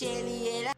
Jelly era.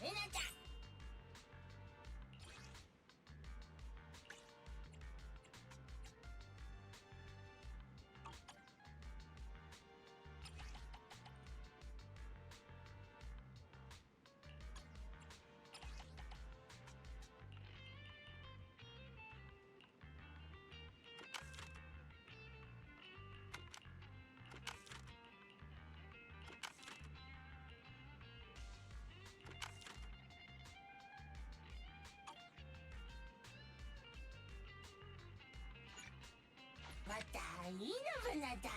みなちゃん。またいいのぶなだ。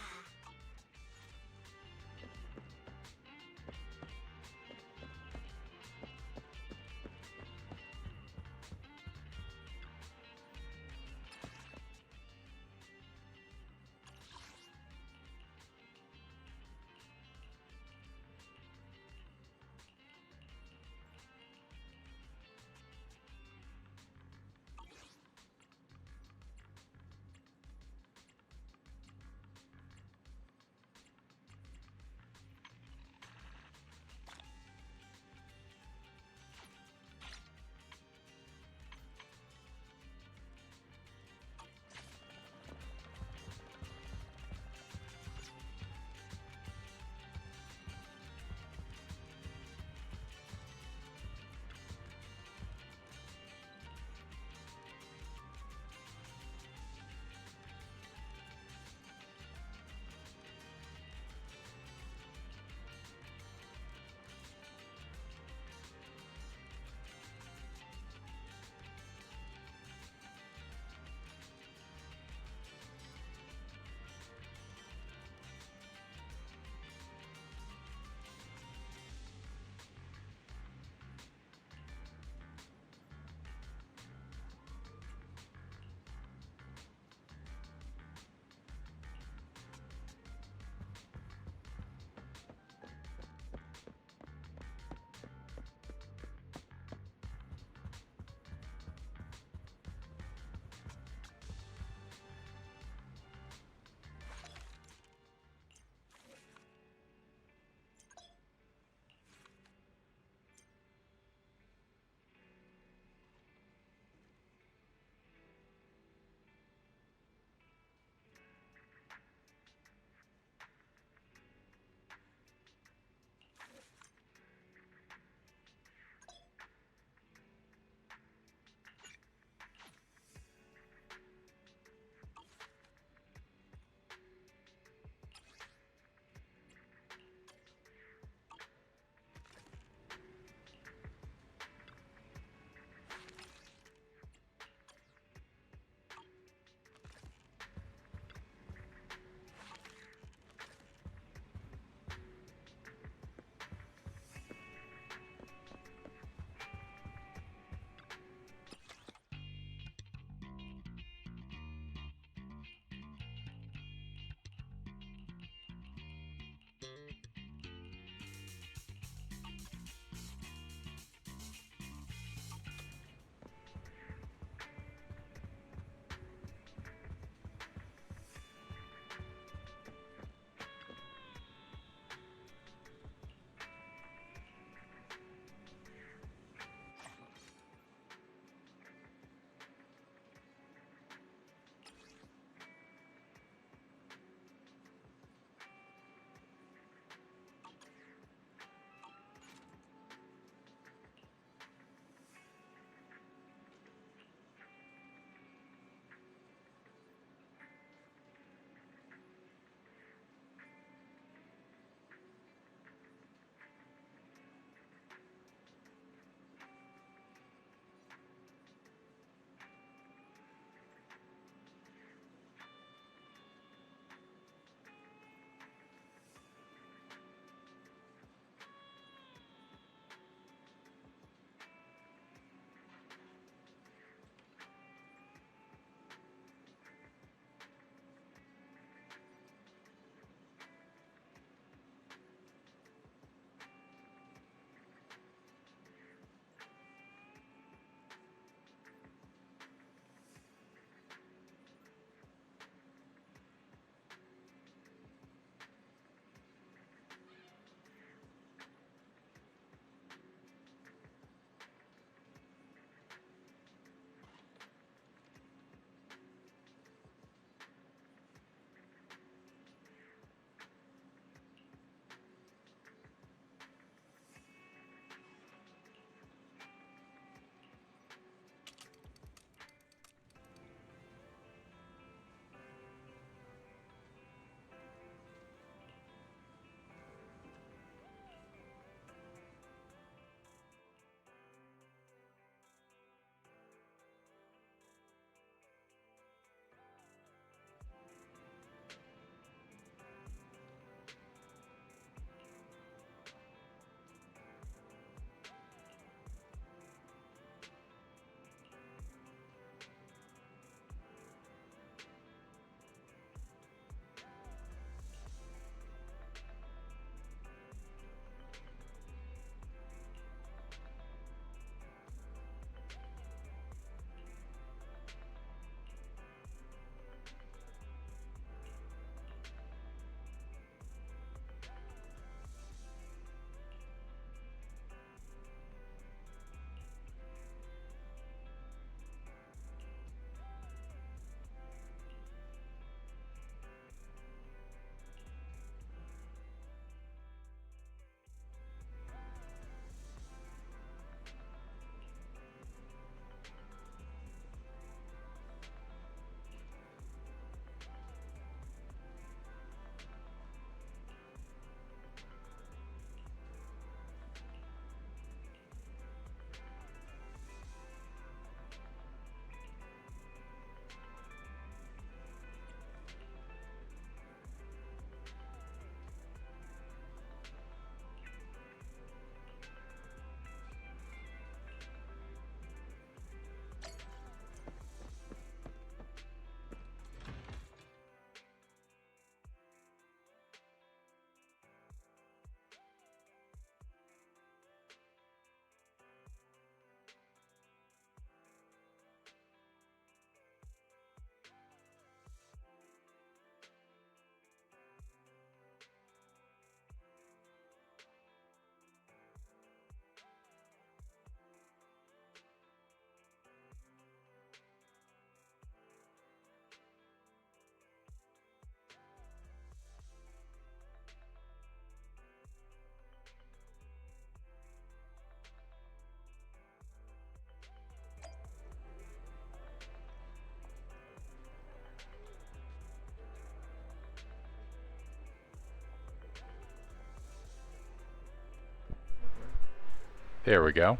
There we go.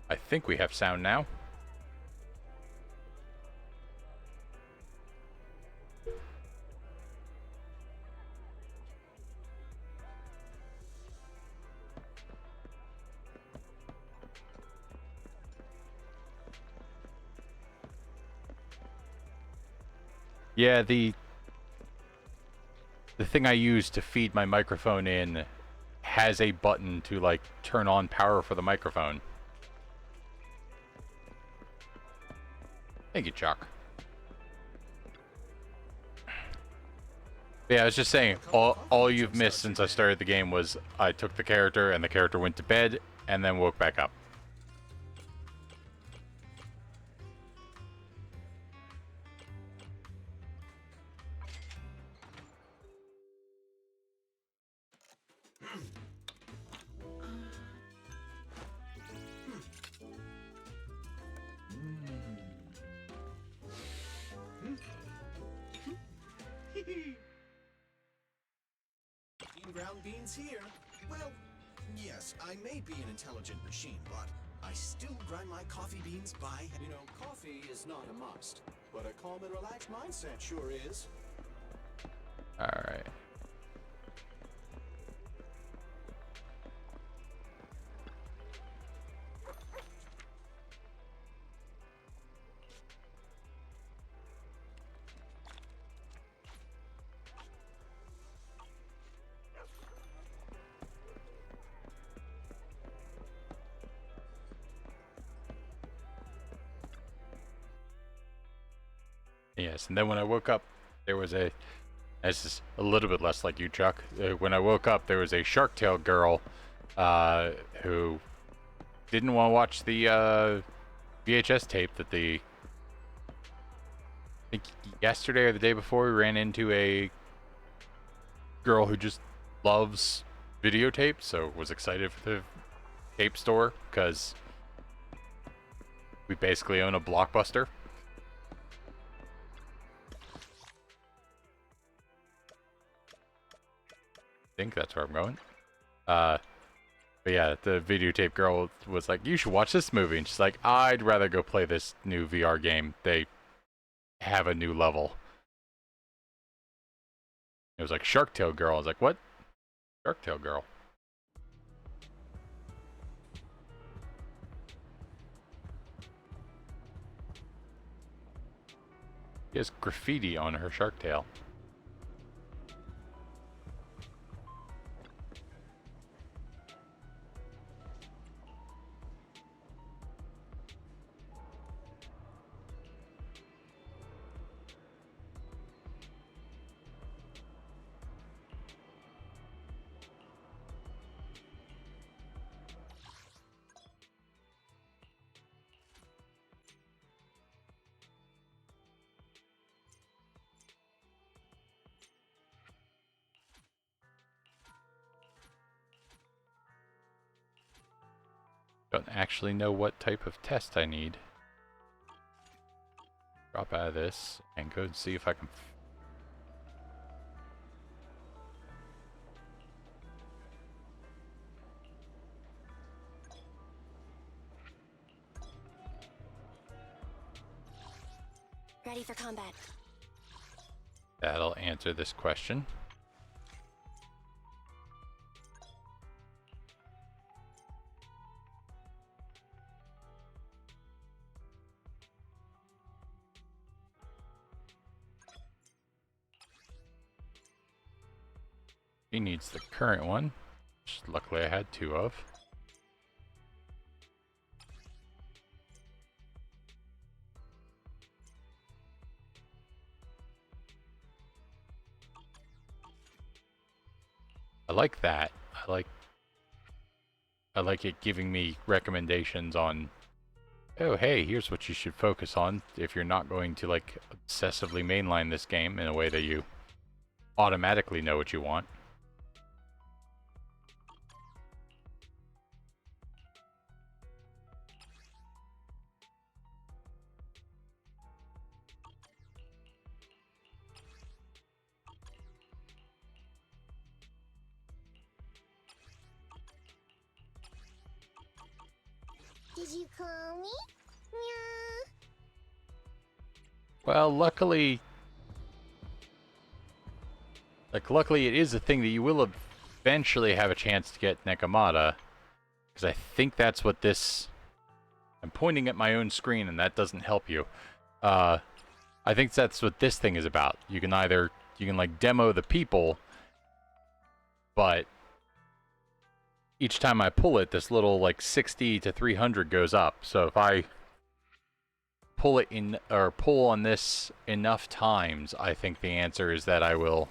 I think we have sound now. Yeah, the thing I use to feed my microphone in has a button to like turn on power for the microphone. Thank you, Chuck. Yeah, I was just saying, all you've missed since I started the game was I took the character and the character went to bed and then woke back up. Ground beans here. Well, yes, I may be an intelligent machine, but I still grind my coffee beans by... You know, coffee is not a must, but a calm and relaxed mindset sure is. Alright. Yes, and then when I woke up, there was a... This is a little bit less like you, Chuck. When I woke up, there was a Shark Tale girl who didn't want to watch the VHS tape that I think yesterday or the day before we ran into a girl who just loves videotapes, so was excited for the tape store because we basically own a Blockbuster. I think that's where I'm going. But yeah, the videotape girl was like, "You should watch this movie," and she's like, "I'd rather go play this new VR game. They have a new level." It was like Shark Tale Girl. I was like, "What? Shark Tale Girl?" She has graffiti on her Shark Tail. Don't actually know what type of test I need. Drop out of this and go and see if I can... Ready for combat. That'll answer this question. He needs the current one, which luckily I had 2 of. I like that. I like it giving me recommendations on, oh hey, here's what you should focus on if you're not going to like obsessively mainline this game in a way that you automatically know what you want. Did you call me? Meow. Well, luckily... luckily it is a thing that you will eventually have a chance to get Nekomata. Because I think that's what this... I'm pointing at my own screen and that doesn't help you. I think that's what this thing is about. You can either... you can, like, demo the people, but... each time I pull it, this little, like, 60 to 300 goes up. So if I pull it in, or pull on this enough times, I think the answer is that I will...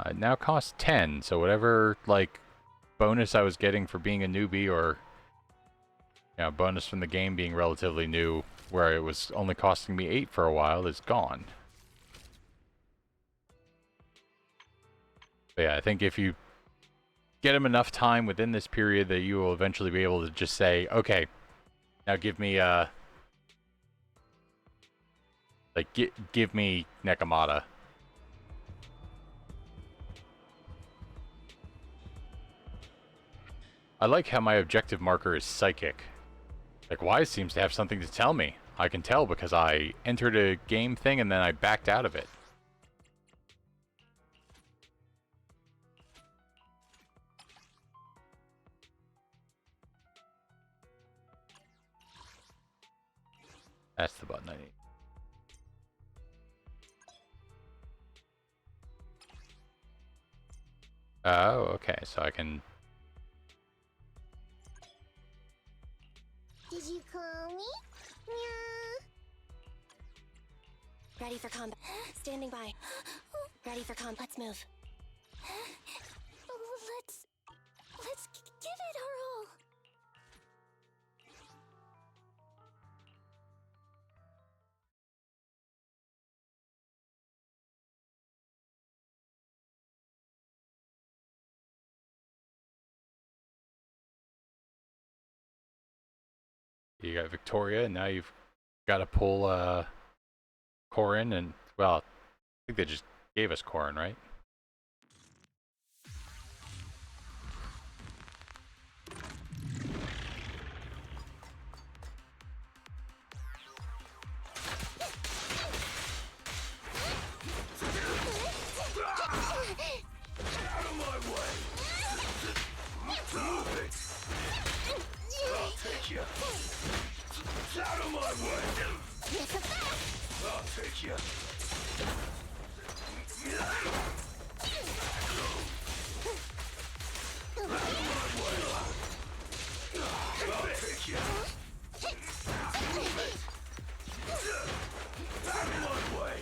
it now costs 10, so whatever, like, bonus I was getting for being a newbie, or, you know, bonus from the game being relatively new, where it was only costing me 8 for a while, is gone. But yeah, I think if you get him enough time within this period that you will eventually be able to just say, okay, now give me, like, give me Nekomata. I like how my objective marker is psychic. Like, Wise seems to have something to tell me. I can tell because I entered a game thing and then I backed out of it. That's the button I need. Oh, okay, so I can... Did you call me? Meow. Ready for combat. Standing by. Ready for combat. Let's move. Let's give it our all. You got Victoria, and now you've got to pull Corin, and, well, I think they just gave us Corin, right? Out of my way! Move it! I'll take you! Out of my way! I'll take you! Out of my way! I'll take you! Move it! Out of my way!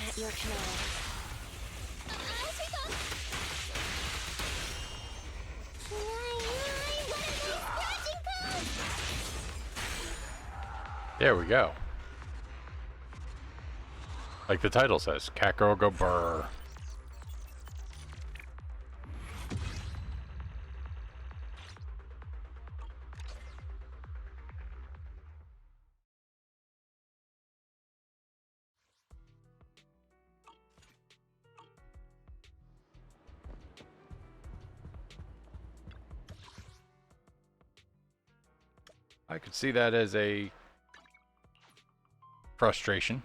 At your command. There we go. Like the title says, CATGIRL go BRRRR. I could see that as a frustration.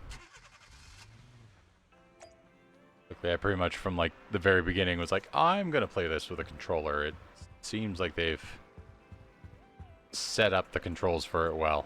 I pretty much from like the very beginning was like, I'm gonna play this with a controller. It seems like they've set up the controls for it well.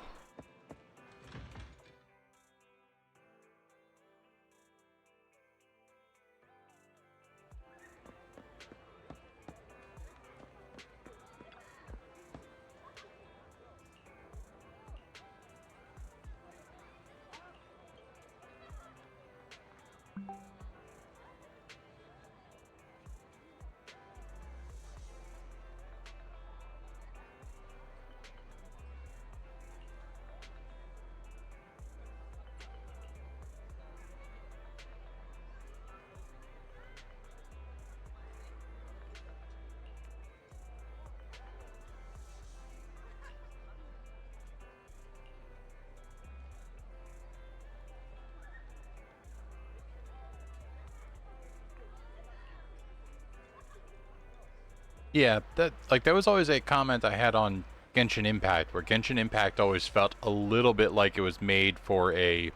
Yeah, that was always a comment I had on Genshin Impact, where Genshin Impact always felt a little bit like it was made for a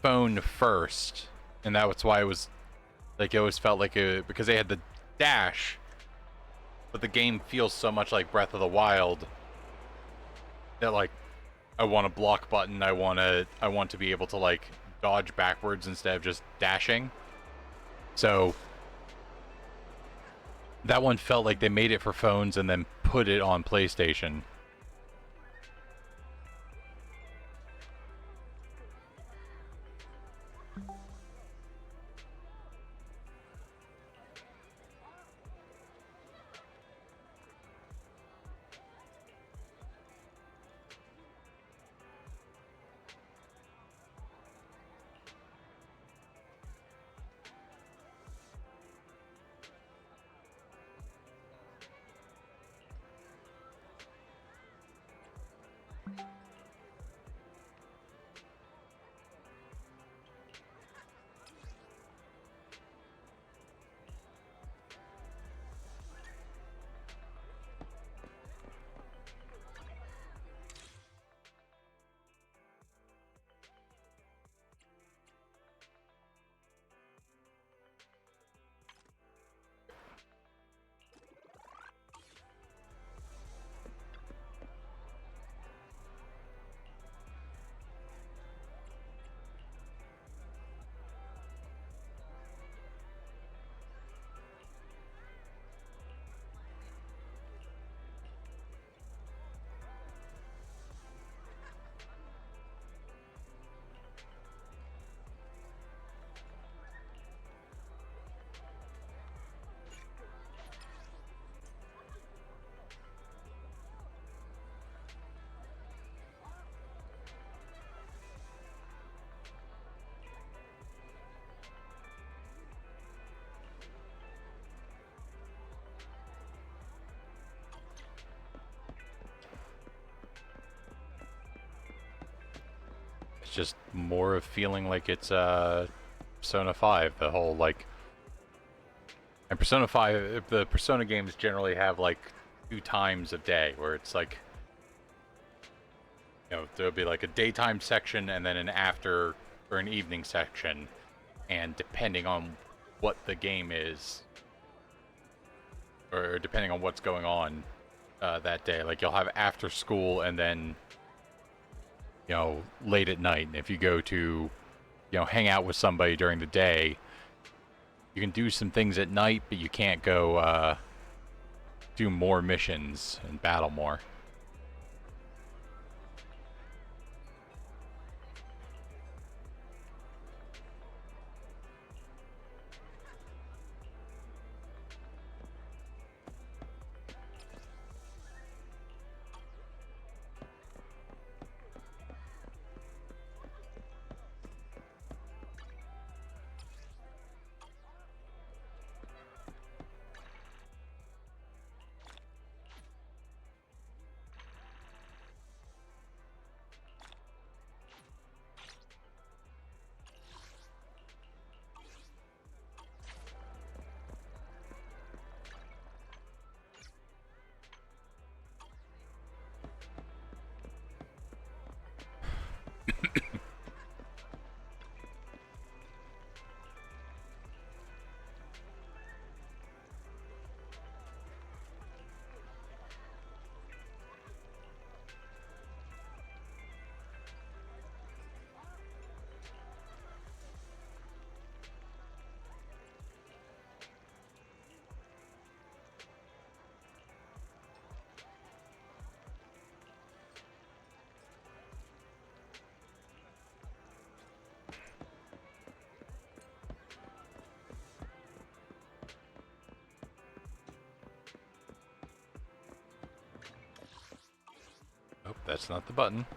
phone first, and that was why it was like it always felt like it because they had the dash, but the game feels so much like Breath of the Wild that like I want a block button, I want to be able to like dodge backwards instead of just dashing. So that one felt like they made it for phones and then put it on PlayStation. It's just more of feeling like it's Persona 5, the whole like and Persona 5 the Persona games generally have like 2 times of day where it's like there'll be like a daytime section and then an after or an evening section, and depending on what the game is or depending on what's going on that day, like you'll have after school and then late at night. And if you go to hang out with somebody during the day, you can do some things at night, but you can't go do more missions and battle more. Oh, that's not the button.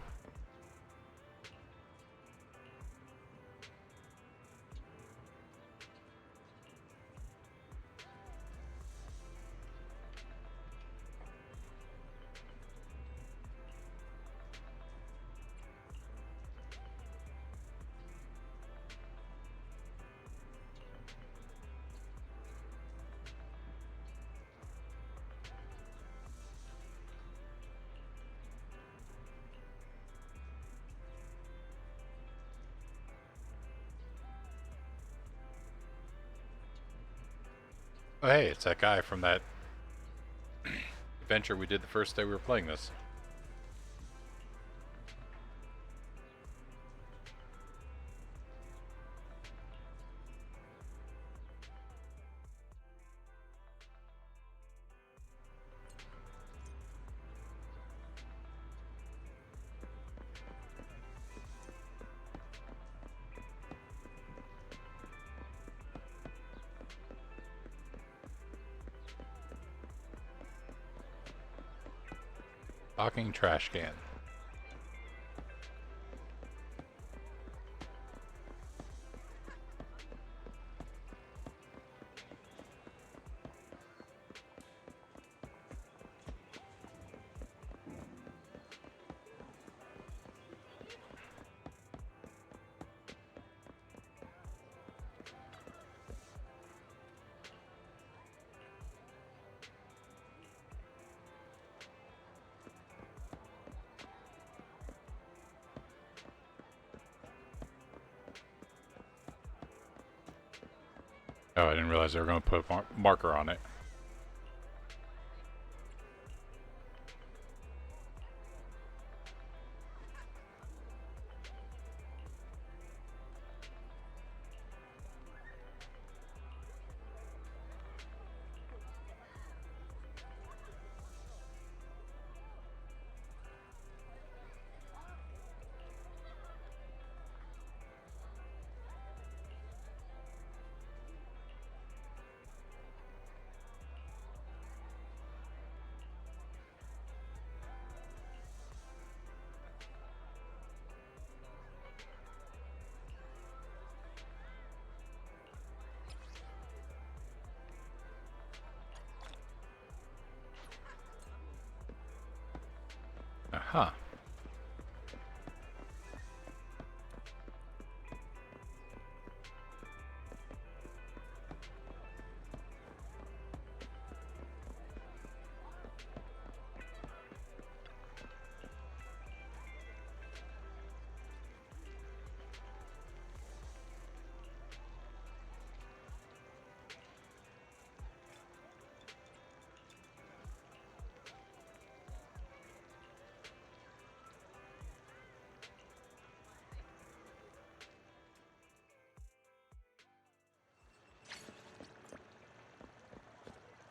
Oh, hey, it's that guy from that adventure we did the first day we were playing this. Talking trash can. Oh, I didn't realize they were going to put a marker on it. Aha.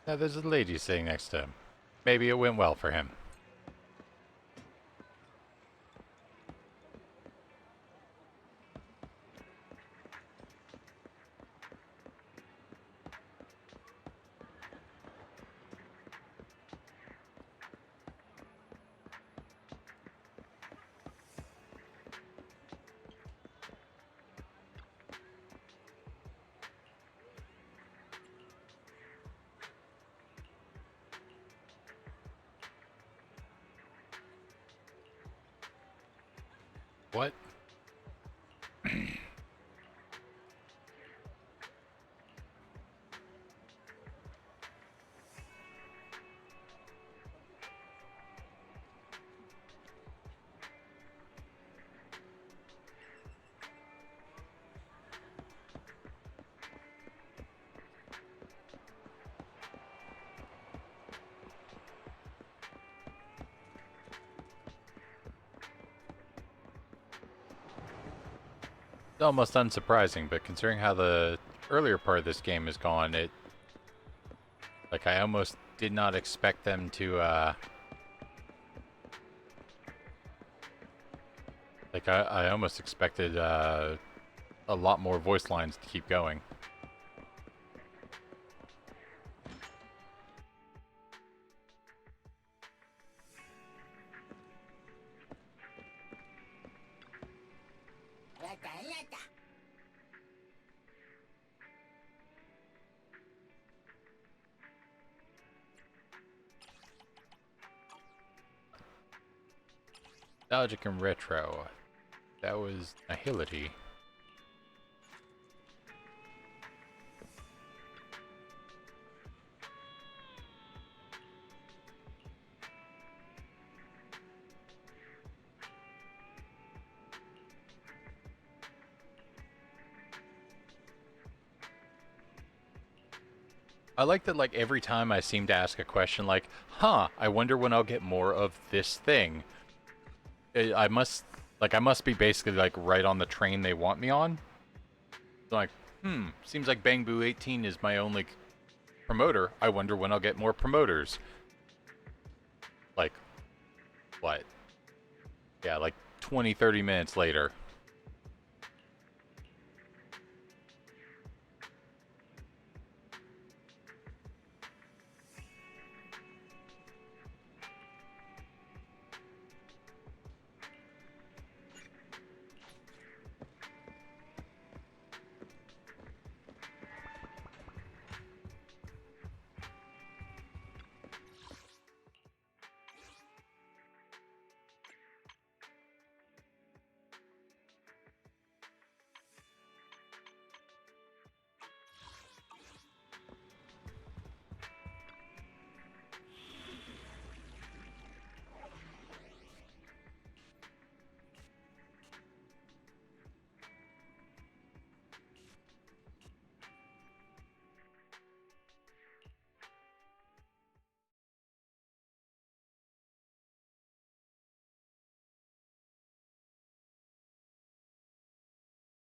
Now there's a lady sitting next to him. Maybe it went well for him. What? It's almost unsurprising, but considering how the earlier part of this game has gone, like I almost did not expect them to like I almost expected a lot more voice lines to keep going. Nostalgic and retro. That was Nihility. I like that, like, every time I seem to ask a question like, huh, I wonder when I'll get more of this thing. I must, like, I must be basically, like, right on the train they want me on. So like, seems like Bang Boo 18 is my only promoter. I wonder when I'll get more promoters. Like, what? Yeah, like 20, 30 minutes later.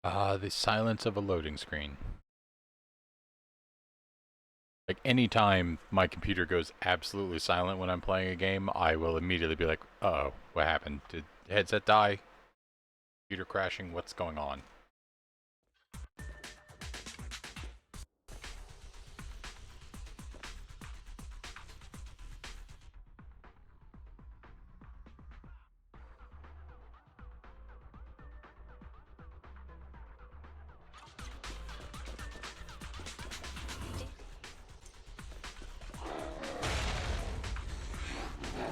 Ah, the silence of a loading screen. Like, anytime my computer goes absolutely silent when I'm playing a game, I will immediately be like, uh-oh, what happened? Did the headset die? Computer crashing? What's going on?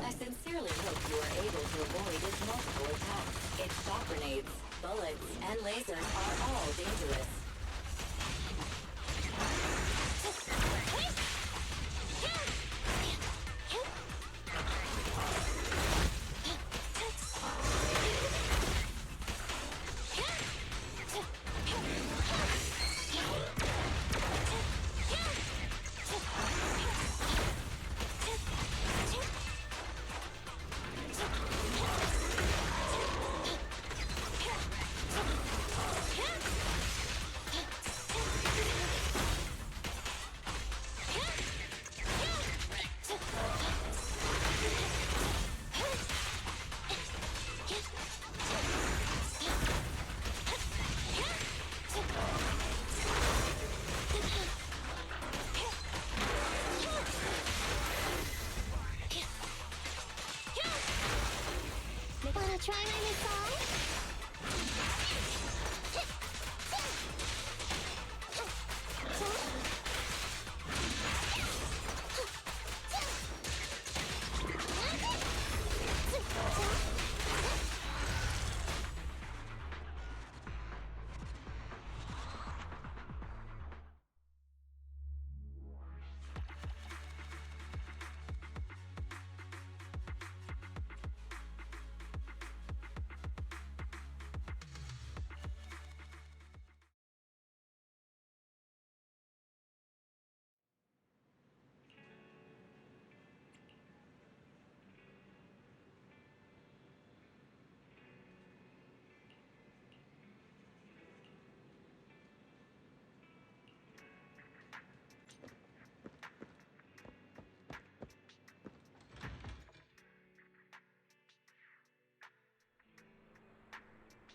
I sincerely hope you are able to avoid its multiple attacks. Its shock grenades, bullets, and lasers are all dangerous. Wanna try my new song?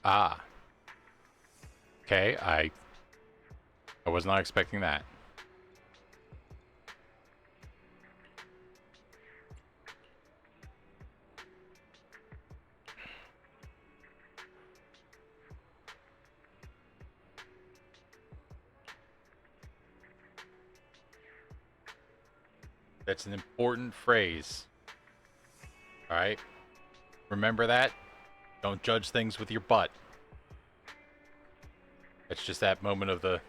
Ah. Okay, I was not expecting that. That's an important phrase. Alright? Remember that? Don't judge things with your butt. It's just that moment of the...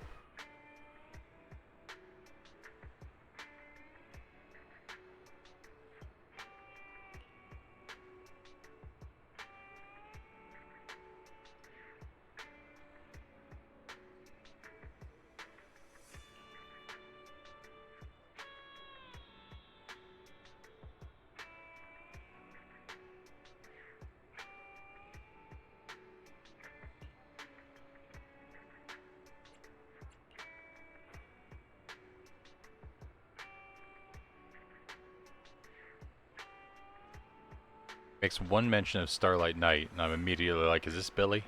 Makes one mention of Starlight Knight, and I'm immediately like, is this Billy?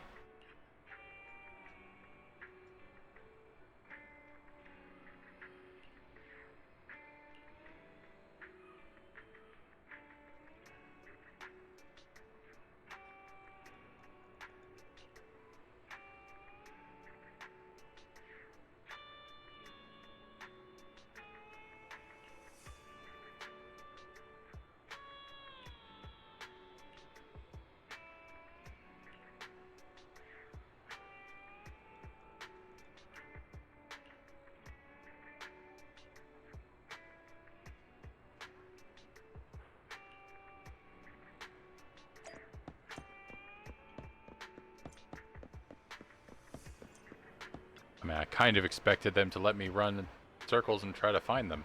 I mean, I kind of expected them to let me run in circles and try to find them.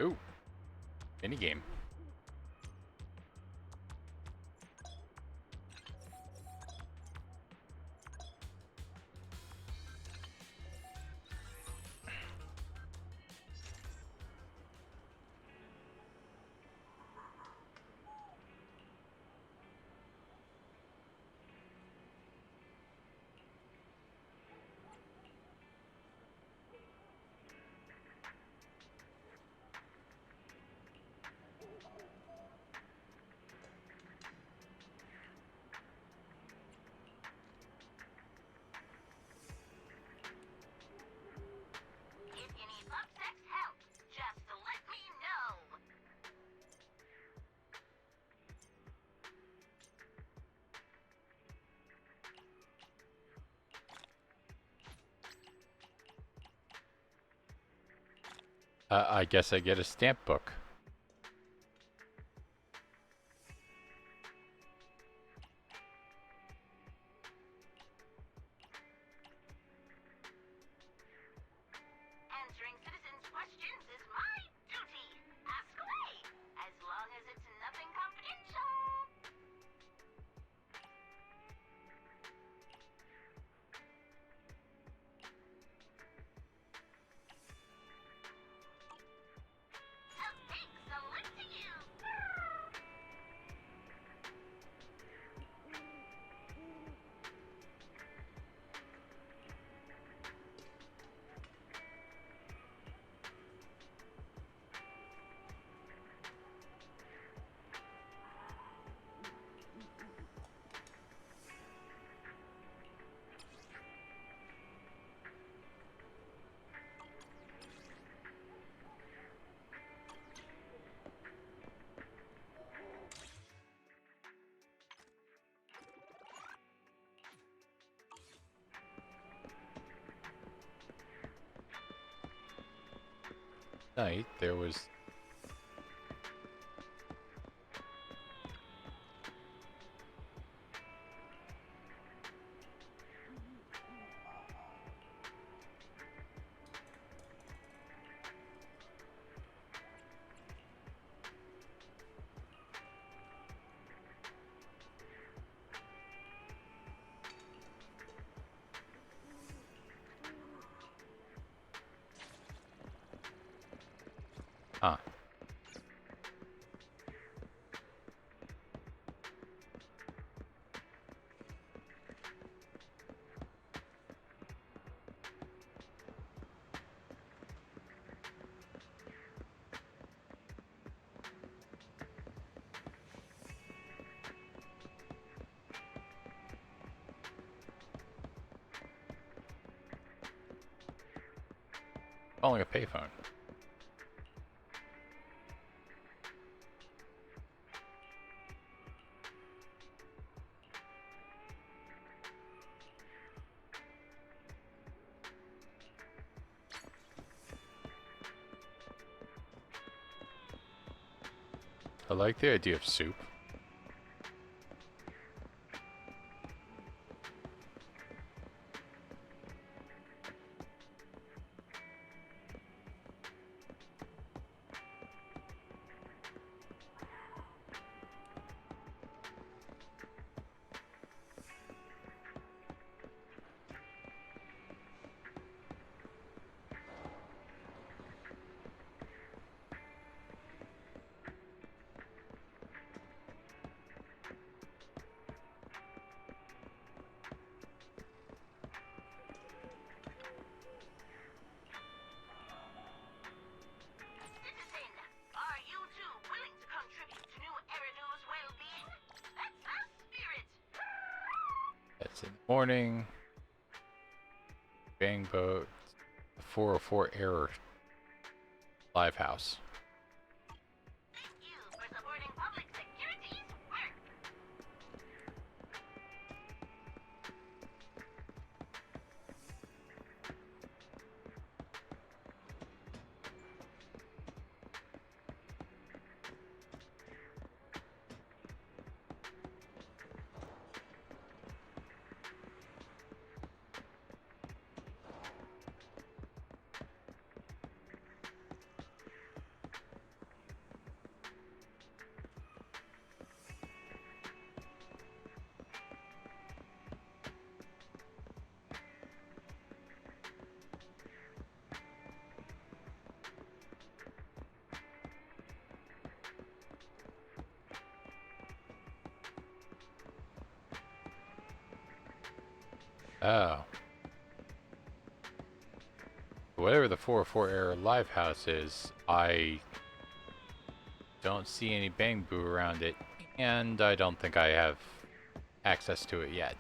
Ooh, minigame. If you need love sex help, just let me know. I guess I get a stamp book. Answering citizens' questions is my duty. Ask away, as long as it's nothing confidential. A big salute to you. Night, there was... Huh. Calling a payphone. I like the idea of soup. It's in the morning. Bang boat. 404 error. Live house. Thank you for supporting public security's work. Oh. Whatever the 404 error live house is, I don't see any bang boo around it, and I don't think I have access to it yet.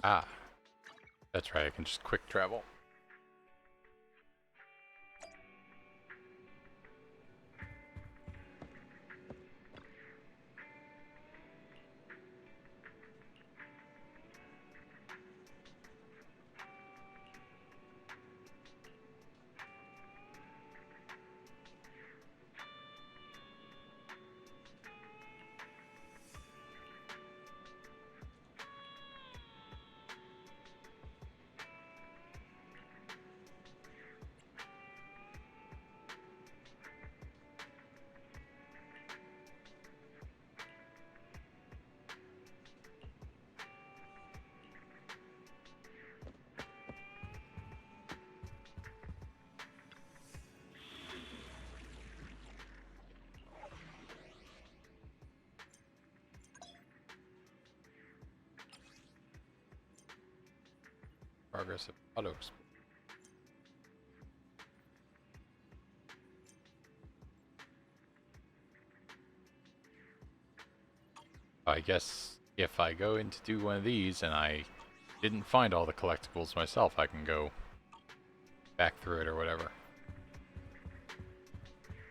Ah, that's right, I can just quick travel. Progress of auto. I guess if I go in to do one of these and I didn't find all the collectibles myself, I can go back through it or whatever.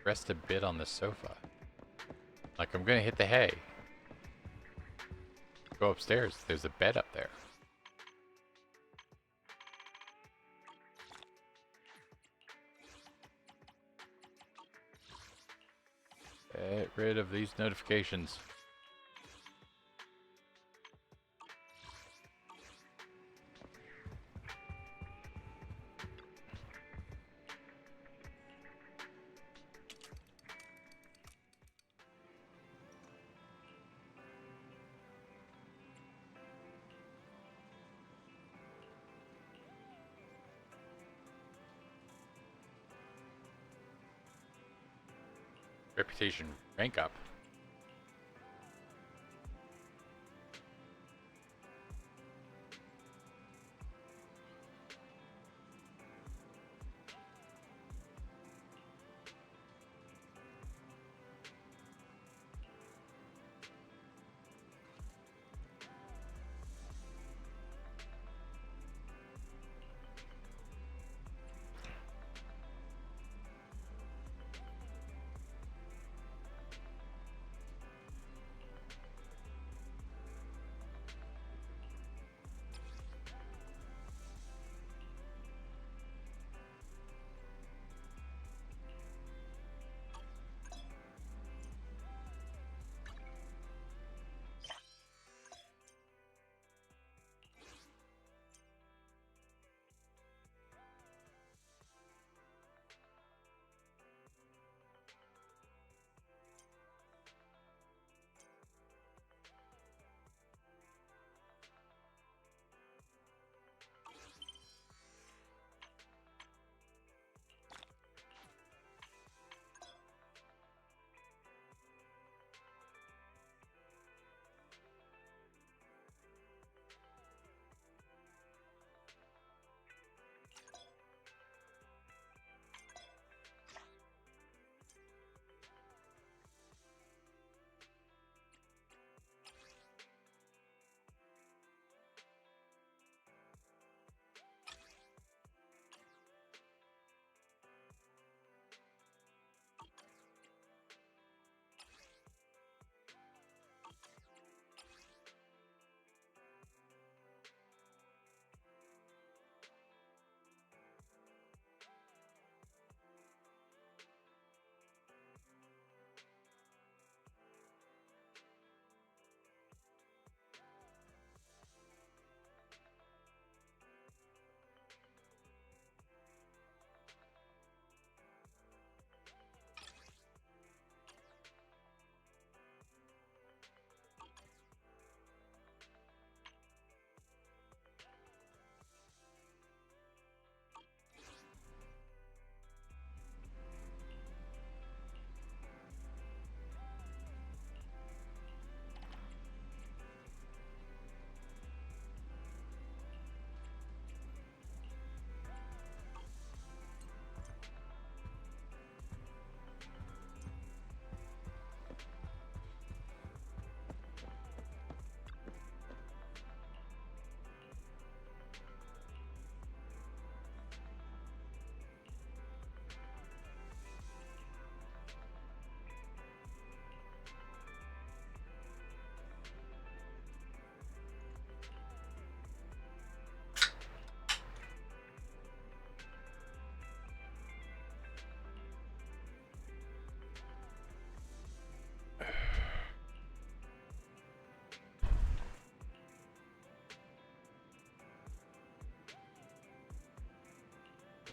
Rest a bit on the sofa. Like I'm gonna hit the hay. Go upstairs, there's a bed up there. Get rid of these notifications. Reputation rank up.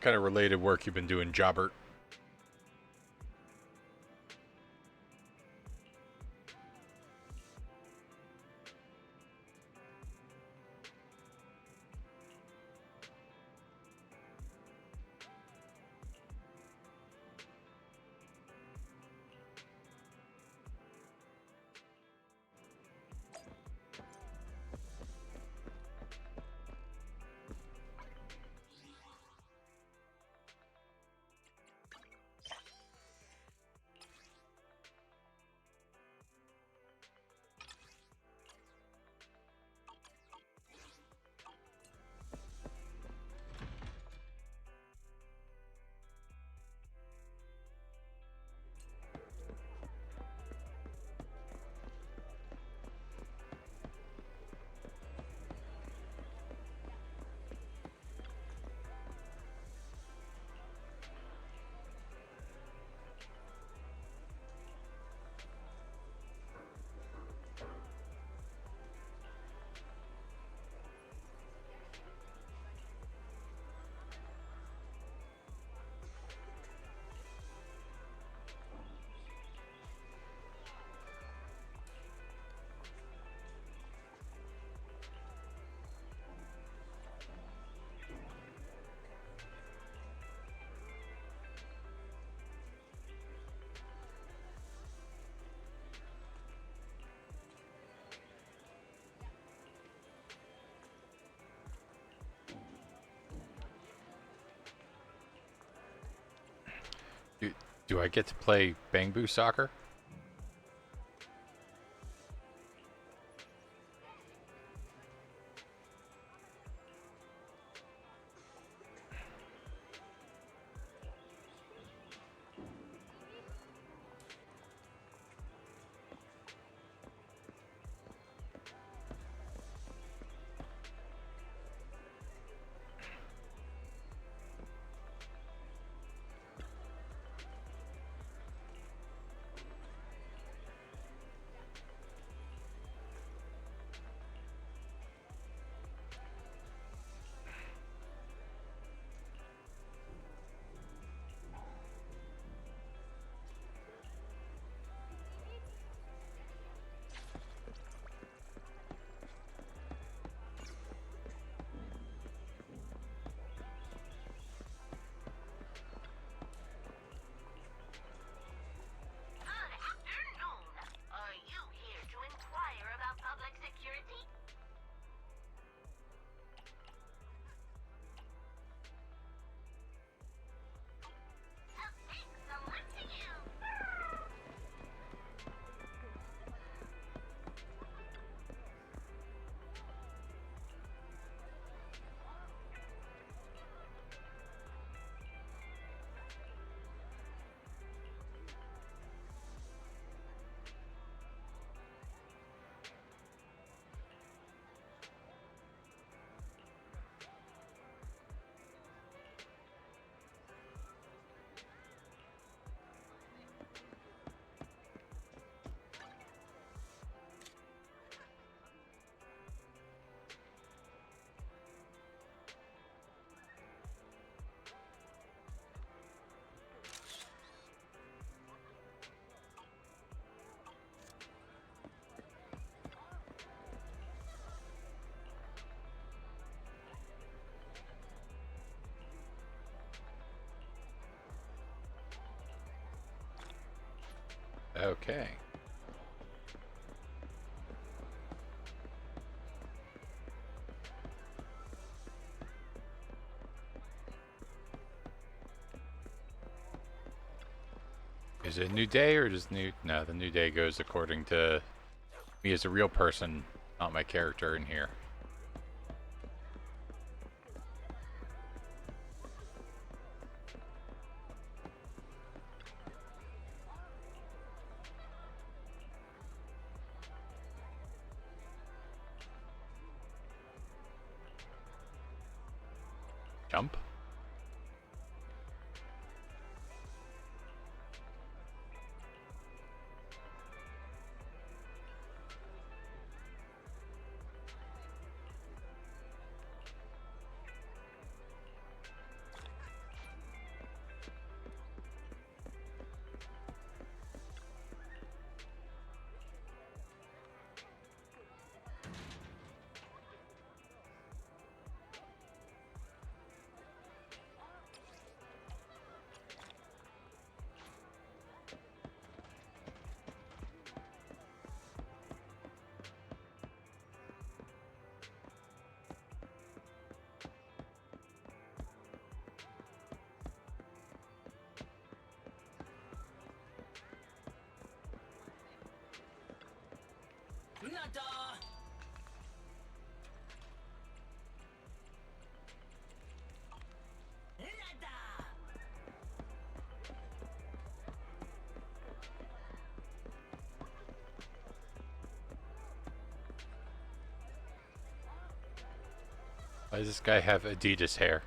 kind of related work you've been doing, Jobbert? Do I get to play Bang Boo Soccer? Good afternoon. Are you here to inquire about public security? Excellent to you. Okay. Is it a new day or does new... No, the new day goes according to me as a real person, not my character in here. Jump? Why does this guy have Adidas hair?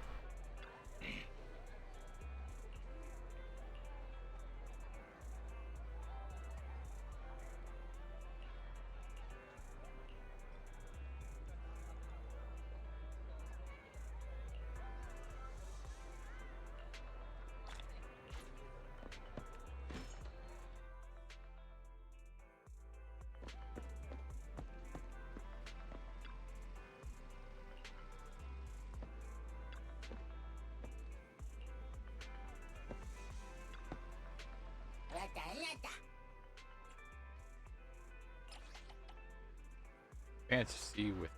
Fantasy with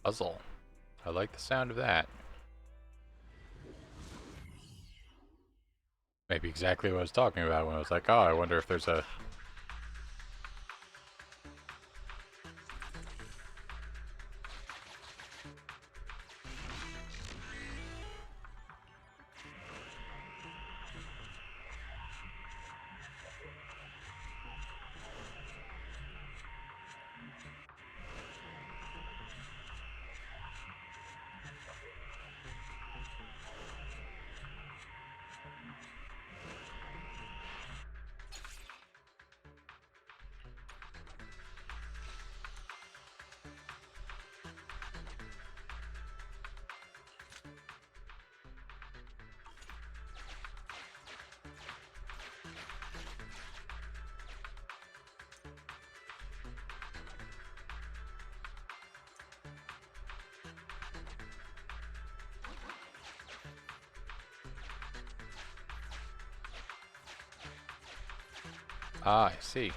puzzle. I like the sound of that. Maybe exactly what I was talking about when I was like, oh, I wonder if there's a... Ah, I see.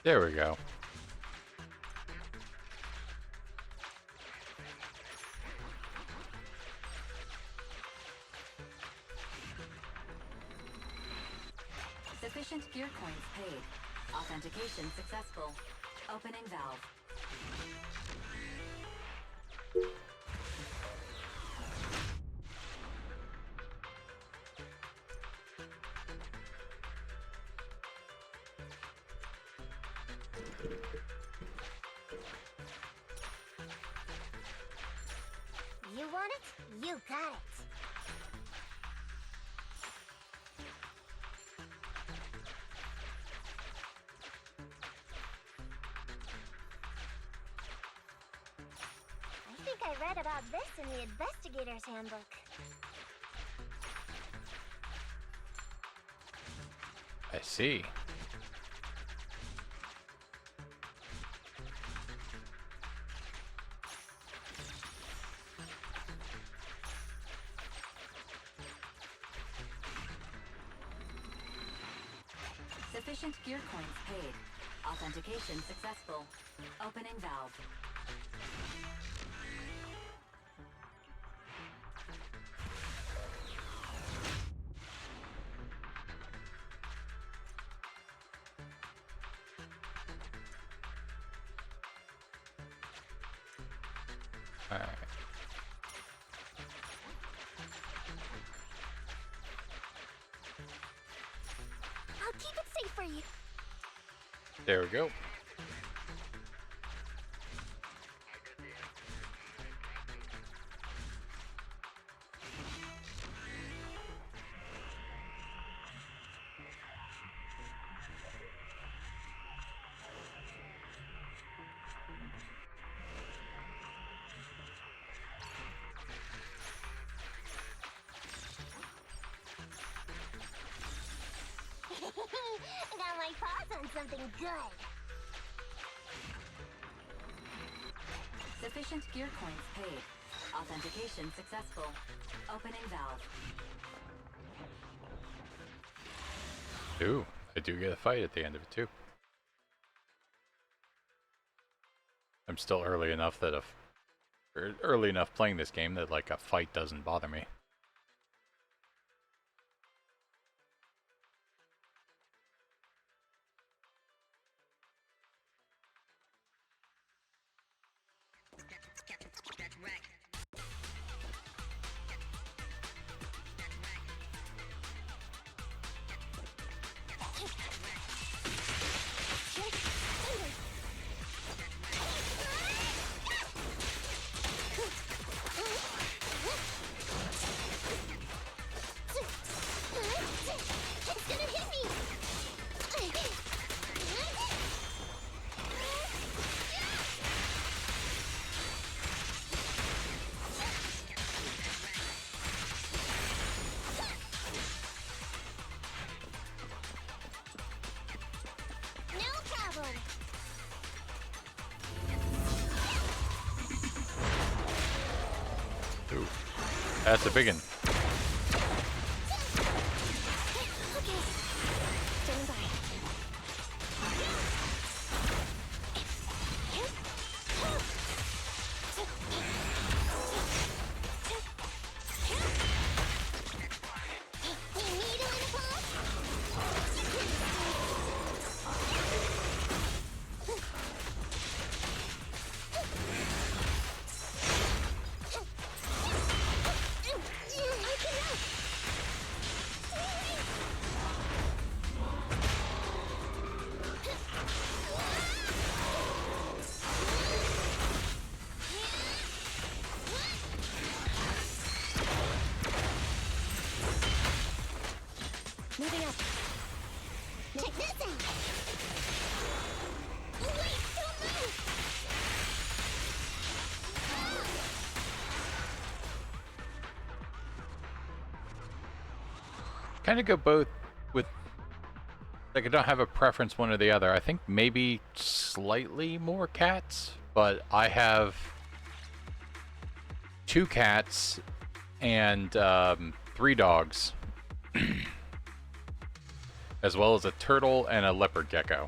There we go. Sufficient gear coins paid. Authentication successful. Opening valve. You want it? You got it. I think I read about this in the Investigator's Handbook. I see. Sufficient gear coins paid. Authentication successful. Opening valve. All right. I'll keep it safe for you. There we go. Got my paws on something good. Sufficient gear coins paid. Authentication successful. Opening valve. Ooh, I do get a fight at the end of it too. I'm still early enough that early enough playing this game that like a fight doesn't bother me. It's gonna hit me! No problem! Ooh, that's a big one. Okay. Stand by. Needle in a pulse? Moving up. Check this out. Wait, don't move. Kind of go both with, like, I don't have a preference one or the other. I think maybe slightly more cats, but I have 2 cats and 3 dogs, as well as a turtle and a leopard gecko.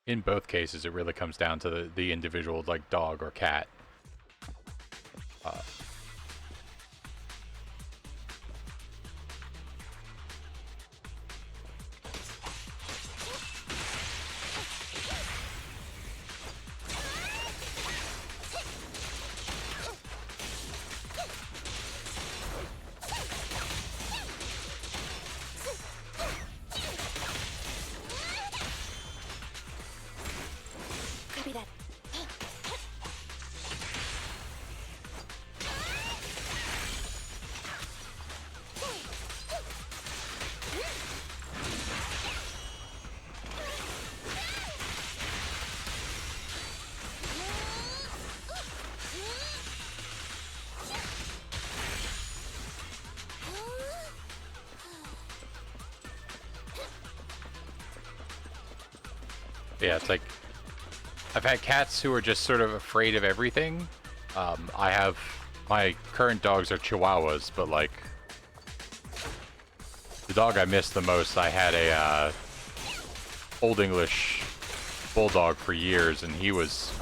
In both cases, it really comes down to the individual, like, dog or cat. Yeah, it's like I've had cats who are just sort of afraid of everything. I have my current dogs are Chihuahuas, but like the dog I miss the most, I had a Old English bulldog for years, and he was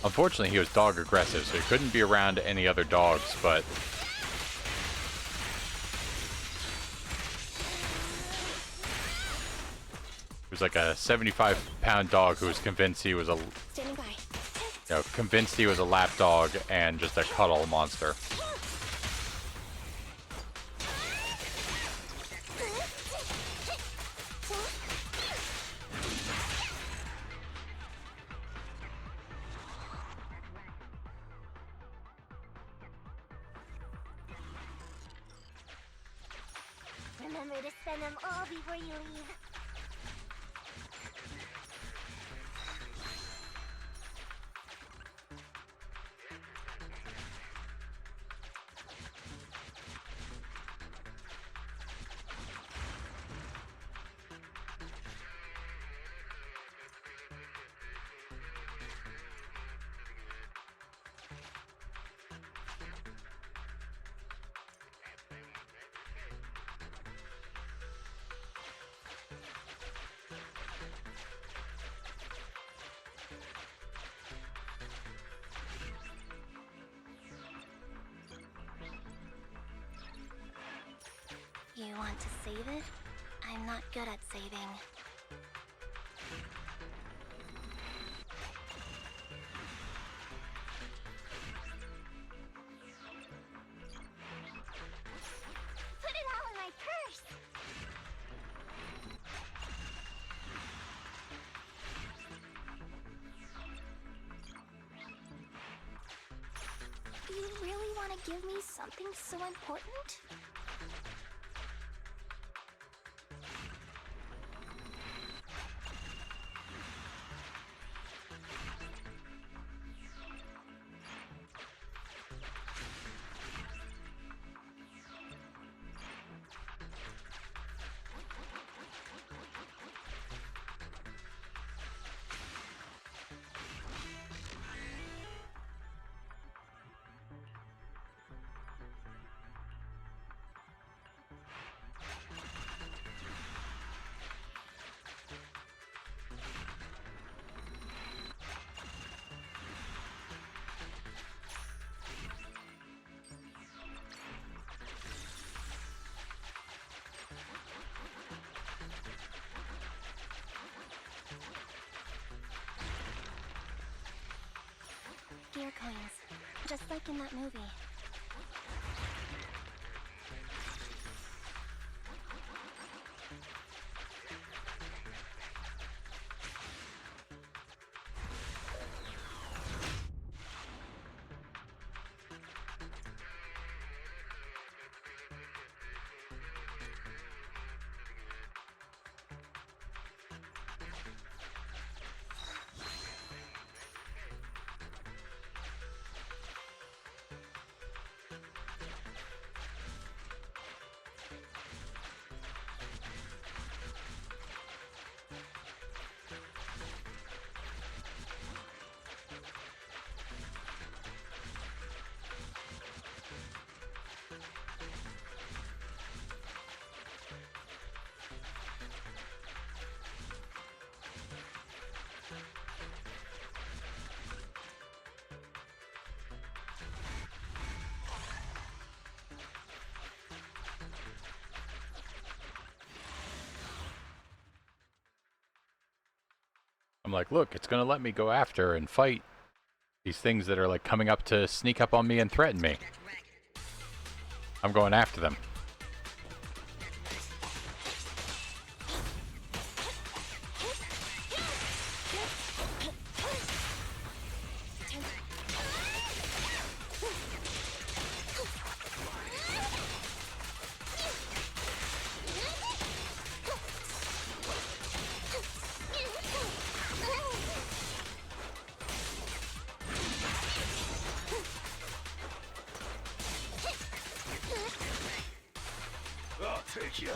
unfortunately he was dog aggressive, so he couldn't be around any other dogs, but he was like a 75-pound dog who was convinced he was a Standing by. convinced he was a lap dog and just a cuddle monster. Remember to spend them all before you leave. You want to save it? I'm not good at saving. Put it all in my purse. You really want to give me something so important? Gear coins, just like in that movie. I'm like, look, it's gonna let me go after and fight these things that are like coming up to sneak up on me and threaten me. I'm going after them. I'll take you.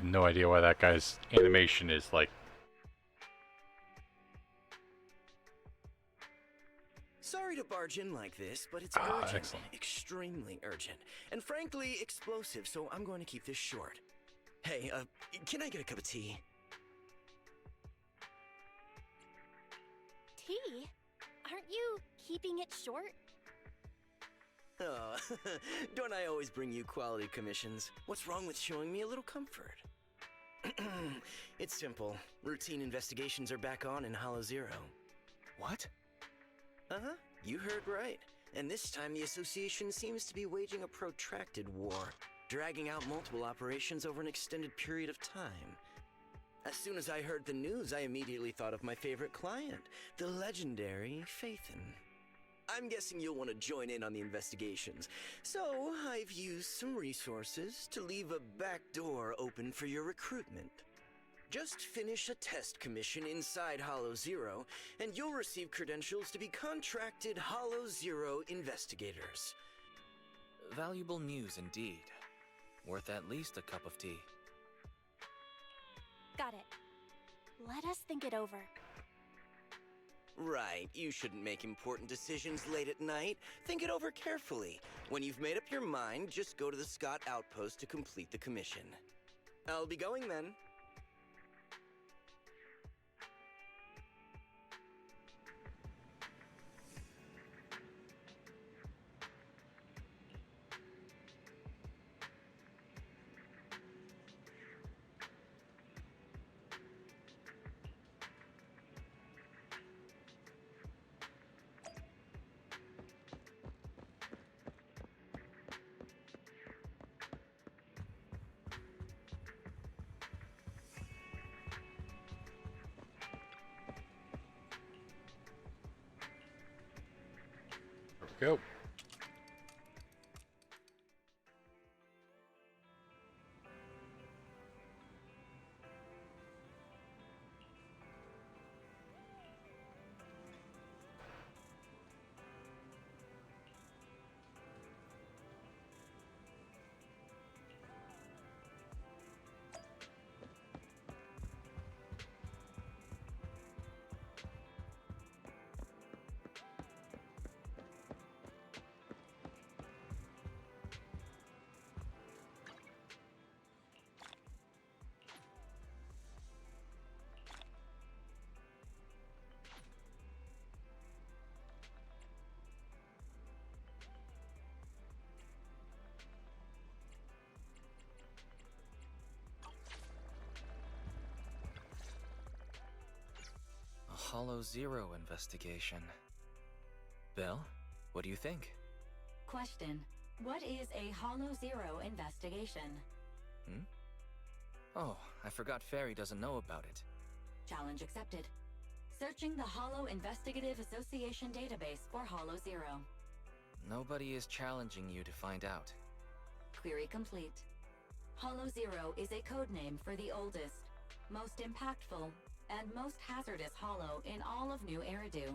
have no idea why that guy's animation is like. Sorry to barge in like this, but it's Ah, urgent. excellent. Extremely urgent. And frankly, explosive, so I'm going to keep this short. Hey, can I get a cup of tea? Tea? Aren't you keeping it short? Oh, don't I always bring you quality commissions? What's wrong with showing me a little comfort? It's simple. Routine investigations are back on in Hollow Zero. What? Uh-huh, you heard right. And this time the Association seems to be waging a protracted war, dragging out multiple operations over an extended period of time. As soon as I heard the news, I immediately thought of my favorite client, the legendary Phaethon. I'm guessing you'll want to join in on the investigations, so I've used some resources to leave a back door open for your recruitment. Just finish a test commission inside Hollow Zero, and you'll receive credentials to be contracted Hollow Zero investigators. Valuable news indeed. Worth at least a cup of tea. Got it. Let us think it over. Right, you shouldn't make important decisions late at night. Think it over carefully. When you've made up your mind, just go to the Scott outpost to complete the commission. I'll be going then. Go. A Hollow Zero investigation. Belle, what do you think? Question. What is a Hollow Zero investigation? Oh, I forgot Fairy doesn't know about it. Challenge accepted. Searching the Hollow Investigative Association database for Hollow Zero. Nobody is challenging you to find out. Query complete. Hollow Zero is a codename for the oldest, most impactful, and most hazardous hollow in all of New Eridu.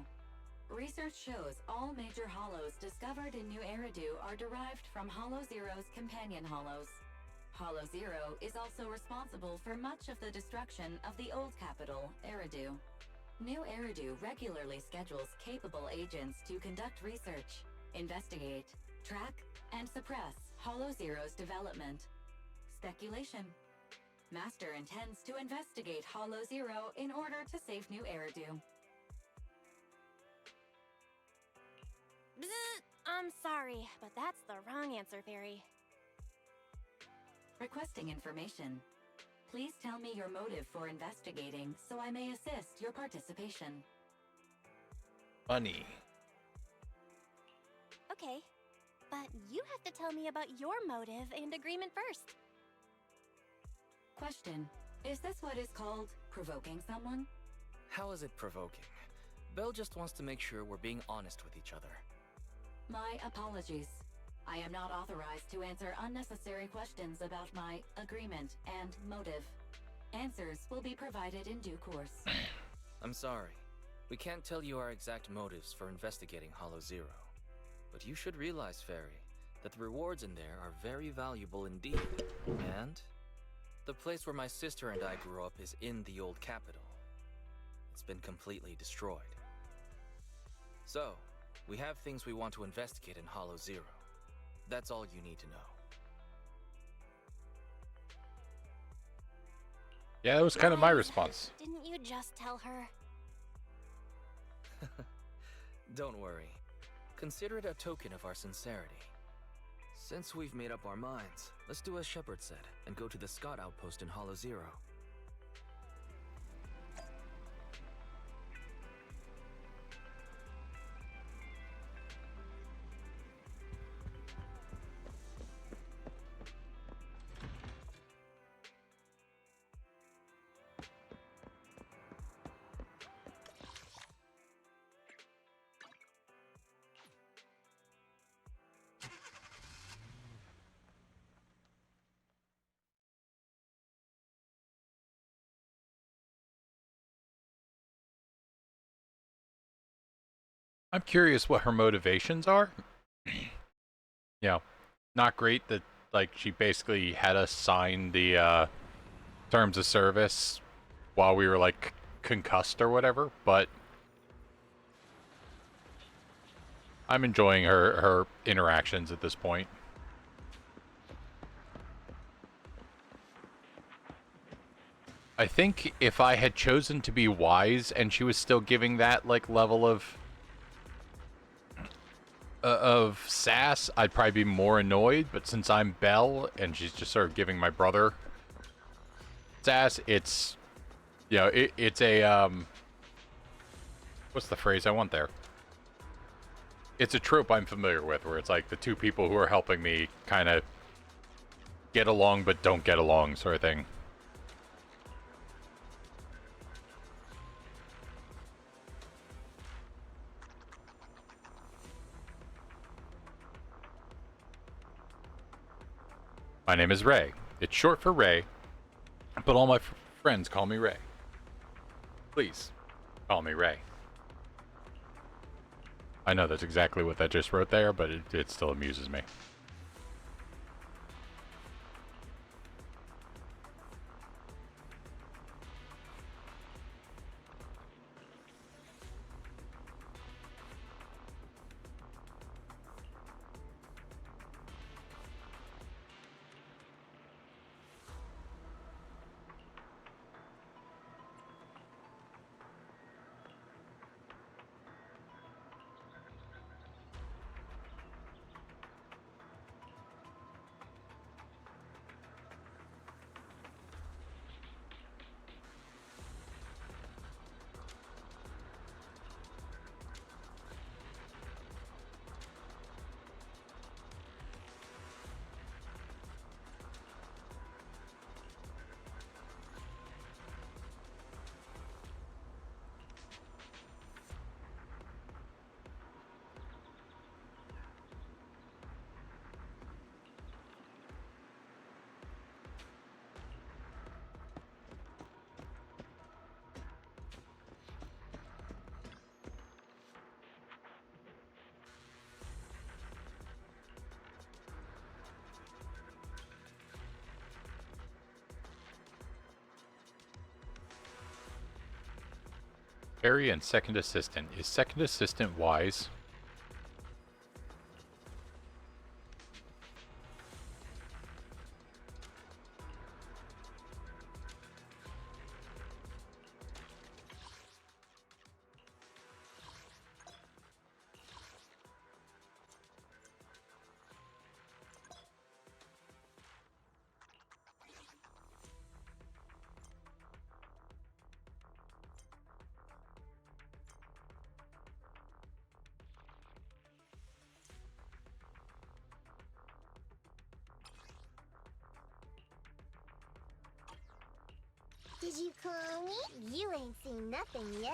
Research shows all major hollows discovered in New Eridu are derived from Hollow Zero's companion hollows. Hollow Zero is also responsible for much of the destruction of the old capital, Eridu. New Eridu regularly schedules capable agents to conduct research, investigate, track, and suppress Hollow Zero's development. Speculation. Master intends to investigate Hollow Zero in order to save New Eridu. Bzz, I'm sorry, but that's the wrong answer, Fairy. Requesting information. Please tell me your motive for investigating so I may assist your participation. Money. Okay, but you have to tell me about your motive and agreement first. Question. Is this what is called provoking someone? How is it provoking? Belle just wants to make sure we're being honest with each other. My apologies. I am not authorized to answer unnecessary questions about my agreement and motive. Answers will be provided in due course. I'm sorry. We can't tell you our exact motives for investigating Hollow Zero. But you should realize, Fairy, that the rewards in there are very valuable indeed. And The place where my sister and I grew up is in the old capital. It's been completely destroyed. So, we have things we want to investigate in Hollow Zero. That's all you need to know. Yeah, that was kind of my response. Didn't you just tell her? Don't worry. Consider it a token of our sincerity. Since we've made up our minds, let's do as Shepard said and go to the Scott outpost in Hollow Zero. I'm curious what her motivations are. You know, not great that like she basically had us sign the terms of service while we were like concussed or whatever, but I'm enjoying her interactions at this point. I think if I had chosen to be wise and she was still giving that like level of sass, I'd probably be more annoyed, but since I'm Belle and she's just sort of giving my brother sass, it's, you know, it's a, what's the phrase I want there? It's a trope I'm familiar with, where it's like the two people who are helping me kind of get along but don't get along sort of thing. My name is Ray. It's short for Ray, but all my friends call me Ray. Please, call me Ray. I know that's exactly what that just wrote there, but it still amuses me. Harry and second assistant. Is second assistant wise? Did you call me? You ain't seen nothing yet.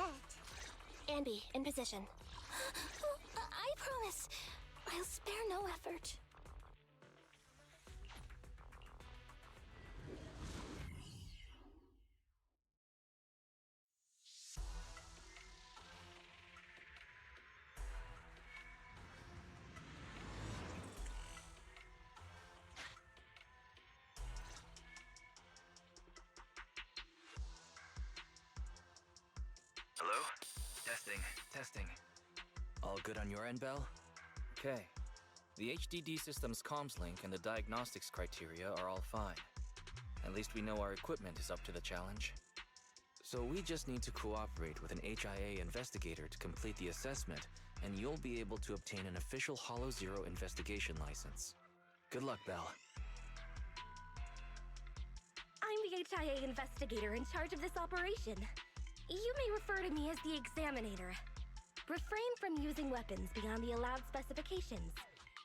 Anby, in position. I promise. I'll spare no effort. Testing. All good on your end, Bell? Okay. The HDD system's comms link and the diagnostics criteria are all fine. At least we know our equipment is up to the challenge. So we just need to cooperate with an HIA investigator to complete the assessment, and you'll be able to obtain an official Hollow Zero investigation license. Good luck, Bell. I'm the HIA investigator in charge of this operation. You may refer to me as the examinator. Refrain from using weapons beyond the allowed specifications.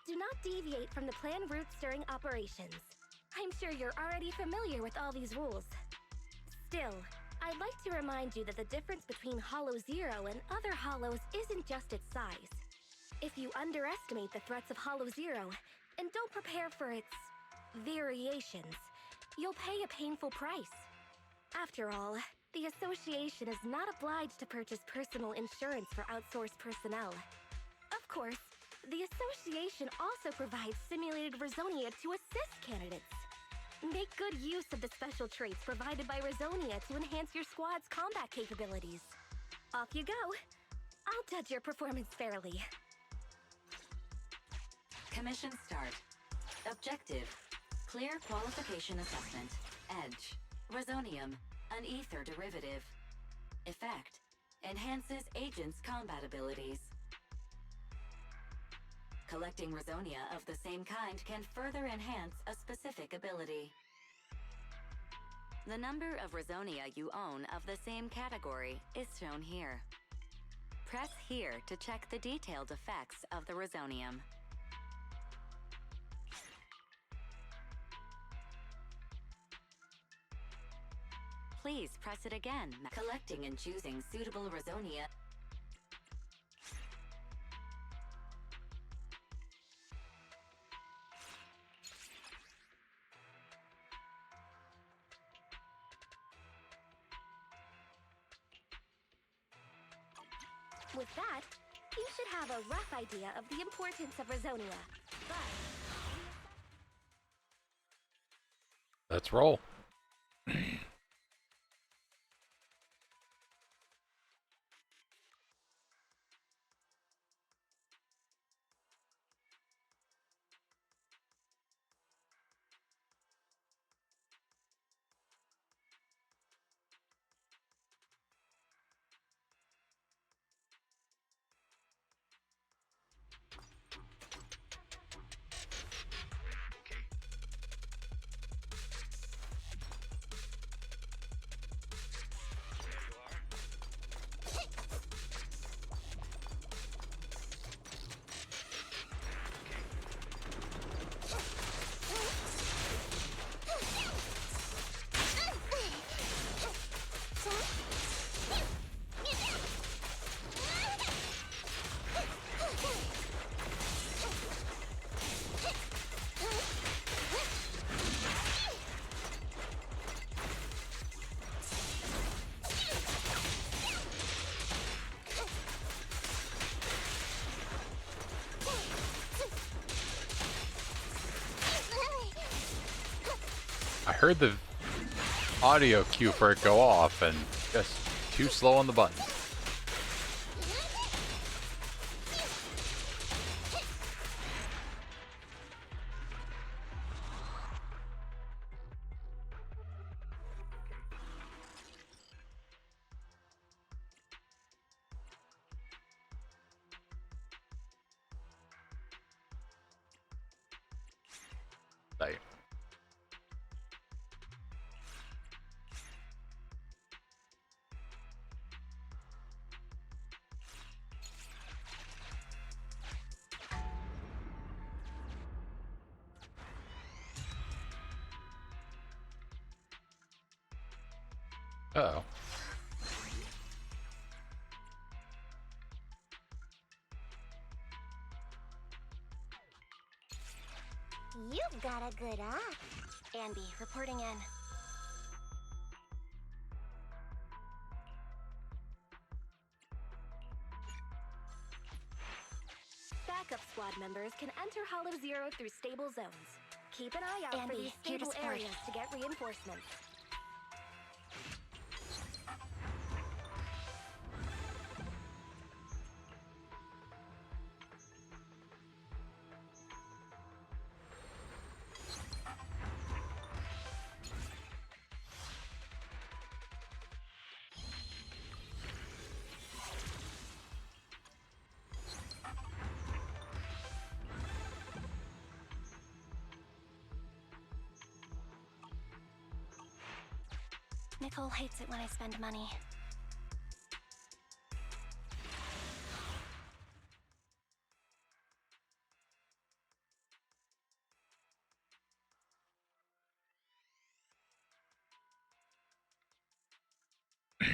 Do not deviate from the planned routes during operations. I'm sure you're already familiar with all these rules. Still, I'd like to remind you that the difference between Hollow Zero and other Hollows isn't just its size. If you underestimate the threats of Hollow Zero and don't prepare for its variations, you'll pay a painful price. After all, the Association is not obliged to purchase personal insurance for outsourced personnel. Of course, the Association also provides simulated Rizonia to assist candidates. Make good use of the special traits provided by Rizonia to enhance your squad's combat capabilities. Off you go. I'll judge your performance fairly. Commission start. Objective: clear qualification assessment. Edge: Resonium, an ether derivative. Effect: enhances agent's combat abilities. Collecting Resonia of the same kind can further enhance a specific ability. The number of Resonia you own of the same category is shown here. Press here to check the detailed effects of the Resonium. Please press it again. Collecting and choosing suitable Resonia. With that, you should have a rough idea of the importance of Rizonia. But Let's roll. I heard the audio cue for it go off and just too slow on the button. Right. Uh-oh. You've got a good eye. Anby, reporting in. Backup squad members can enter Hollow Zero through stable zones. Keep an eye out for Anby, these here to stable support. areas to get reinforcements. Nicole hates it when I spend money. No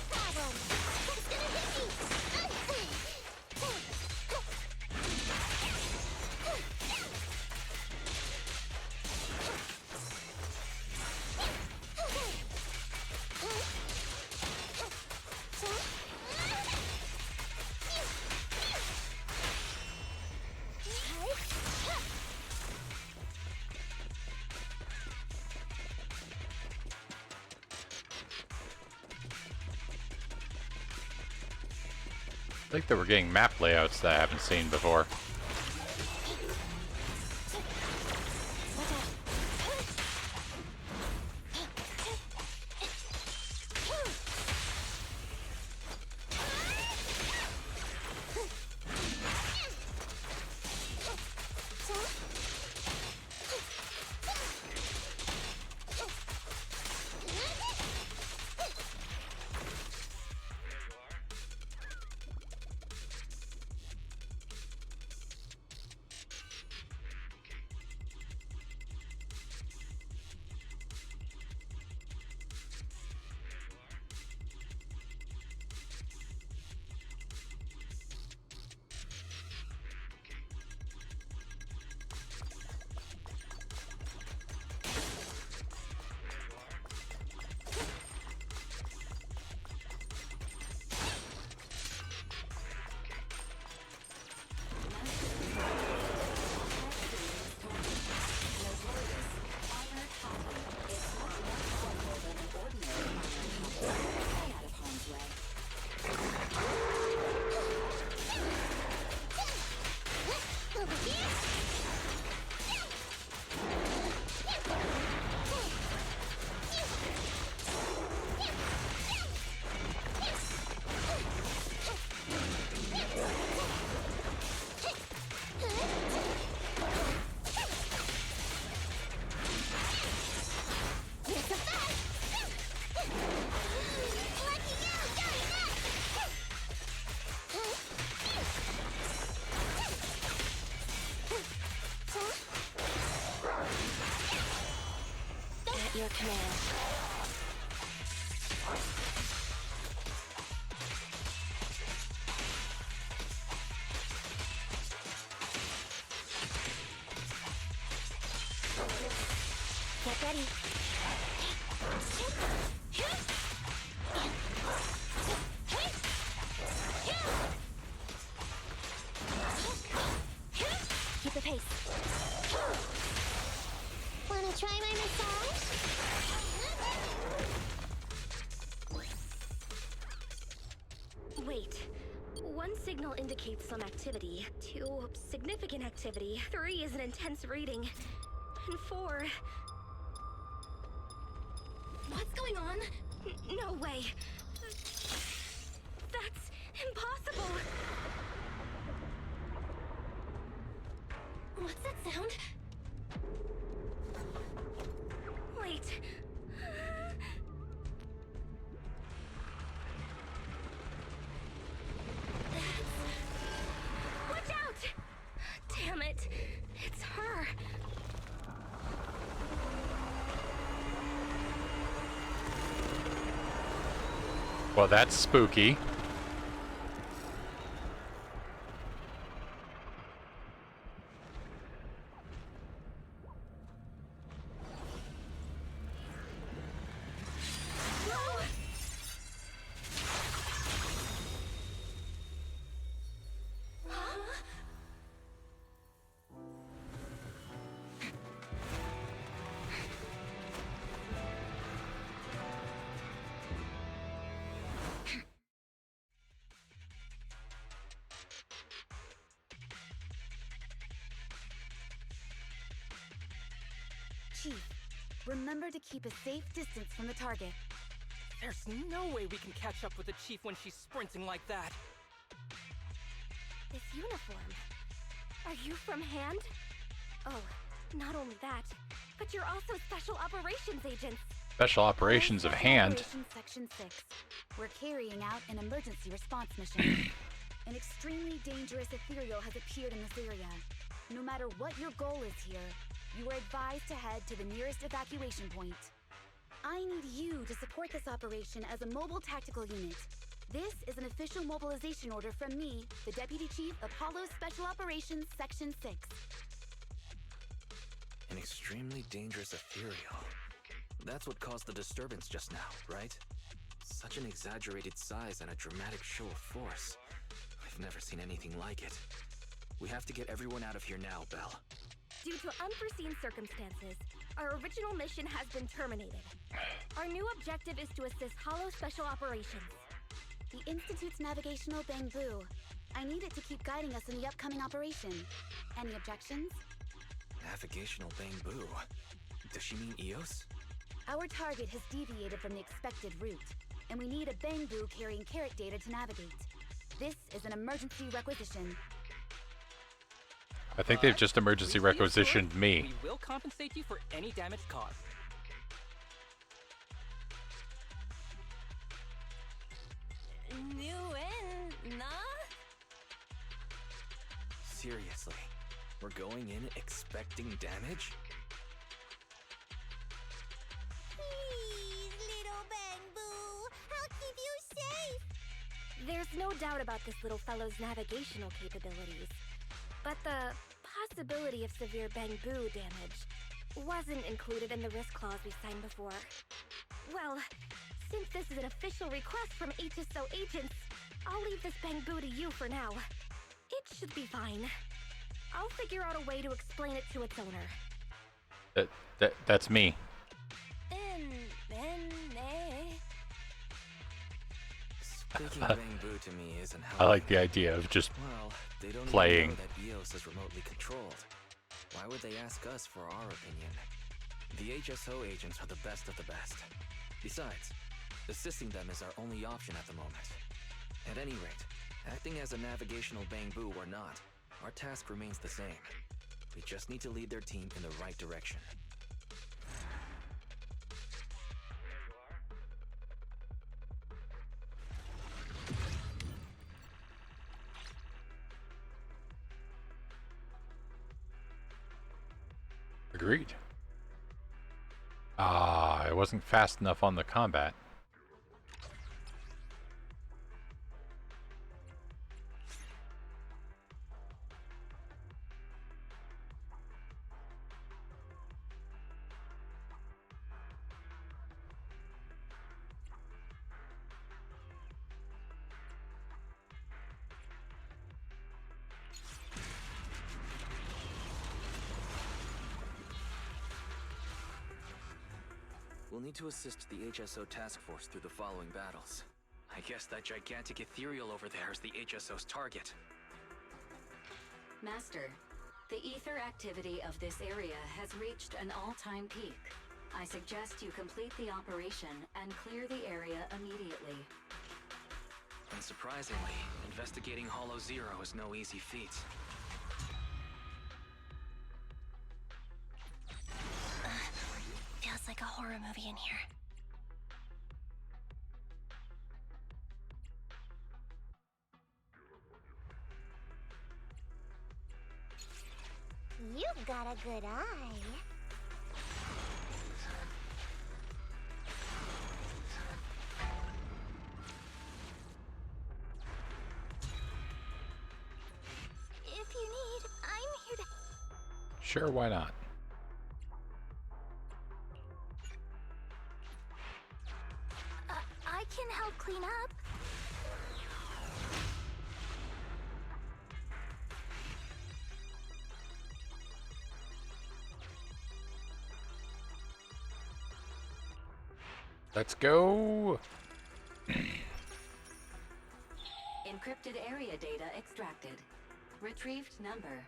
problem. It's gonna hit me. I think that we're getting map layouts that I haven't seen before. At your command. Get ready. Keep the pace. Wanna try my massage? Wait. 1 signal indicates some activity. 2, significant activity. 3 is an intense reading. And 4... What's going on? No way. That's impossible. What's that sound? Wait. Watch out! Damn it. It's her. Well, that's spooky. Chief, remember to keep a safe distance from the target. There's no way we can catch up with the Chief when she's sprinting like that. This uniform. Are you from Hand? Oh, not only that, but you're also Special Operations agents. Special Operations of Hand. Operations Section 6. We're carrying out an emergency response mission. An extremely dangerous ethereal has appeared in this area. No matter what your goal is here, you are advised to head to the nearest evacuation point. I need you to support this operation as a mobile tactical unit. This is an official mobilization order from me, the Deputy Chief of Hollow's Special Operations Section 6. An extremely dangerous ethereal. That's what caused the disturbance just now, right? Such an exaggerated size and a dramatic show of force. I've never seen anything like it. We have to get everyone out of here now, Belle. Due to unforeseen circumstances, our original mission has been terminated. Our new objective is to assist Hollow Special Operations. The Institute's navigational bamboo. I need it to keep guiding us in the upcoming operation. Any objections? Navigational bamboo. Does she mean Eos? Our target has deviated from the expected route, and we need a bamboo carrying carrot data to navigate. This is an emergency requisition. I think they've just emergency requisitioned me. We will compensate you for any damage caused. Seriously? We're going in expecting damage? Please, little Bamboo, I'll keep you safe. There's no doubt about this little fellow's navigational capabilities, but the possibility of severe bamboo damage wasn't included in the risk clause we signed before. Well, since this is an official request from HSO agents, I'll leave this bamboo to you for now. It should be fine. I'll figure out a way to explain it to its owner. That's me. Speaking of bamboo to me isn't how I like the idea of just well, they don't playing. even know that Eos is remotely controlled. Why would they ask us for our opinion? The HSO agents are the best of the best. Besides, assisting them is our only option at the moment. At any rate, acting as a navigational bamboo or not, our task remains the same. We just need to lead their team in the right direction. Agreed. I wasn't fast enough on the combat. We'll need to assist the HSO task force through the following battles. I guess that gigantic ethereal over there is the HSO's target. Master, the ether activity of this area has reached an all-time peak. I suggest you complete the operation and clear the area immediately. Unsurprisingly, investigating Hollow Zero is no easy feat. Feels like a horror movie in here. You've got a good eye. If you need, I'm here to... Sure, why not? I can help clean up. Let's go. Encrypted area data extracted. Retrieved number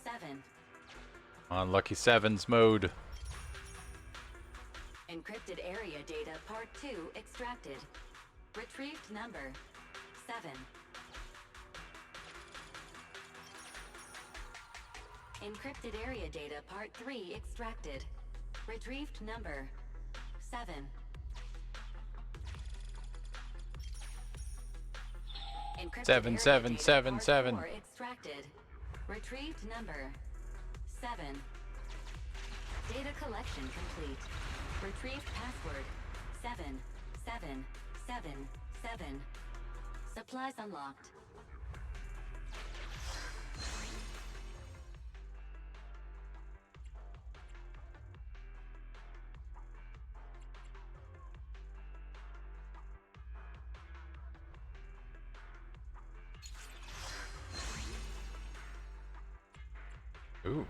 7. On Lucky Sevens mode. Encrypted area data part 2 extracted. Retrieved number 7. Encrypted area data part 3 extracted. Retrieved number 7. Encrypted Seven, area seven, data seven, part seven. 4 extracted. Retrieved number 7. Data collection complete. Retrieved password 7777. Supplies unlocked. Ooh.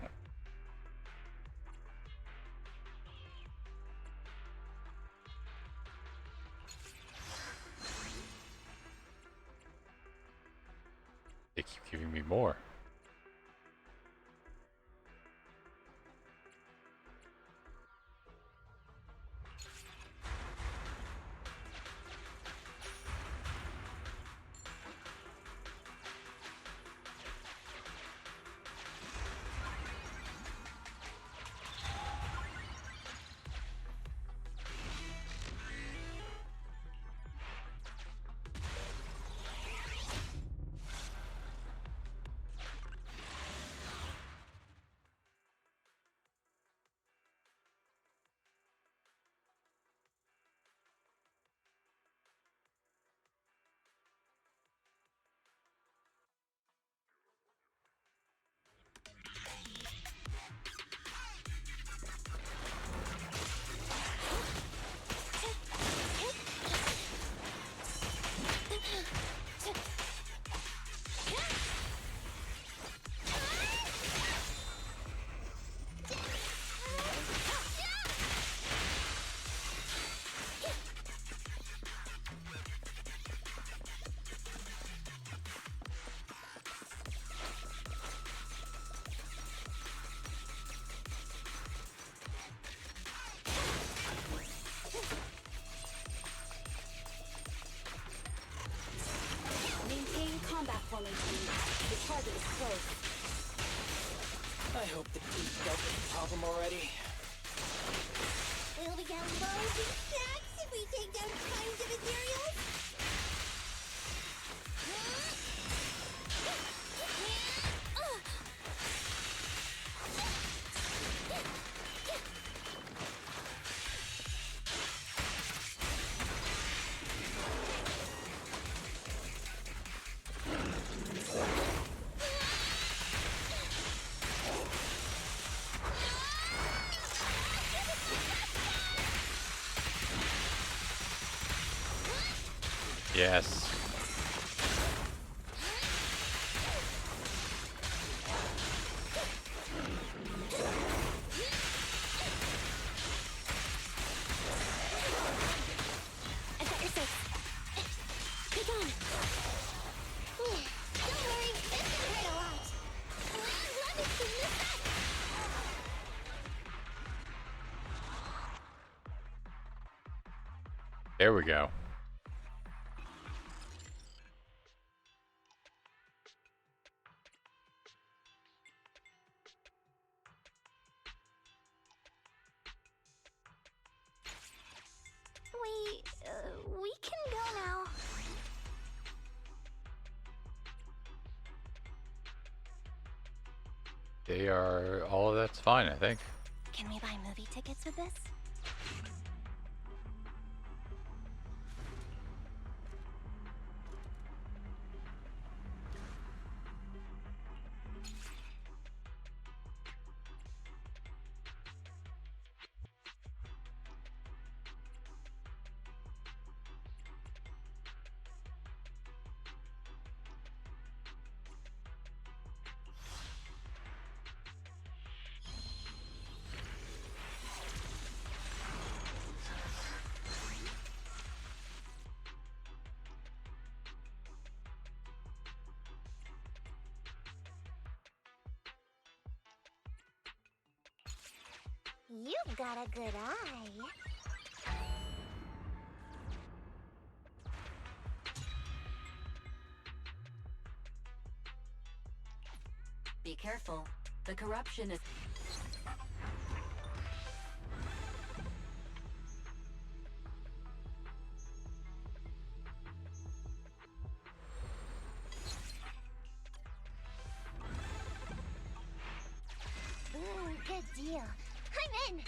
They keep giving me more. Maintain combat formation. The target is close. I hope the teeth doesn't pop him already. Will we get loads of snacks if we take down tons of materials? Yes. I got your six. Take on. Don't worry, this can hurt a lot. Let me clean this up. There we go. We can go now. They are all of that's fine, I think. Can we buy movie tickets with this? You've got a good eye. careful. The corruption is... Ooh, good deal. I'm in!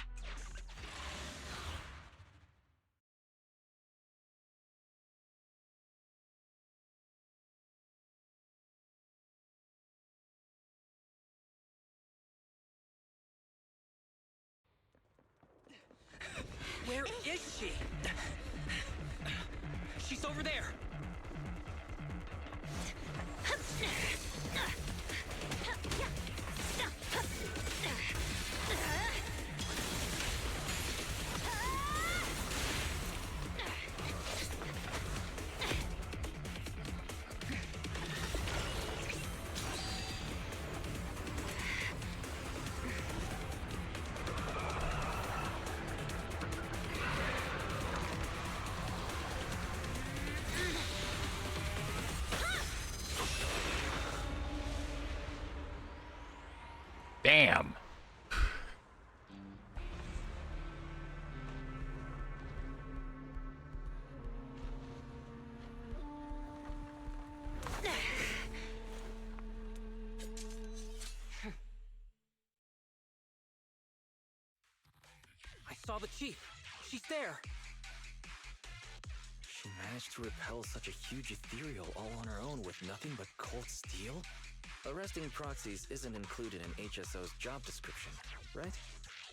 Where is she? She's over there! Damn. I saw the chief. She's there. She managed to repel such a huge ethereal all on her own with nothing but cold steel? Arresting proxies isn't included in HSO's job description, right?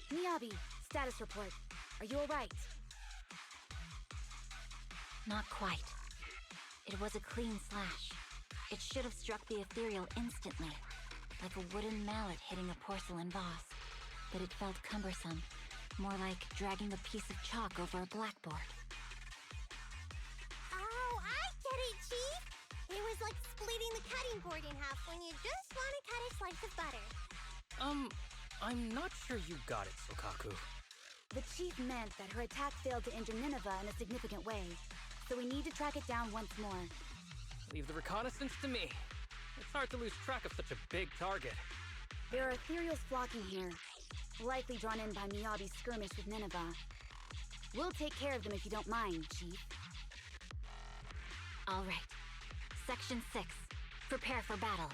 Miyabi, status report. Are you alright? Not quite. It was a clean slash. It should have struck the ethereal instantly, like a wooden mallet hitting a porcelain vase. But it felt cumbersome, more like dragging a piece of chalk over a blackboard. Oh, I get it, Chief! It was like splitting the cutting board in half when you just want to cut a slice of butter. I'm not sure you got it, Sokaku. The chief meant that her attack failed to injure Nineveh in a significant way, so we need to track it down once more. Leave the reconnaissance to me. It's hard to lose track of such a big target. There are ethereals flocking here, likely drawn in by Miyabi's skirmish with Nineveh. We'll take care of them if you don't mind, Chief. All right. Section 6. Prepare for battle.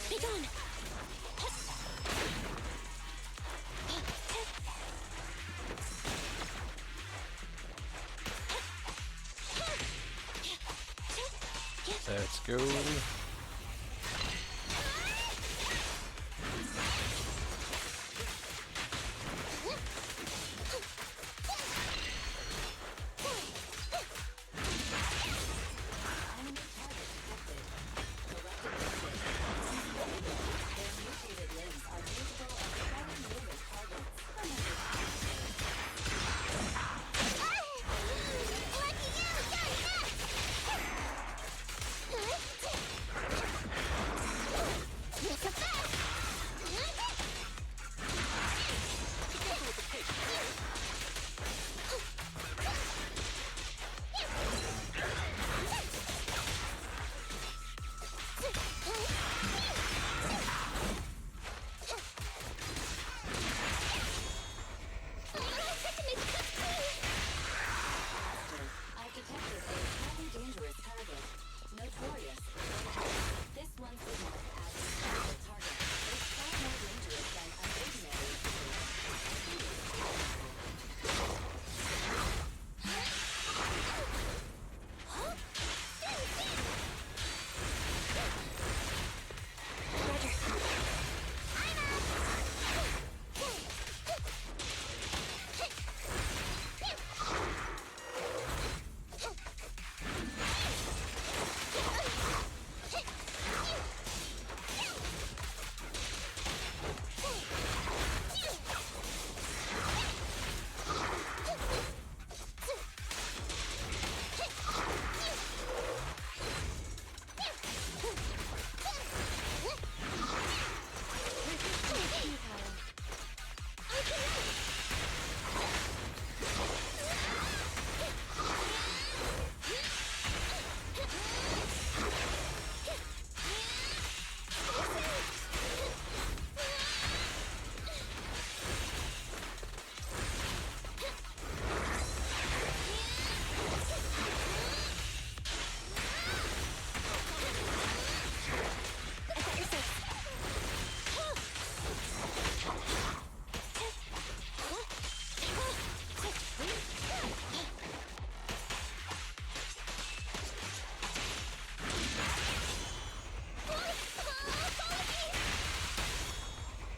Be gone! Let's go.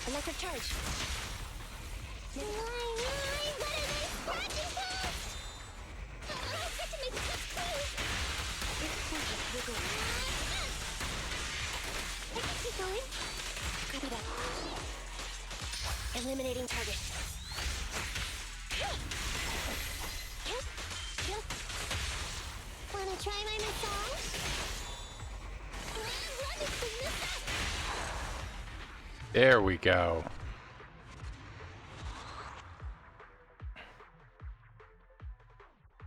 Electric charge. Why, what are they scratching past? I'll try to make it just please. I can keep going. Copy that. Eliminating target. Wanna try my massage? Let me clean this up. There we go.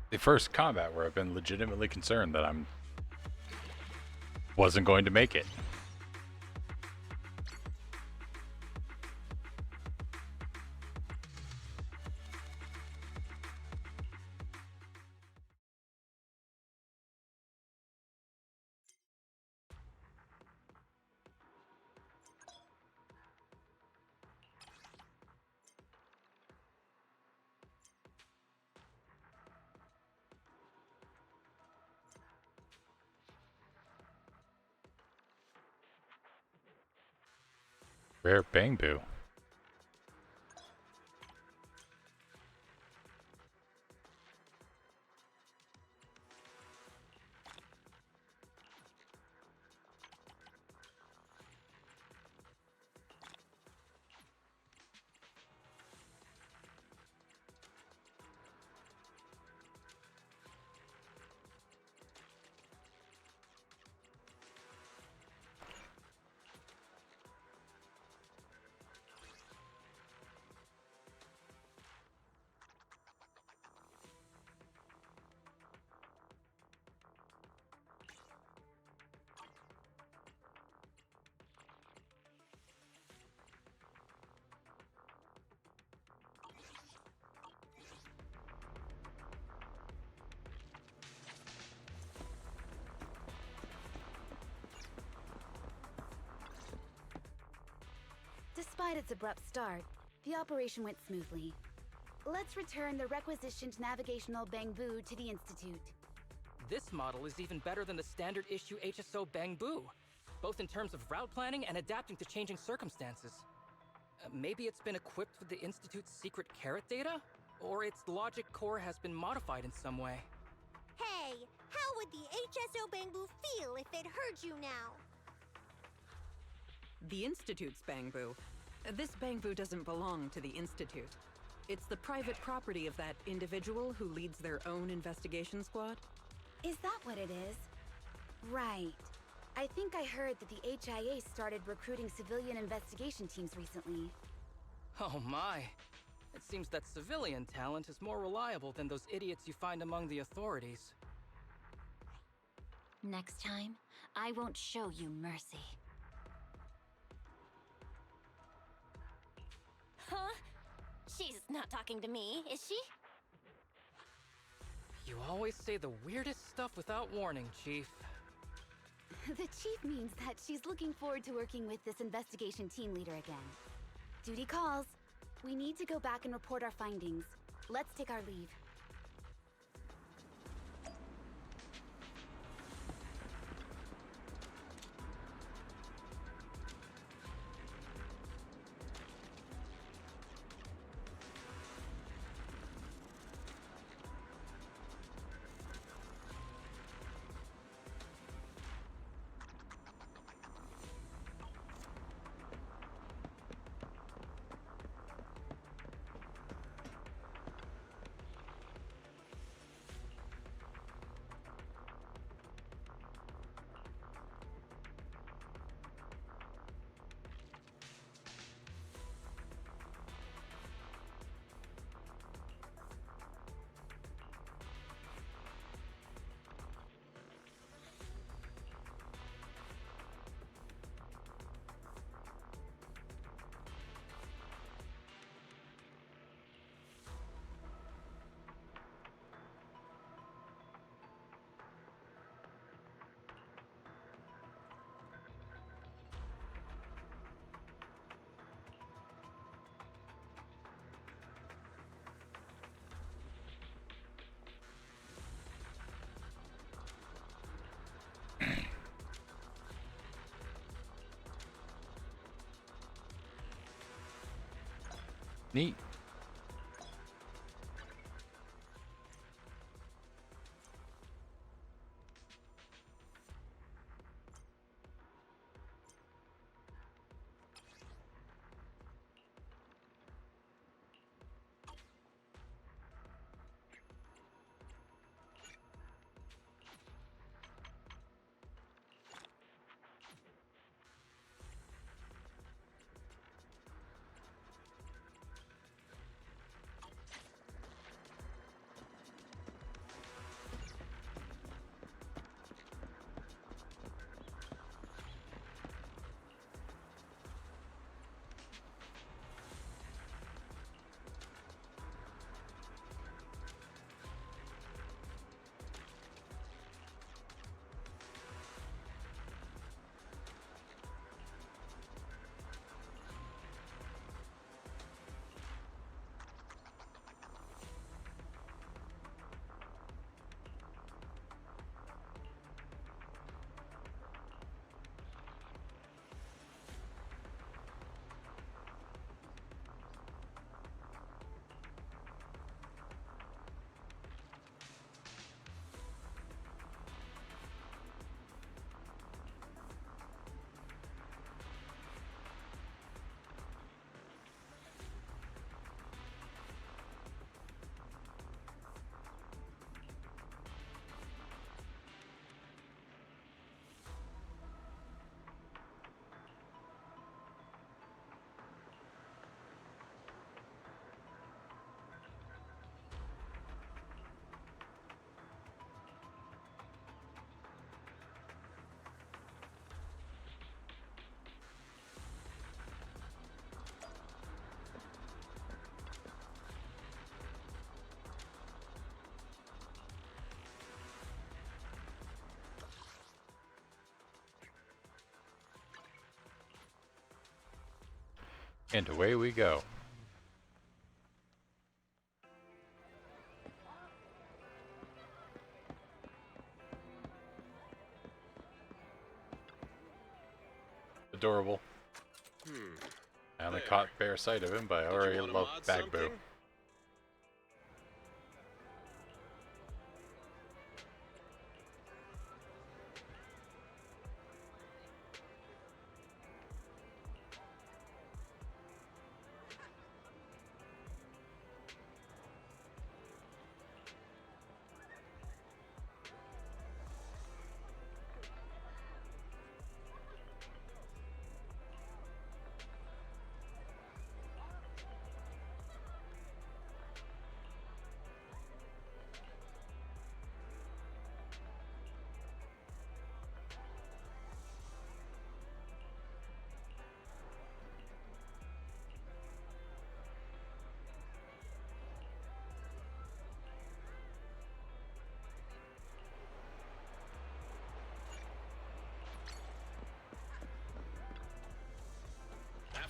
The first combat where I've been legitimately concerned that wasn't going to make it. Rare Bangbu. Despite its abrupt start, the operation went smoothly. Let's return the requisitioned navigational Bangbu to the Institute. This model is even better than the standard issue HSO Bangbu, both in terms of route planning and adapting to changing circumstances. Maybe it's been equipped with the Institute's secret carrot data? Or its logic core has been modified in some way. Hey, how would the HSO Bangbu feel if it heard you now? The Institute's Bangbu. This Bangbu doesn't belong to the Institute. It's the private property of that individual who leads their own investigation squad. Is that what it is? Right. I think I heard that the HIA started recruiting civilian investigation teams recently. Oh my. It seems that civilian talent is more reliable than those idiots you find among the authorities. Next time, I won't show you mercy. Huh? She's not talking to me, is she? You always say the weirdest stuff without warning, Chief. The Chief means that she's looking forward to working with this investigation team leader again. Duty calls. We need to go back and report our findings. Let's take our leave. Neat. And away we go. Adorable. I only caught bare sight of him, but I already love Bagboo.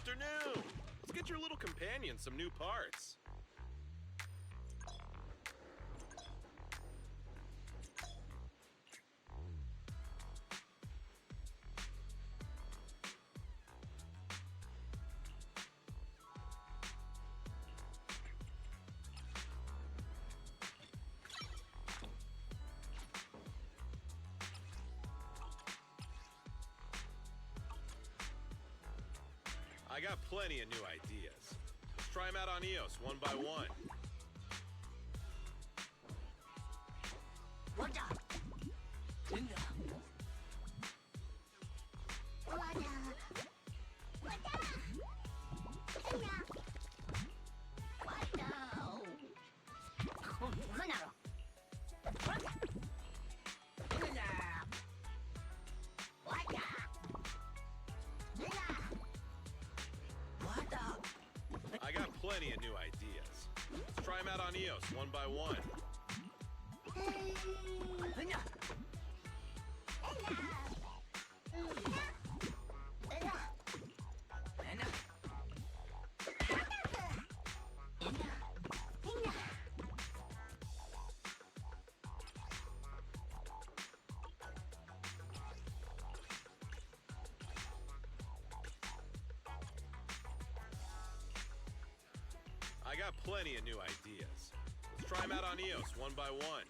Afternoon! Let's get your little companion some new parts. I got plenty of new ideas. Let's try them out on EOS one by one. I got plenty of new ideas. Let's try them out on EOS one by one. got plenty of new ideas. Let's try them out on EOS one by one.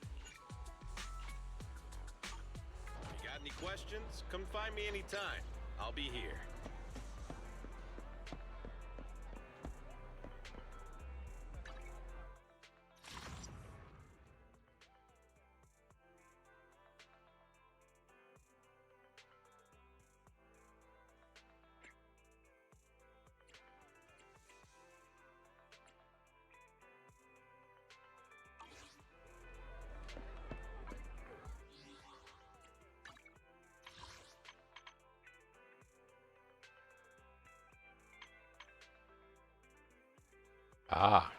If you got any questions, come find me anytime. I'll be here. Ah.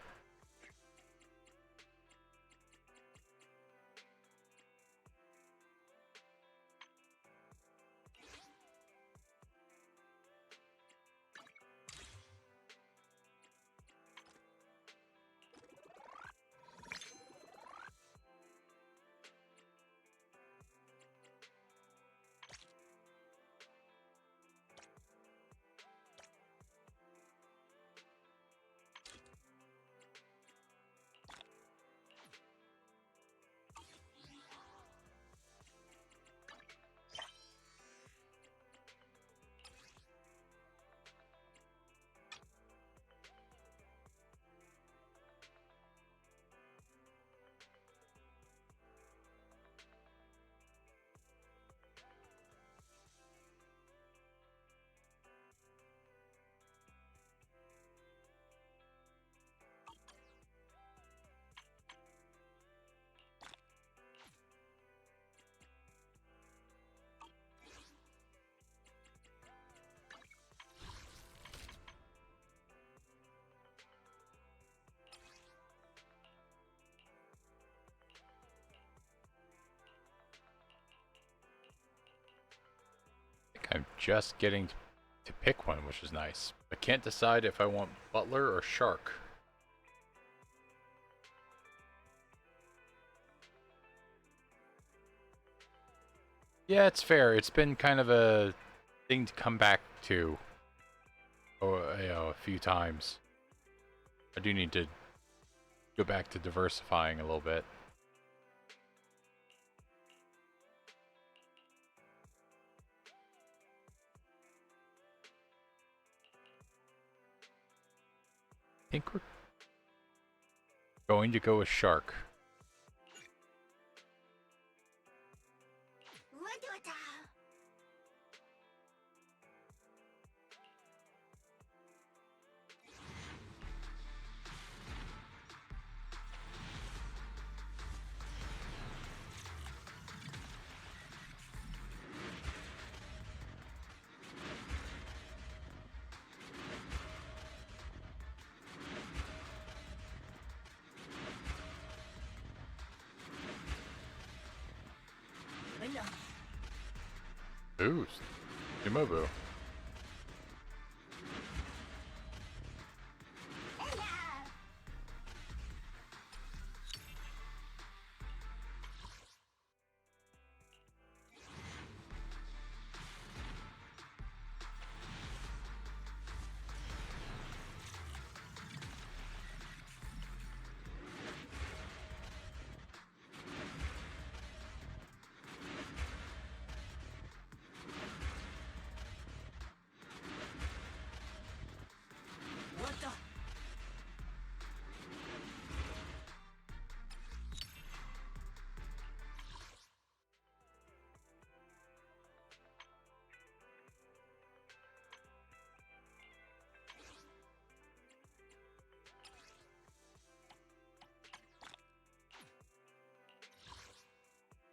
I'm just getting to pick one, which is nice. I can't decide if I want butler or shark. Yeah, it's fair. It's been kind of a thing to come back to, a few times. I do need to go back to diversifying a little bit. I think we're going to go with shark. Ooh, Shimobu.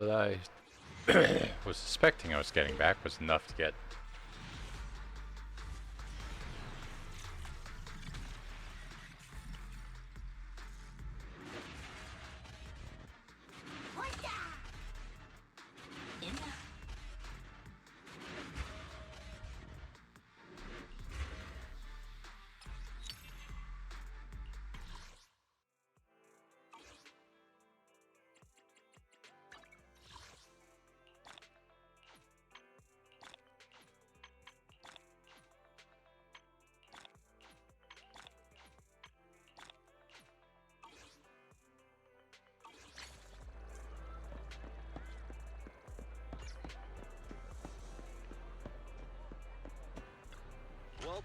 What I was suspecting I was getting back was enough to get.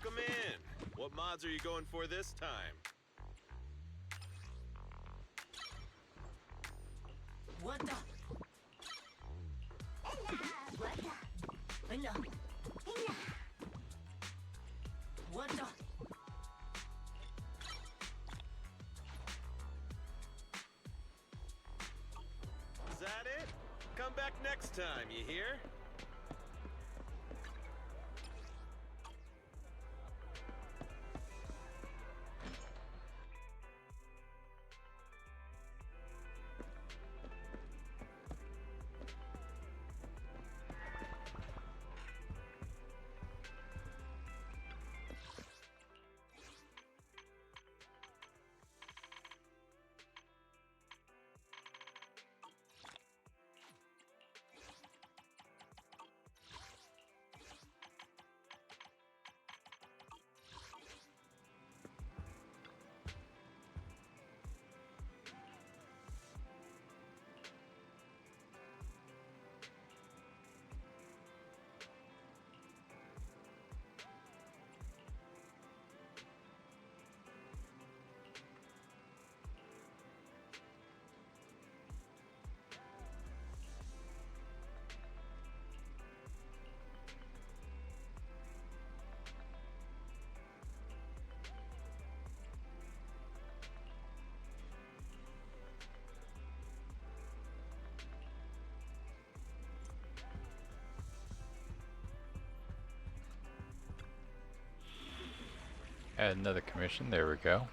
Welcome in. What mods are you going for this time? What the? What the? No. What the? Is that it? Come back next time, you hear? Add another commission. There we go.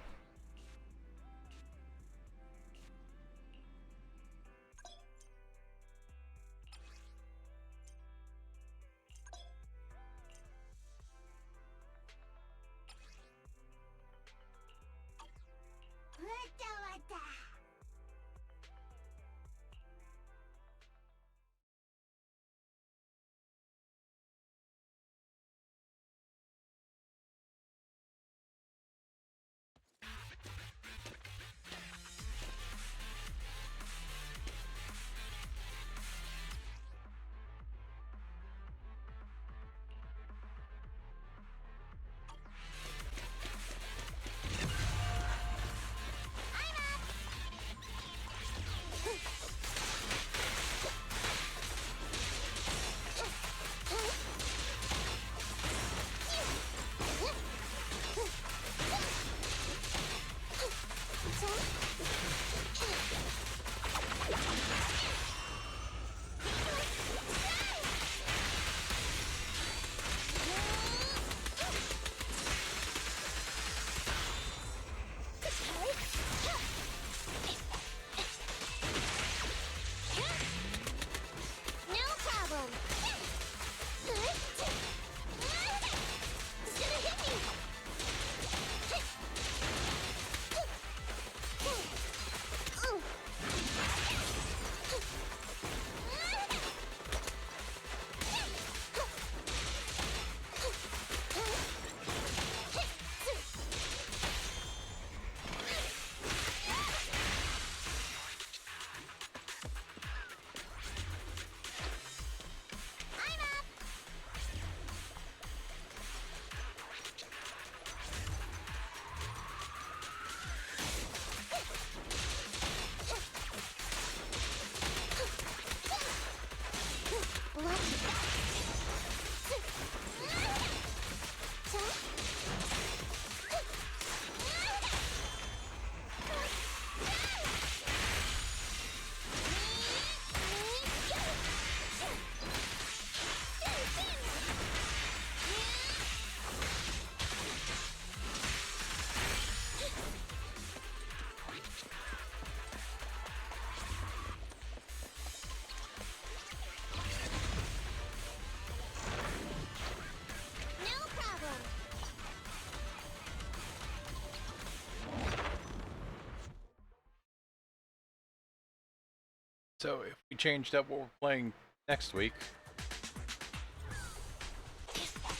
So if we changed up what we're playing next week,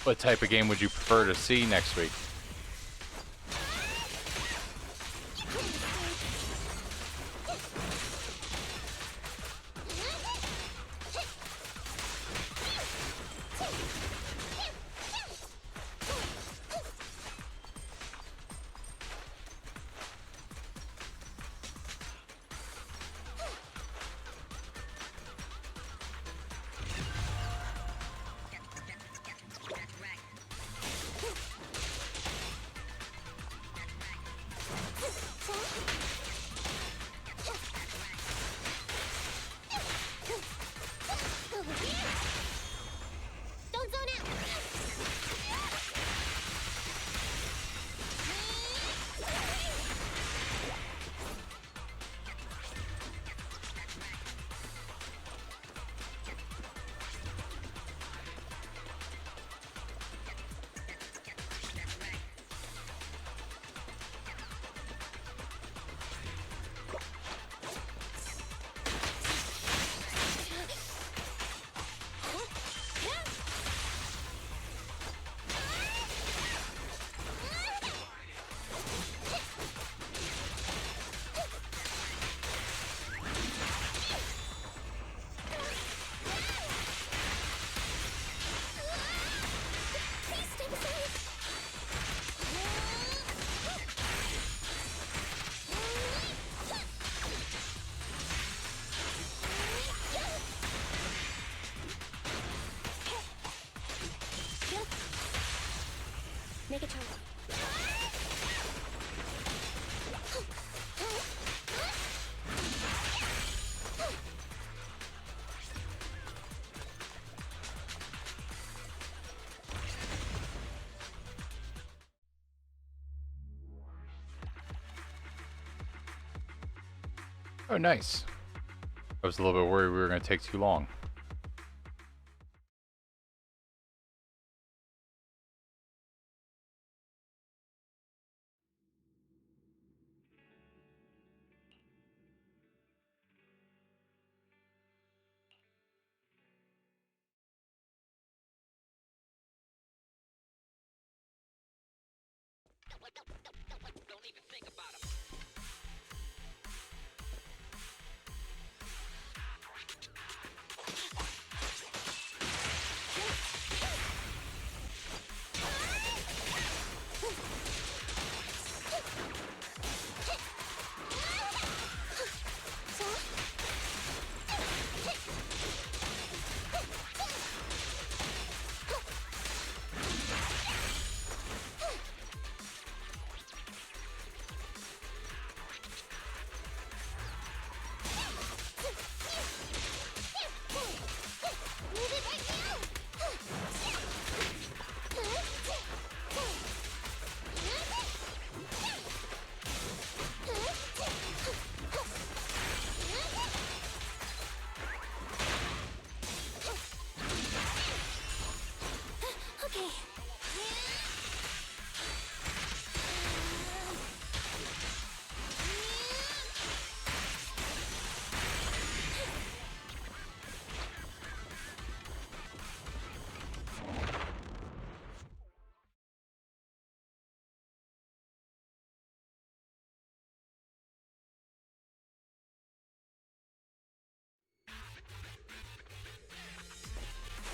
what type of game would you prefer to see next week? Oh, nice. I was a little bit worried we were going to take too long. Don't even think about it.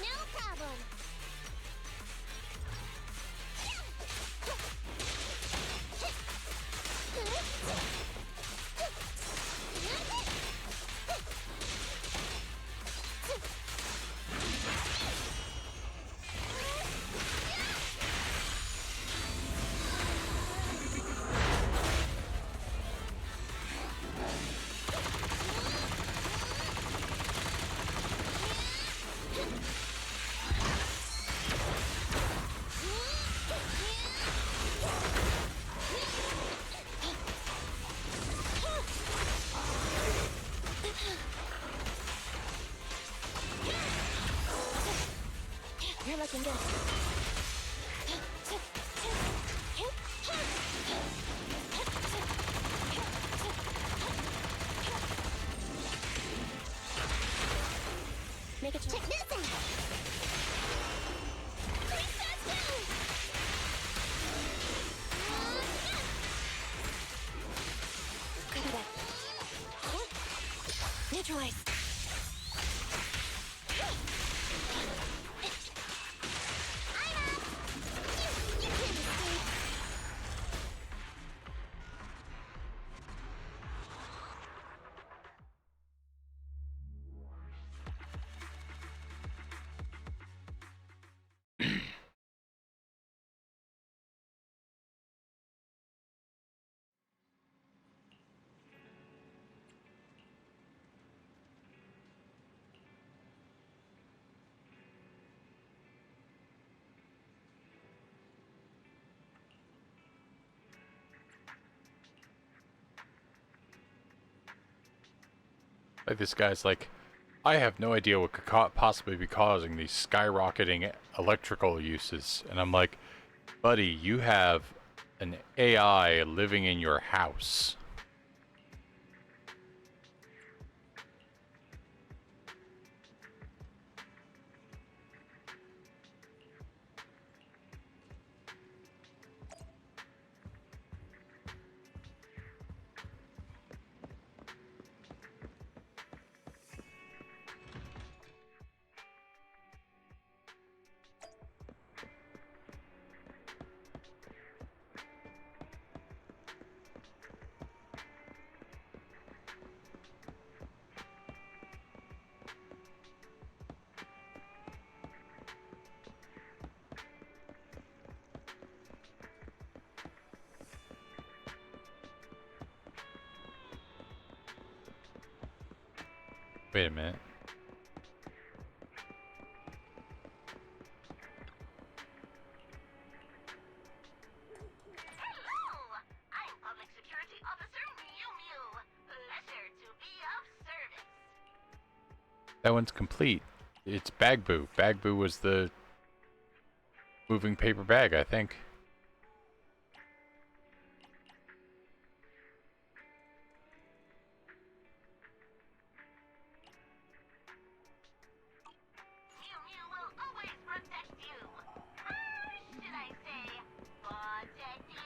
No problem. You're looking good. Make a choice. Check this out. Cover that. Neutralize. Like this guy's like, I have no idea what could possibly be causing these skyrocketing electrical uses. And I'm like, buddy, you have an AI living in your house. Wait a minute. Hello! I'm Public Security Officer Mew Mew. Pleasure to be That one's complete. It's Bagboo. Bagboo was the moving paper bag, I think. Mew Mew will always protect you. Or should I say, protect you?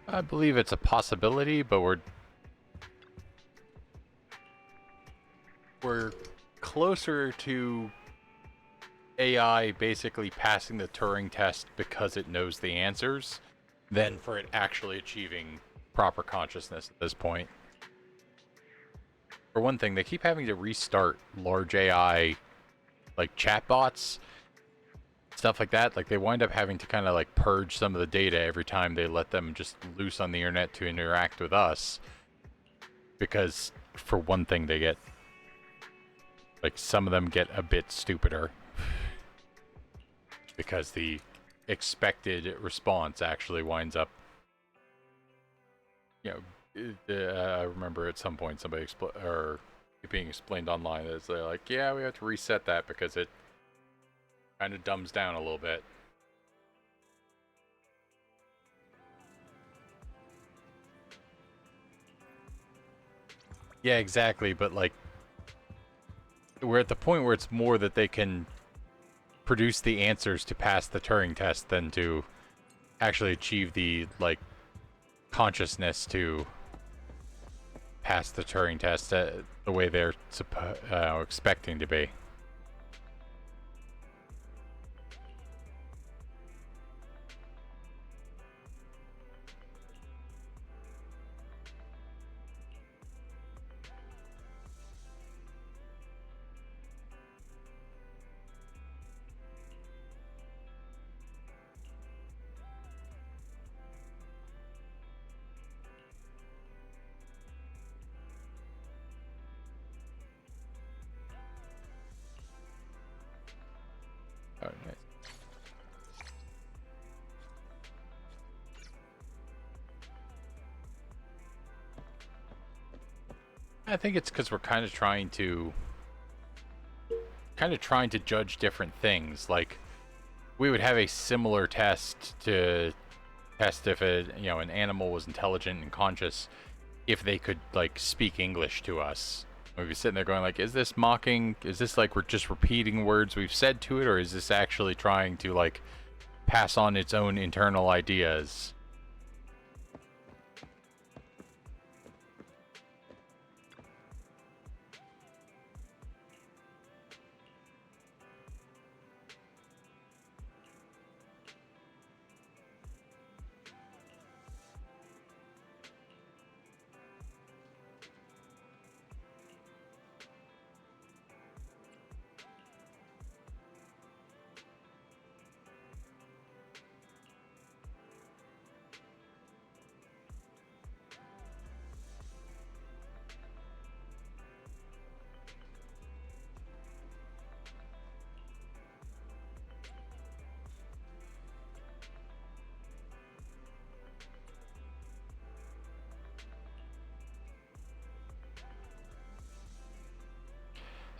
I believe it's a possibility, but we're closer to AI basically passing the Turing test because it knows the answers than for it actually achieving proper consciousness at this point. For one thing, they keep having to restart large AI like chatbots, stuff like that. Like they wind up having to kind of like purge some of the data every time they let them just loose on the internet to interact with us, because for one thing, they get like some of them get a bit stupider because the expected response actually winds up, you know, I remember at some point somebody or it being explained online is they're like, yeah, we have to reset that because it kind of dumbs down a little bit. Yeah, exactly, but like we're at the point where it's more that they can produce the answers to pass the Turing test than to actually achieve the like consciousness to pass the Turing test the way they're expecting to be. Oh, nice. I think it's because we're kind of trying to judge different things. Like we would have a similar test to test if an animal was intelligent and conscious, if they could like speak English to us. We'd be sitting there going like, is this mocking? Is this like we're just repeating words we've said to it, or is this actually trying to like pass on its own internal ideas?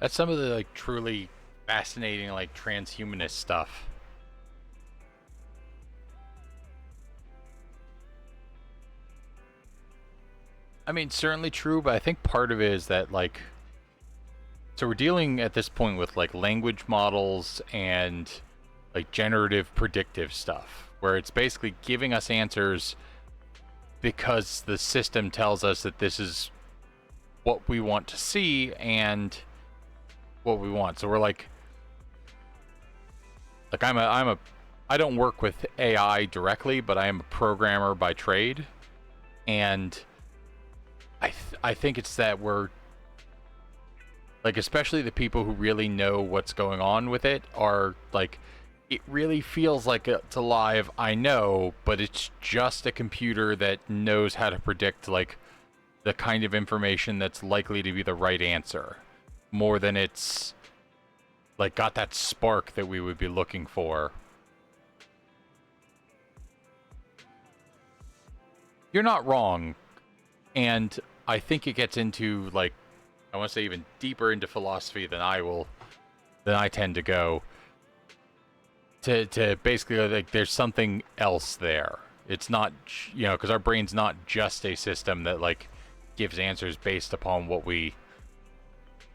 That's some of the like truly fascinating like transhumanist stuff. I mean, certainly true, but I think part of it is that like, so we're dealing at this point with like language models and like generative predictive stuff, where it's basically giving us answers because the system tells us that this is what we want to see and what we want. So we're like I don't work with AI directly, but I am a programmer by trade, and I think it's that we're like, especially the people who really know what's going on with it are like, it really feels like it's alive, I know, but it's just a computer that knows how to predict like the kind of information that's likely to be the right answer, more than it's like got that spark that we would be looking for. You're not wrong, and I think it gets into, like, I want to say even deeper into philosophy than I tend to go. To basically, like, there's something else there. It's not, you know, because our brain's not just a system that, like, gives answers based upon what we,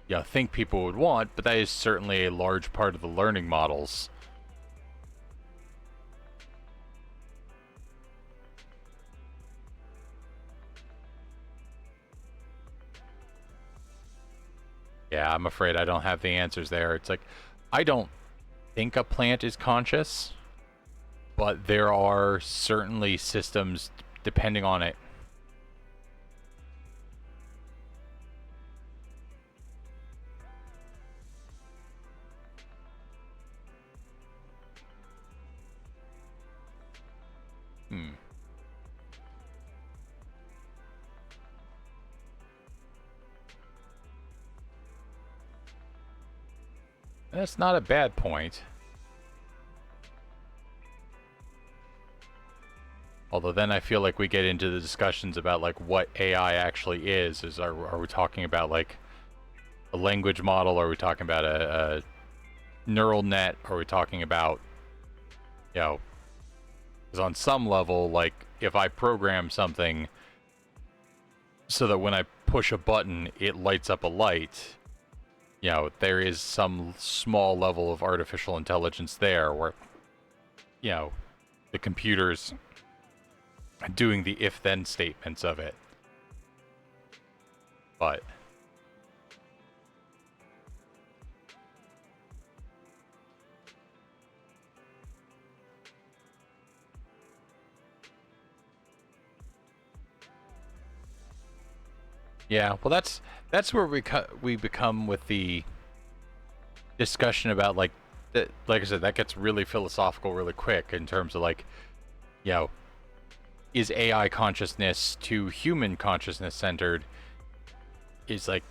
you know, think people would want, but that is certainly a large part of the learning models. Yeah, I'm afraid I don't have the answers there. It's like, I don't think a plant is conscious, but there are certainly systems depending on it. That's not a bad point. Although then I feel like we get into the discussions about, like, what AI actually is. Are we talking about, like, a language model? Are we talking about a neural net? Are we talking about, you know, because on some level, like, if I program something so that when I push a button, it lights up a light, you know, there is some small level of artificial intelligence there where, you know, the computer's doing the if-then statements of it. But yeah, well, that's where we become with the discussion about, like, like I said, that gets really philosophical really quick in terms of, like, you know, is AI consciousness to human consciousness centered? Is like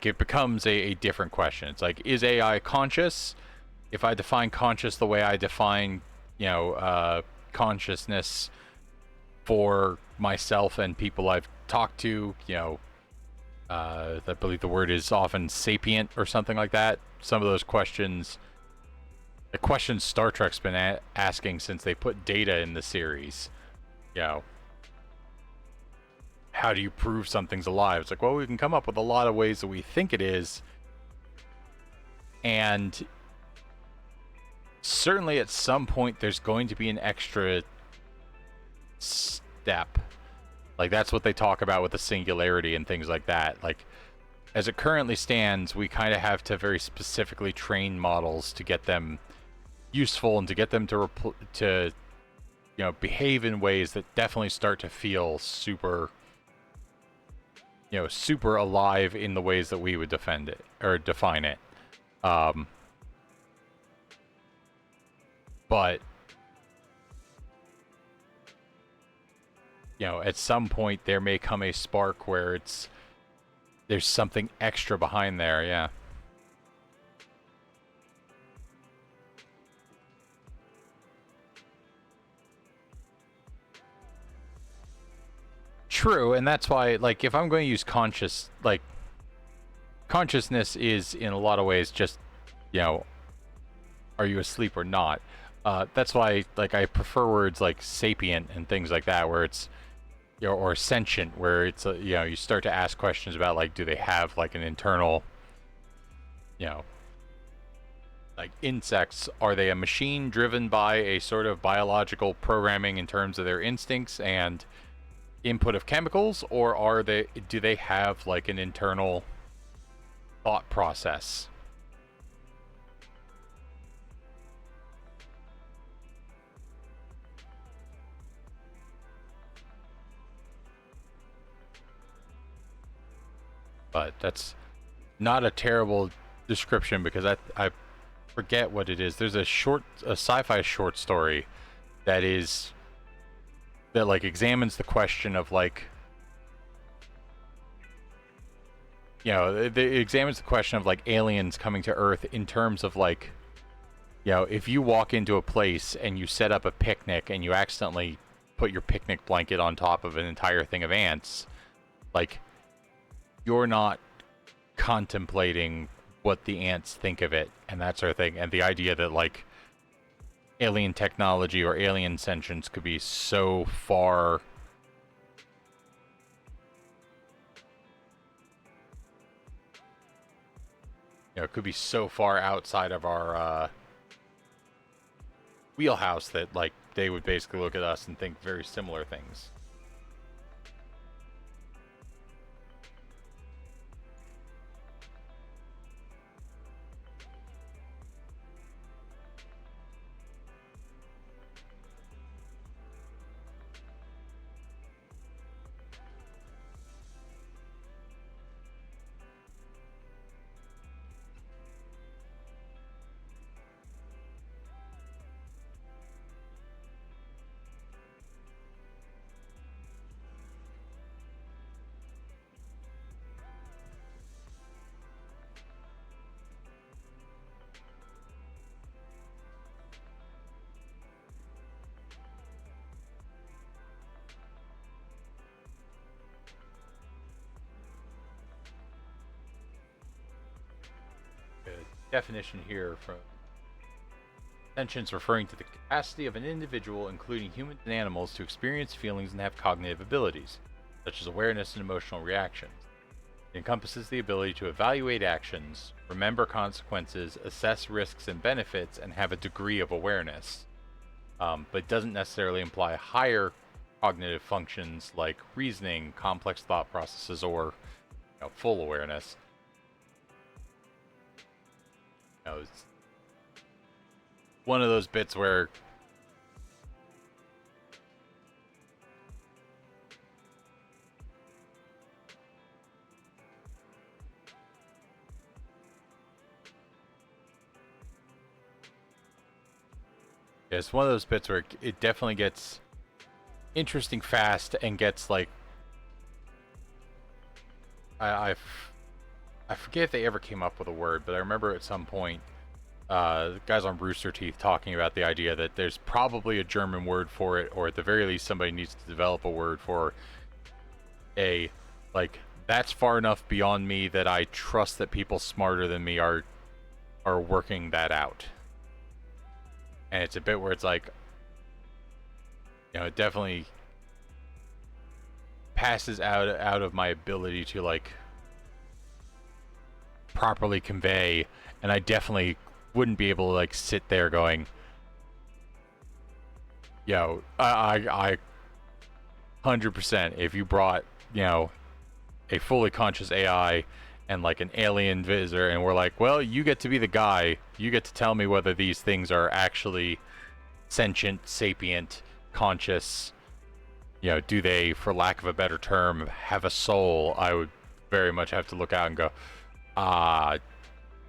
it becomes a different question. It's like, is AI conscious? If I define conscious the way I define, you know, consciousness for myself and people I've talked to, you know, I believe the word is often sapient or something like that. Some of those questions, the questions Star Trek's been asking since they put Data in the series, you know, how do you prove something's alive? It's like, well, we can come up with a lot of ways that we think it is, and certainly at some point there's going to be an extra step. Like, that's what they talk about with the singularity and things like that. Like, as it currently stands, we kind of have to very specifically train models to get them useful and to get them to you know, behave in ways that definitely start to feel super, you know, super alive in the ways that we would defend it or define it. But you know, at some point there may come a spark where there's something extra behind there. Yeah. True, and that's why, like, if I'm going to use consciousness is in a lot of ways just, you know, are you asleep or not? That's why, like, I prefer words like sapient and things like that, where it's, you know, or sentient, where it's, you know, you start to ask questions about, like, do they have, like, an internal, you know, like insects, are they a machine driven by a sort of biological programming in terms of their instincts and input of chemicals, or do they have, like, an internal thought process? But that's not a terrible description, because I forget what it is. There's a sci-fi short story that like examines the question of, like, you know, it examines the question of like aliens coming to Earth in terms of like, you know, if you walk into a place and you set up a picnic and you accidentally put your picnic blanket on top of an entire thing of ants, like, you're not contemplating what the ants think of it and that sort of thing. And the idea that like alien technology or alien sentience could be so far it could be so far outside of our wheelhouse that like they would basically look at us and think very similar things. Definition here from sentience referring to the capacity of an individual, including humans and animals, to experience feelings and have cognitive abilities, such as awareness and emotional reactions. It encompasses the ability to evaluate actions, remember consequences, assess risks and benefits, and have a degree of awareness. But doesn't necessarily imply higher cognitive functions like reasoning, complex thought processes, or full awareness. It's one of those bits where it's one of those bits where it definitely gets interesting fast and gets like I forget if they ever came up with a word, but I remember at some point guys on Rooster Teeth talking about the idea that there's probably a German word for it, or at the very least somebody needs to develop a word for a, like, that's far enough beyond me that I trust that people smarter than me are working that out. And it's a bit where it's like, it definitely passes out of my ability to like properly convey, and I definitely wouldn't be able to like sit there going, I 100%, if you brought a fully conscious AI and like an alien visitor and we're like, well, you get to be the guy, you get to tell me whether these things are actually sentient, sapient, conscious, do they, for lack of a better term, have a soul, I would very much have to look out and go,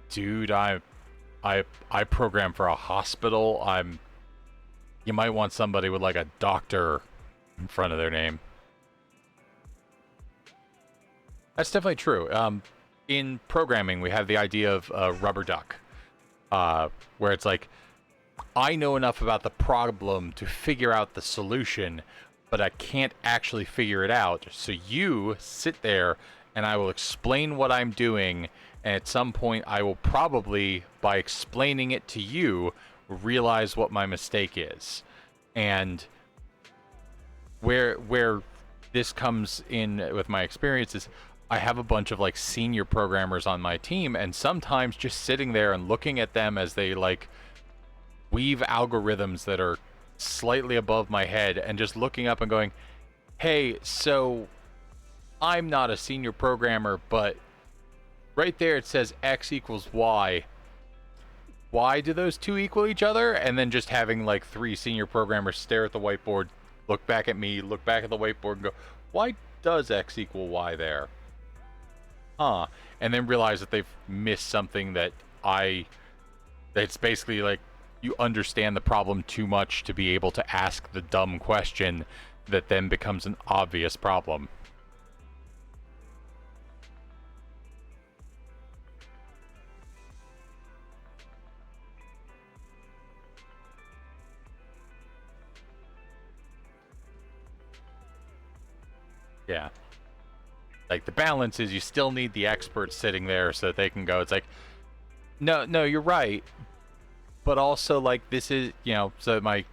dude, I program for a hospital. You might want somebody with like a doctor in front of their name. That's definitely true. In programming, we have the idea of rubber duck, where it's like, I know enough about the problem to figure out the solution, but I can't actually figure it out. So you sit there and I will explain what I'm doing, and at some point I will probably, by explaining it to you, realize what my mistake is. And where this comes in with my experiences, I have a bunch of like senior programmers on my team, and sometimes just sitting there and looking at them as they like weave algorithms that are slightly above my head, and just looking up and going, hey, so I'm not a senior programmer, but right there it says X equals Y. Why do those two equal each other? And then just having like 3 senior programmers stare at the whiteboard, look back at me, look back at the whiteboard and go, why does X equal Y there? And then realize that they've missed something that's basically like, you understand the problem too much to be able to ask the dumb question that then becomes an obvious problem. Yeah. Like, the balance is you still need the experts sitting there so that they can go, it's like, no, you're right. But also, like, this is, so that my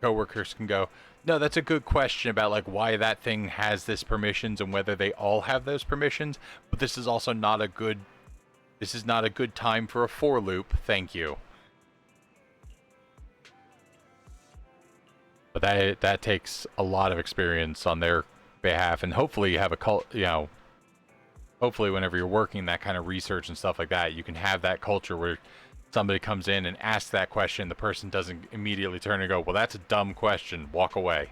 coworkers can go, no, that's a good question about, like, why that thing has this permissions and whether they all have those permissions. But this is also not a good, time for a for loop. Thank you. But that takes a lot of experience on their behalf, and hopefully you have hopefully whenever you're working that kind of research and stuff like that, you can have that culture where somebody comes in and asks that question, the person doesn't immediately turn and go, well, that's a dumb question, walk away.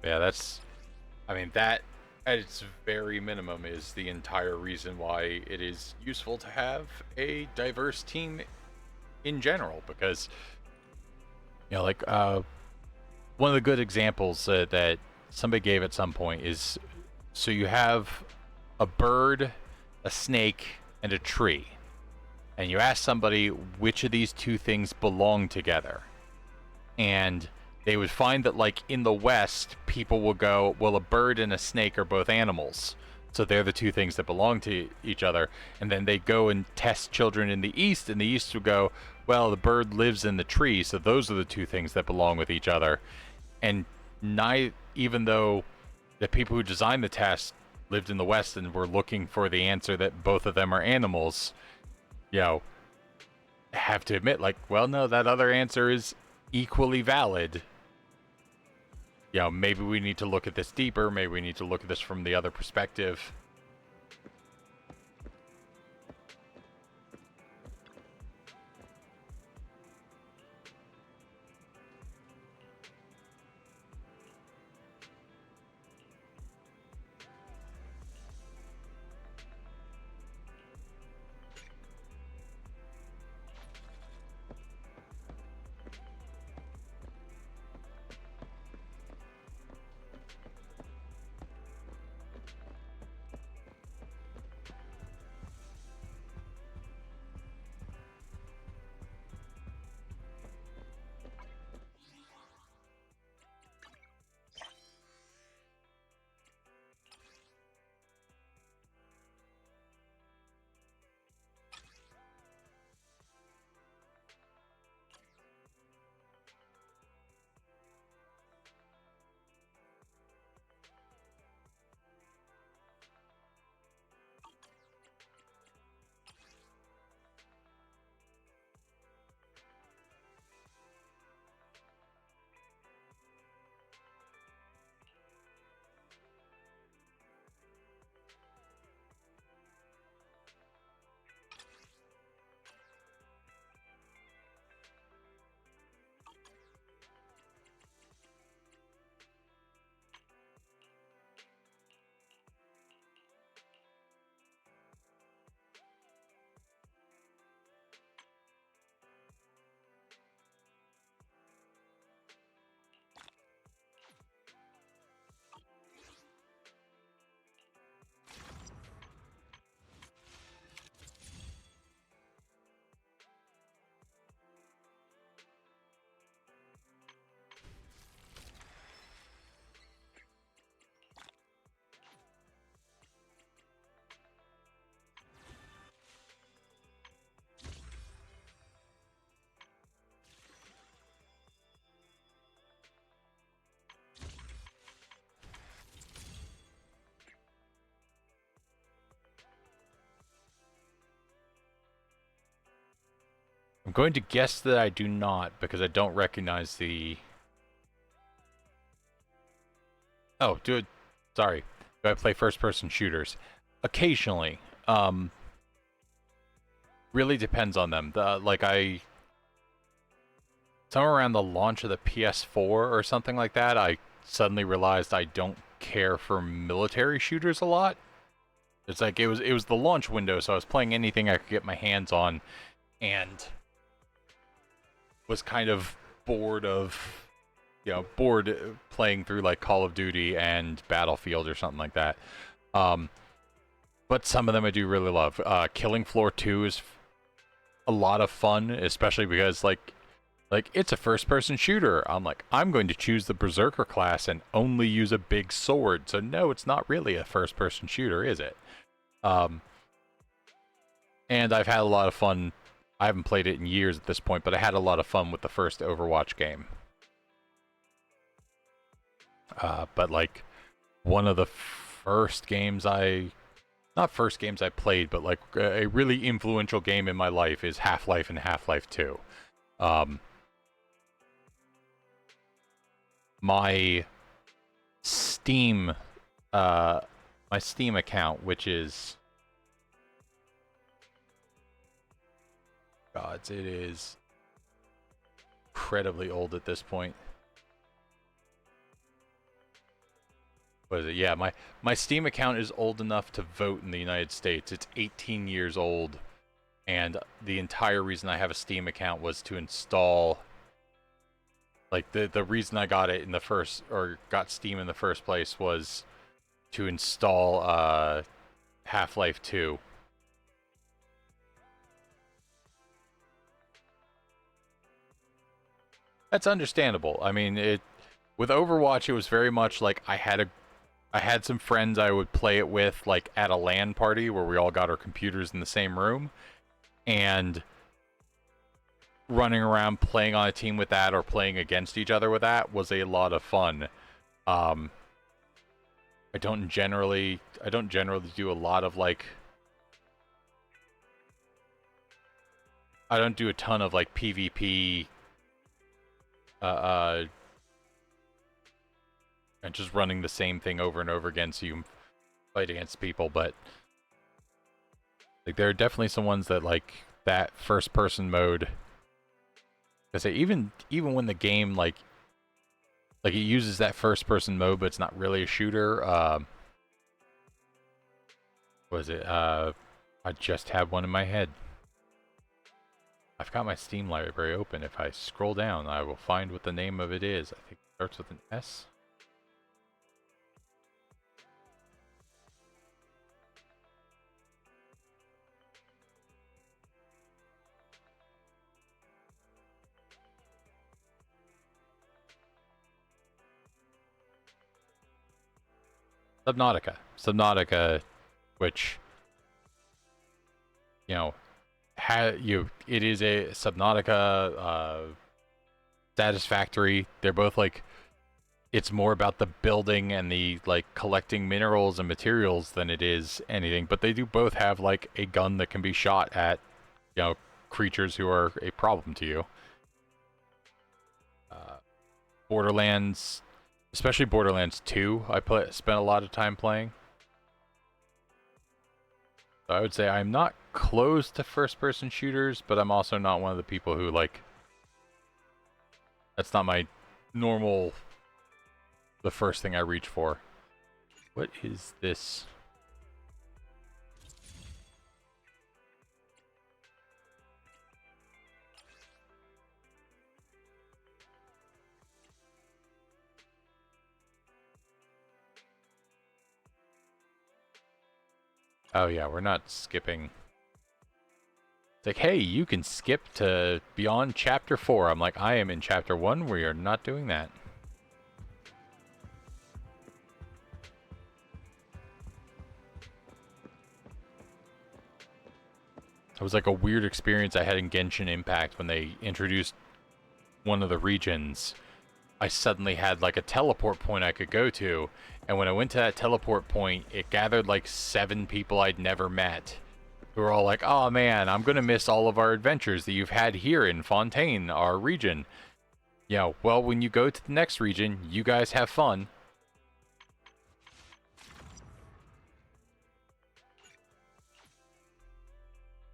Yeah, that at its very minimum is the entire reason why it is useful to have a diverse team in general, because, like, one of the good examples that somebody gave at some point is, so you have a bird, a snake, and a tree, and you ask somebody which of these two things belong together, and they would find that, like, in the West, people will go, well, a bird and a snake are both animals, so they're the two things that belong to each other. And then they go and test children in the East, and the East will go, well, the bird lives in the tree, so those are the two things that belong with each other. And even though the people who designed the test lived in the West and were looking for the answer that both of them are animals, have to admit, like, well, no, that other answer is equally valid. Maybe we need to look at this deeper. Maybe we need to look at this from the other perspective. I'm going to guess that I do not, because I don't recognize the... Oh, sorry. Do I play first-person shooters? Occasionally. Really depends on them. Somewhere around the launch of the PS4 or something like that, I suddenly realized I don't care for military shooters a lot. It's like it was the launch window, so I was playing anything I could get my hands on, and was kind of bored of, bored playing through like Call of Duty and Battlefield or something like that. But some of them I do really love. Killing Floor 2 is a lot of fun, especially because like it's a first-person shooter. I'm going to choose the Berserker class and only use a big sword. So no, it's not really a first-person shooter, is it? And I've had a lot of fun. I haven't played it in years at this point, but I had a lot of fun with the first Overwatch game. But like one of the first games not first games I played, but like a really influential game in my life is Half-Life and Half-Life 2. My Steam account, which is it is incredibly old at this point. What is it? Yeah, my Steam account is old enough to vote in the United States. It's 18 years old, and the entire reason I have a Steam account was to install. Like the reason I got it got Steam in the first place was to install Half-Life 2. That's understandable. I mean, with Overwatch it was very much like I had some friends I would play it with, like at a LAN party where we all got our computers in the same room, and running around playing on a team with that or playing against each other with that was a lot of fun. I don't generally do a lot of like, I don't do a ton of like PvP and just running the same thing over and over again so you fight against people, but like there are definitely some ones that like that first person mode. I say even when the game like it uses that first person mode, but it's not really a shooter. What is it? I just had one in my head. I've got my Steam library open. If I scroll down, I will find what the name of it is. I think it starts with an S. Subnautica, which it is a Subnautica, Satisfactory. They're both like, it's more about the building and the like collecting minerals and materials than it is anything. But they do both have like a gun that can be shot at, creatures who are a problem to you. Borderlands, especially Borderlands 2, spent a lot of time playing. So I would say I'm not close to first-person shooters, but I'm also not one of the people who like. That's not my normal. The first thing I reach for. What is this? Oh yeah, we're not skipping. It's like, hey, you can skip to beyond chapter 4. I'm like, I am in chapter 1. We are not doing that. It was like a weird experience I had in Genshin Impact when they introduced one of the regions. I suddenly had like a teleport point I could go to, and when I went to that teleport point, it gathered like 7 people I'd never met, who were all like, oh man, I'm gonna miss all of our adventures that you've had here in Fontaine, our region. Yeah, well, when you go to the next region, you guys have fun.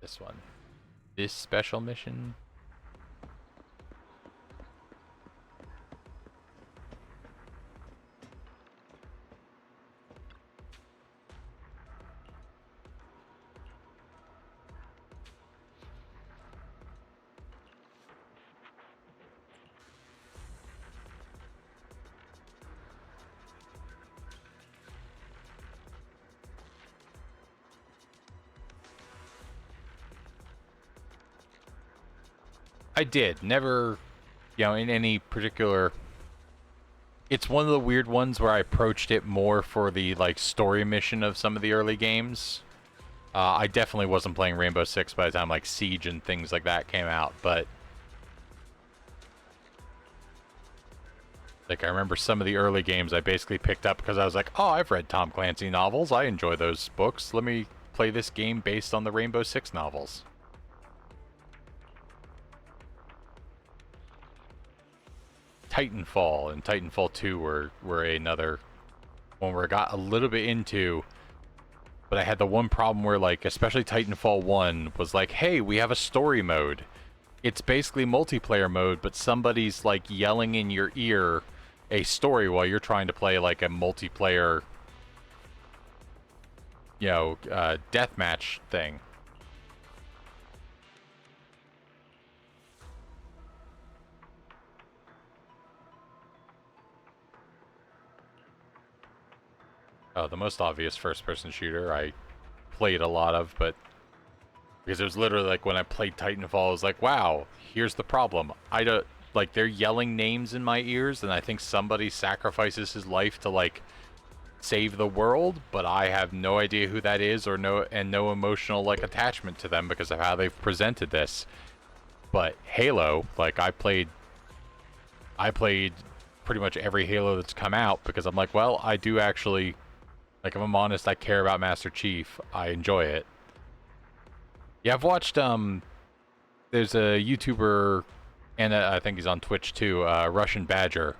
This one. This special mission. I did. Never, in any particular... It's one of the weird ones where I approached it more for the, like, story mission of some of the early games. I definitely wasn't playing Rainbow Six by the time, like, Siege and things like that came out, but... Like, I remember some of the early games I basically picked up because I was like, oh, I've read Tom Clancy novels. I enjoy those books. Let me play this game based on the Rainbow Six novels. Titanfall and Titanfall 2 were another one where I got a little bit into, but I had the one problem where, like, especially Titanfall 1 was like, hey, we have a story mode. It's basically multiplayer mode, but somebody's, like, yelling in your ear a story while you're trying to play, like, a multiplayer, deathmatch thing. The most obvious first-person shooter I played a lot of, but because it was literally like when I played Titanfall, I was like, wow, here's the problem. I don't, like, they're yelling names in my ears, and I think somebody sacrifices his life to, like, save the world, but I have no idea who that is or no emotional, like, attachment to them because of how they've presented this. But Halo, like, I played pretty much every Halo that's come out because I'm like, well, I do actually... Like, if I'm honest, I care about Master Chief. I enjoy it. Yeah, I've watched, there's a YouTuber, and I think he's on Twitch too, Russian Badger,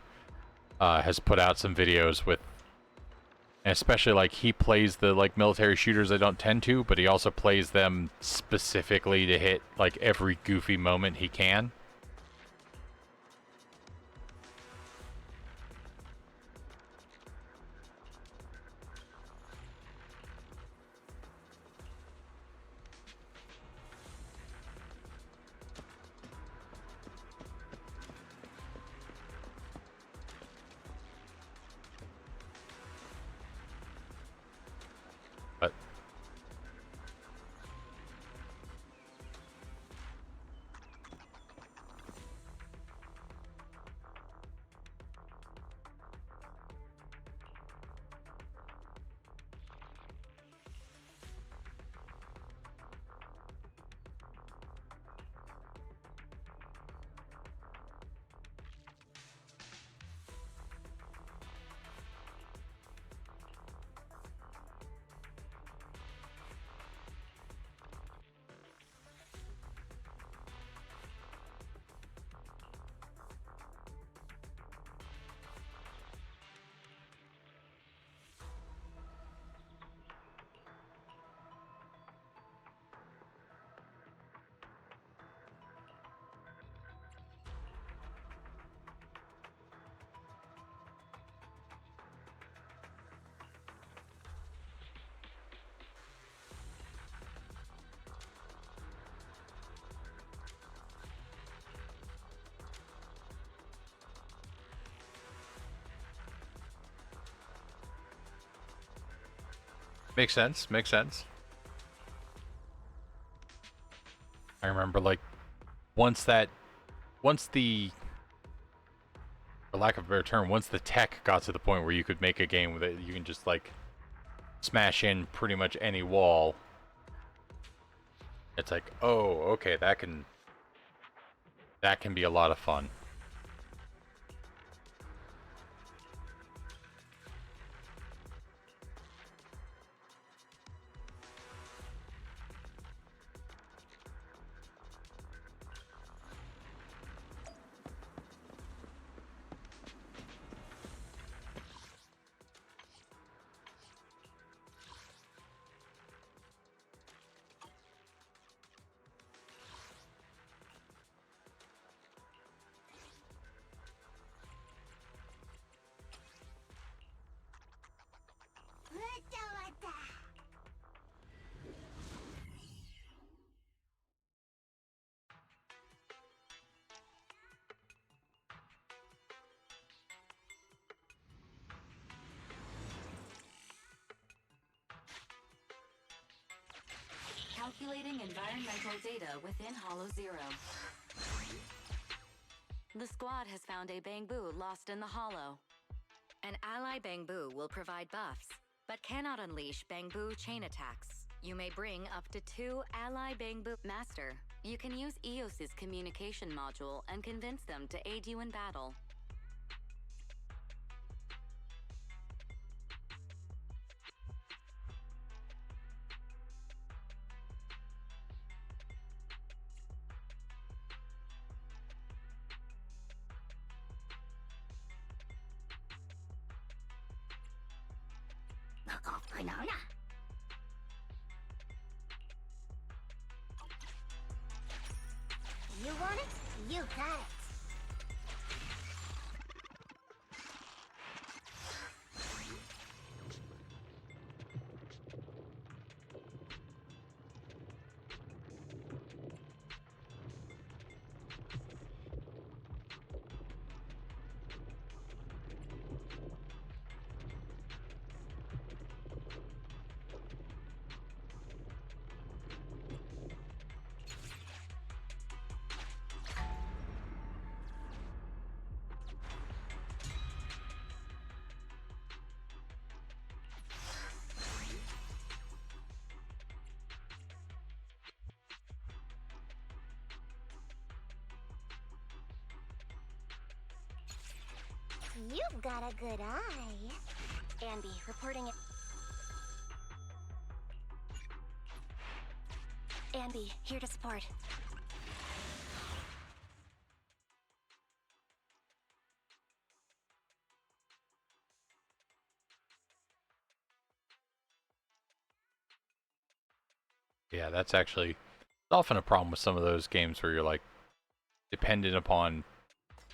has put out some videos with, and especially, like, he plays the, like, military shooters I don't tend to, but he also plays them specifically to hit, like, every goofy moment he can. But makes sense, makes sense. I remember, like, once the, for lack of a better term, once the tech got to the point where you could make a game that you can just, like, smash in pretty much any wall, it's like, oh, okay, that can be a lot of fun. Calculating environmental data within Hollow Zero. The squad has found a Bangbu lost in the hollow. An ally Bangbu will provide buffs, but cannot unleash Bangbu chain attacks. You may bring up to 2 ally Bangbu. Master, you can use Eos's communication module and convince them to aid you in battle. You want it? You got it. You've got a good eye. Anby, reporting it. Anby, here to support. Yeah, that's actually often a problem with some of those games where you're like dependent upon,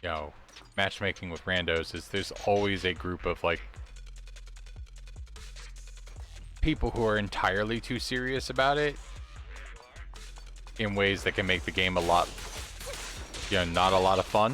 you know, matchmaking with randos. Is there's always a group of like people who are entirely too serious about it in ways that can make the game a lot, you know, not a lot of fun.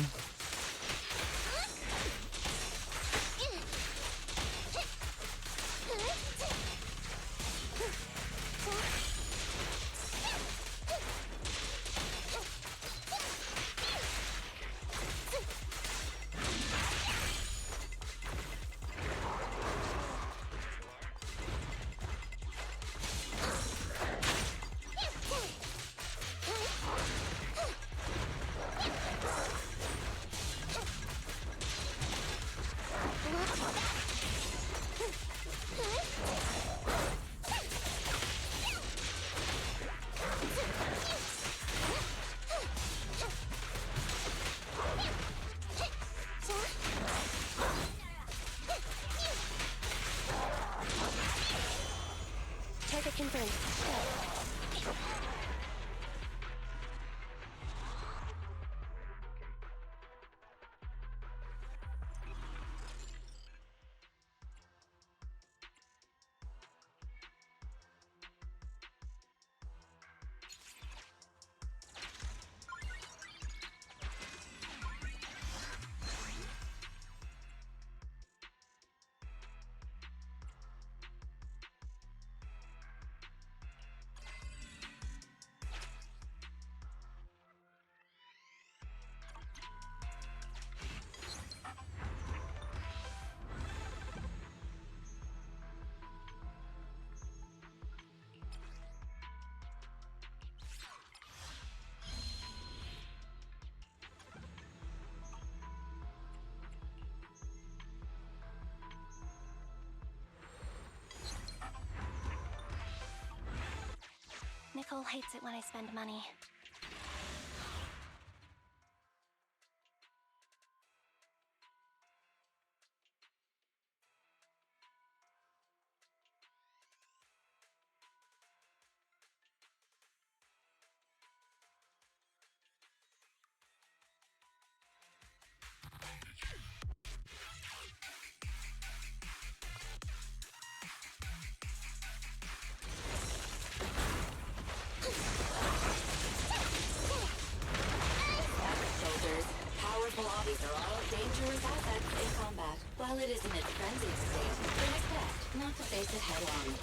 Target confirmed. Nicole hates it when I spend money. These are all dangerous assets in combat. While it is in its frenzied state, it is best not to face it head on.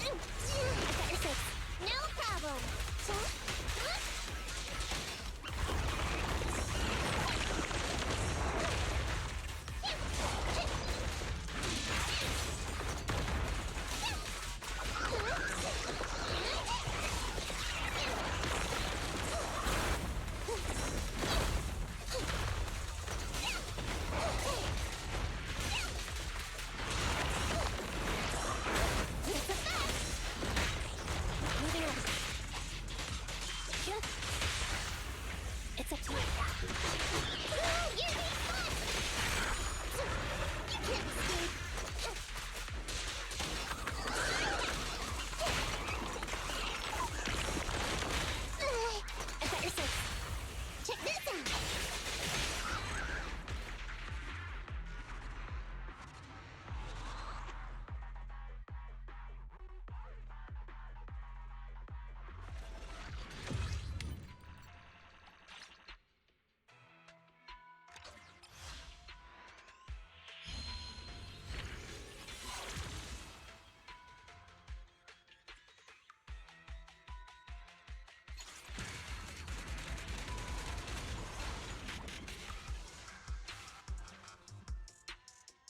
I've got your six. No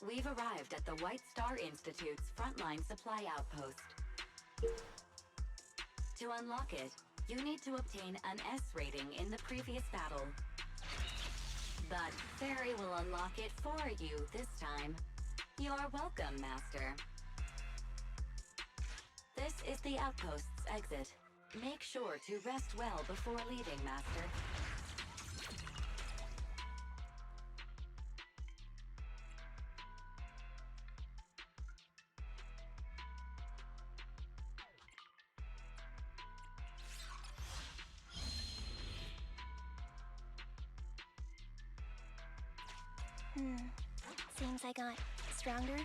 We've arrived at the White Star Institute's frontline supply outpost. To unlock it, you need to obtain an S rating in the previous battle. But Fairy will unlock it for you this time. You're welcome, Master. This is the outpost's exit. Make sure to rest well before leaving, Master. Seems I got stronger.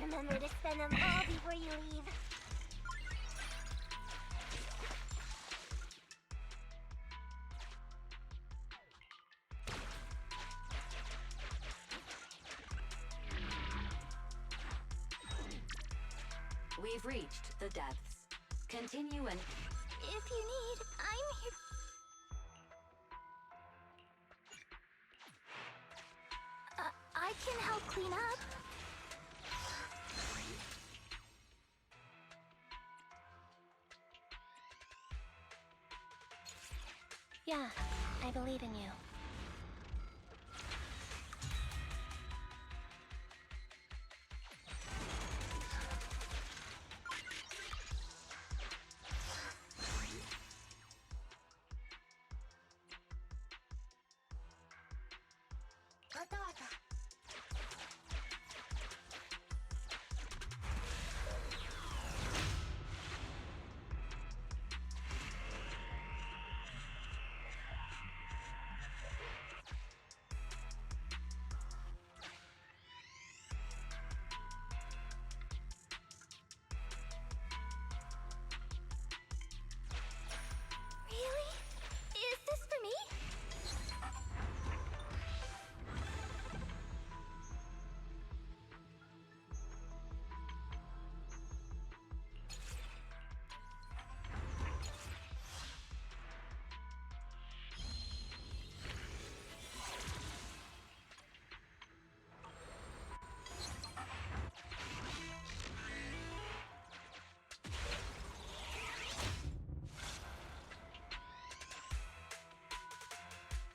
Remember to spend them all before you leave. We've reached the depths. Continue and... If you need, I'm here. I can help clean up. Yeah, I believe in you.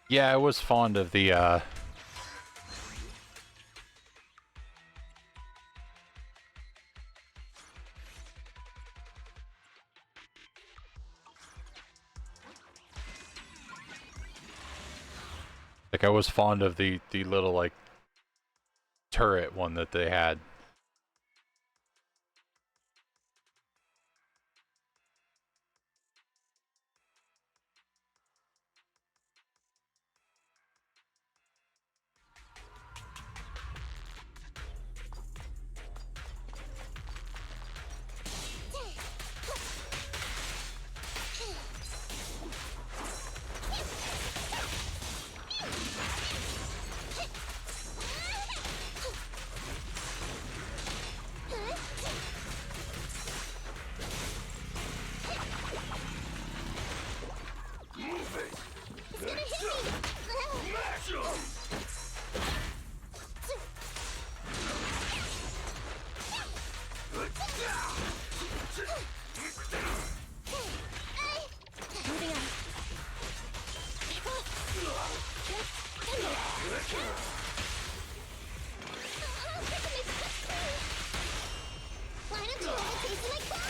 Yeah, I was fond of the like I was fond of the little like turret one that they had. Why don't you all taste my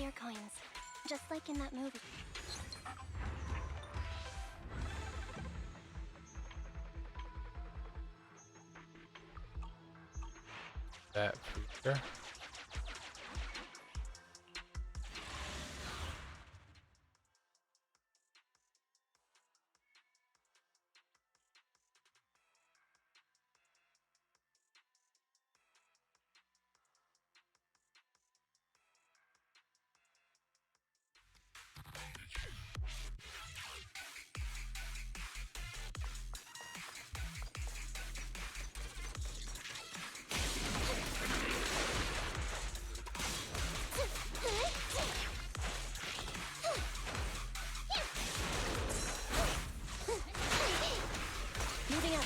gear coins, just like in that movie. That feature. Moving up.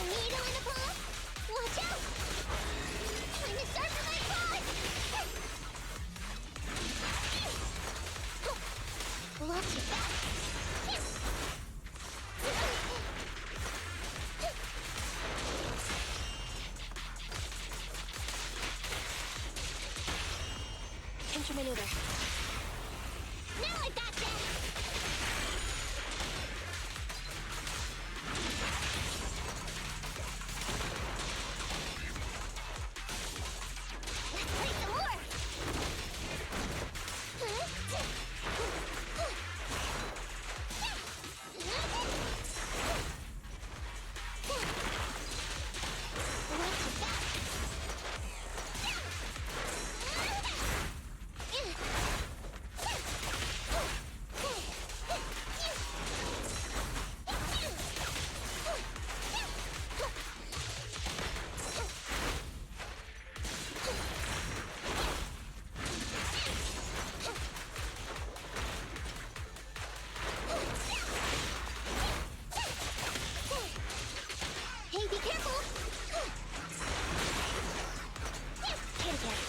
Needle in the palm. Watch out! Time to start the light pod! Watch it back! Intermaneuver. Now I got that! Let's play some more! Hey, be careful! Hit again.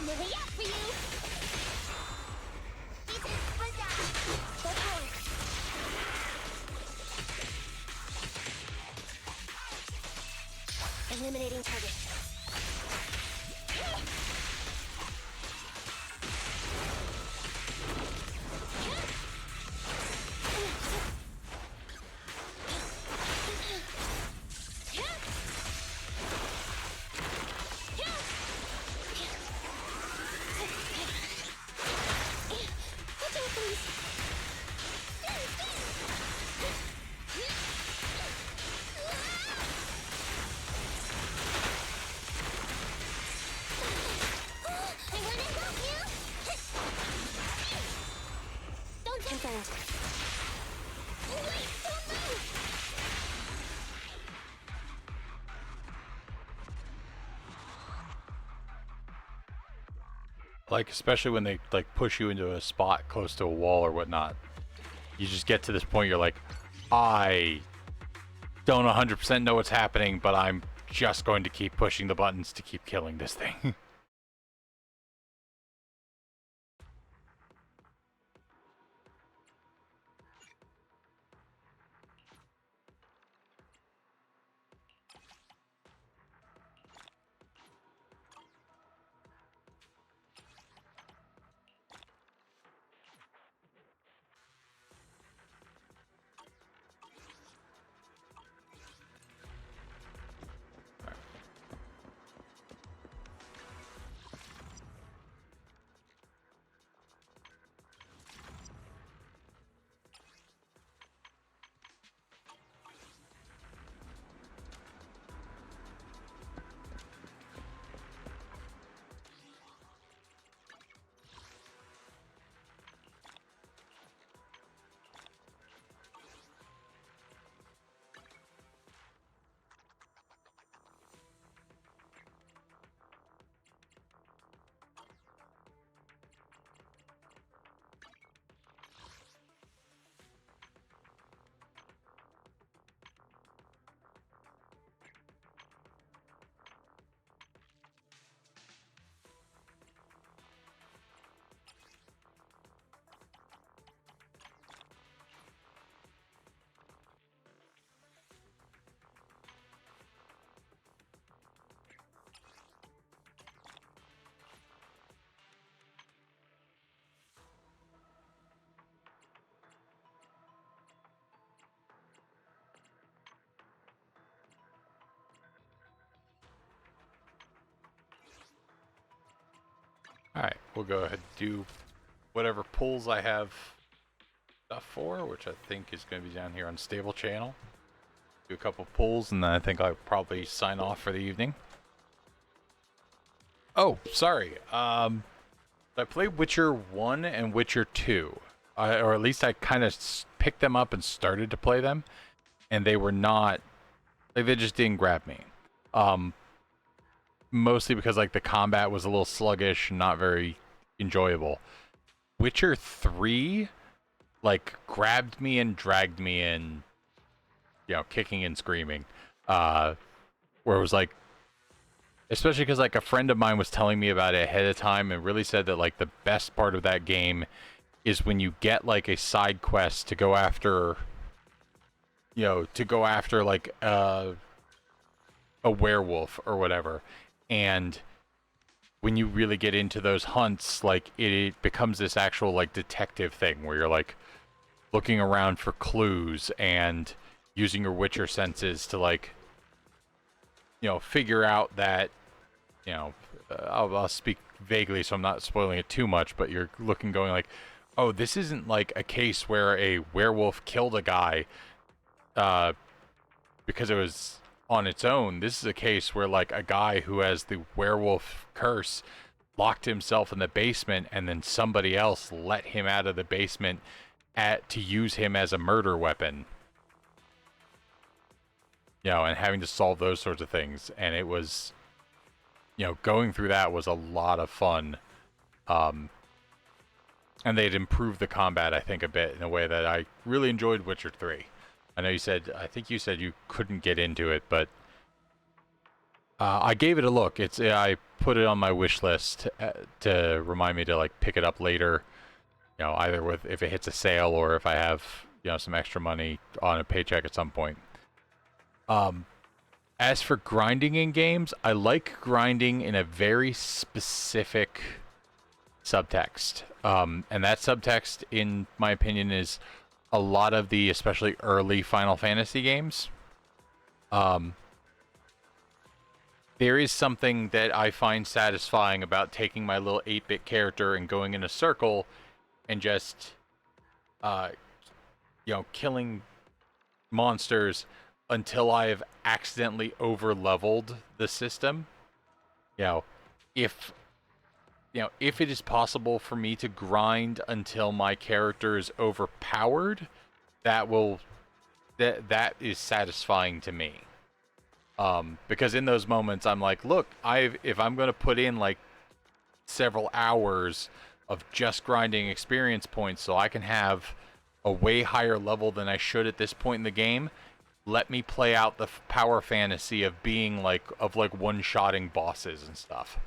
Living up for you! Full power! Eliminating target. Watch out, please. I wanna help you! Don't jump out! Wait, don't move! Like, especially when they like push you into a spot close to a wall or whatnot. You just get to this point, you're like, I don't 100% know what's happening, but I'm just going to keep pushing the buttons to keep killing this thing. Alright, we'll go ahead and do whatever pulls I have stuff for, which I think is going to be down here on Stable Channel. Do a couple pulls, and then I think I'll probably sign off for the evening. Oh, sorry. I played Witcher 1 and Witcher 2. Or at least I kind of picked them up and started to play them. And they were not... Like, they just didn't grab me. Mostly because, like, the combat was a little sluggish and not very enjoyable. Witcher 3, like, grabbed me and dragged me in, you know, kicking and screaming. Where it was like... Especially because, like, a friend of mine was telling me about it ahead of time and really said that, like, the best part of that game is when you get, like, a side quest to go after... You know, to go after, like, a werewolf or whatever. And when you really get into those hunts, like, it becomes this actual, like, detective thing where you're, like, looking around for clues and using your Witcher senses to, like, you know, figure out that, you know, I'll speak vaguely so I'm not spoiling it too much, but you're looking, going like, oh, this isn't like a case where a werewolf killed a guy because it was on its own. This is a case where, like, a guy who has the werewolf curse locked himself in the basement, and then somebody else let him out of the basement to use him as a murder weapon. You know, and having to solve those sorts of things. And it was, you know, going through that was a lot of fun. And they'd improved the combat, I think, a bit in a way that I really enjoyed Witcher 3. I know you said, I think you said you couldn't get into it, but I gave it a look. I put it on my wish list to remind me to, like, pick it up later. You know, either with if it hits a sale or if I have, you know, some extra money on a paycheck at some point. As for grinding in games, I like grinding in a very specific subtext. And that subtext, in my opinion, is a lot of the, especially early Final Fantasy games. There is something that I find satisfying about taking my little 8-bit character and going in a circle and just, you know, killing monsters until I've accidentally over-leveled the system. You know, if it is possible for me to grind until my character is overpowered, that is satisfying to me. Because in those moments I'm like, look, if I'm going to put in, like, several hours of just grinding experience points so I can have a way higher level than I should at this point in the game, let me play out the power fantasy of being, like, one-shotting bosses and stuff.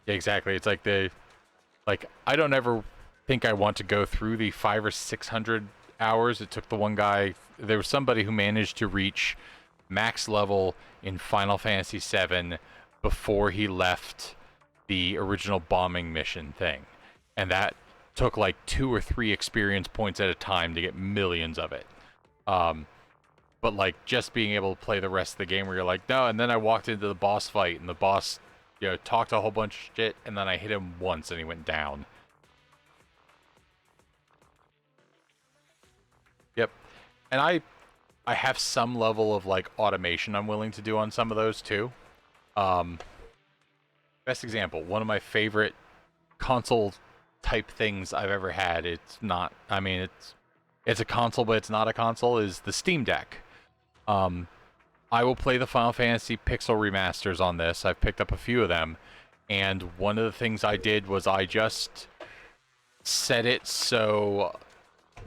Yeah, exactly. It's like I don't ever think I want to go through the 500 or 600 hours it took the one guy. There was somebody who managed to reach max level in Final Fantasy VII before he left the original bombing mission thing. And that took like 2 or 3 experience points at a time to get millions of it. But like just being able to play the rest of the game where you're like, no, and then I walked into the boss fight and the boss, you know, talked a whole bunch of shit and then I hit him once and he went down. Yep. And I have some level of like automation I'm willing to do on some of those too. Best example, one of my favorite console type things I've ever had, it's not, I mean, it's a console but it's not a console, is the Steam Deck. I will play the Final Fantasy Pixel remasters on this. I've picked up a few of them, and one of the things I did was I just set it so,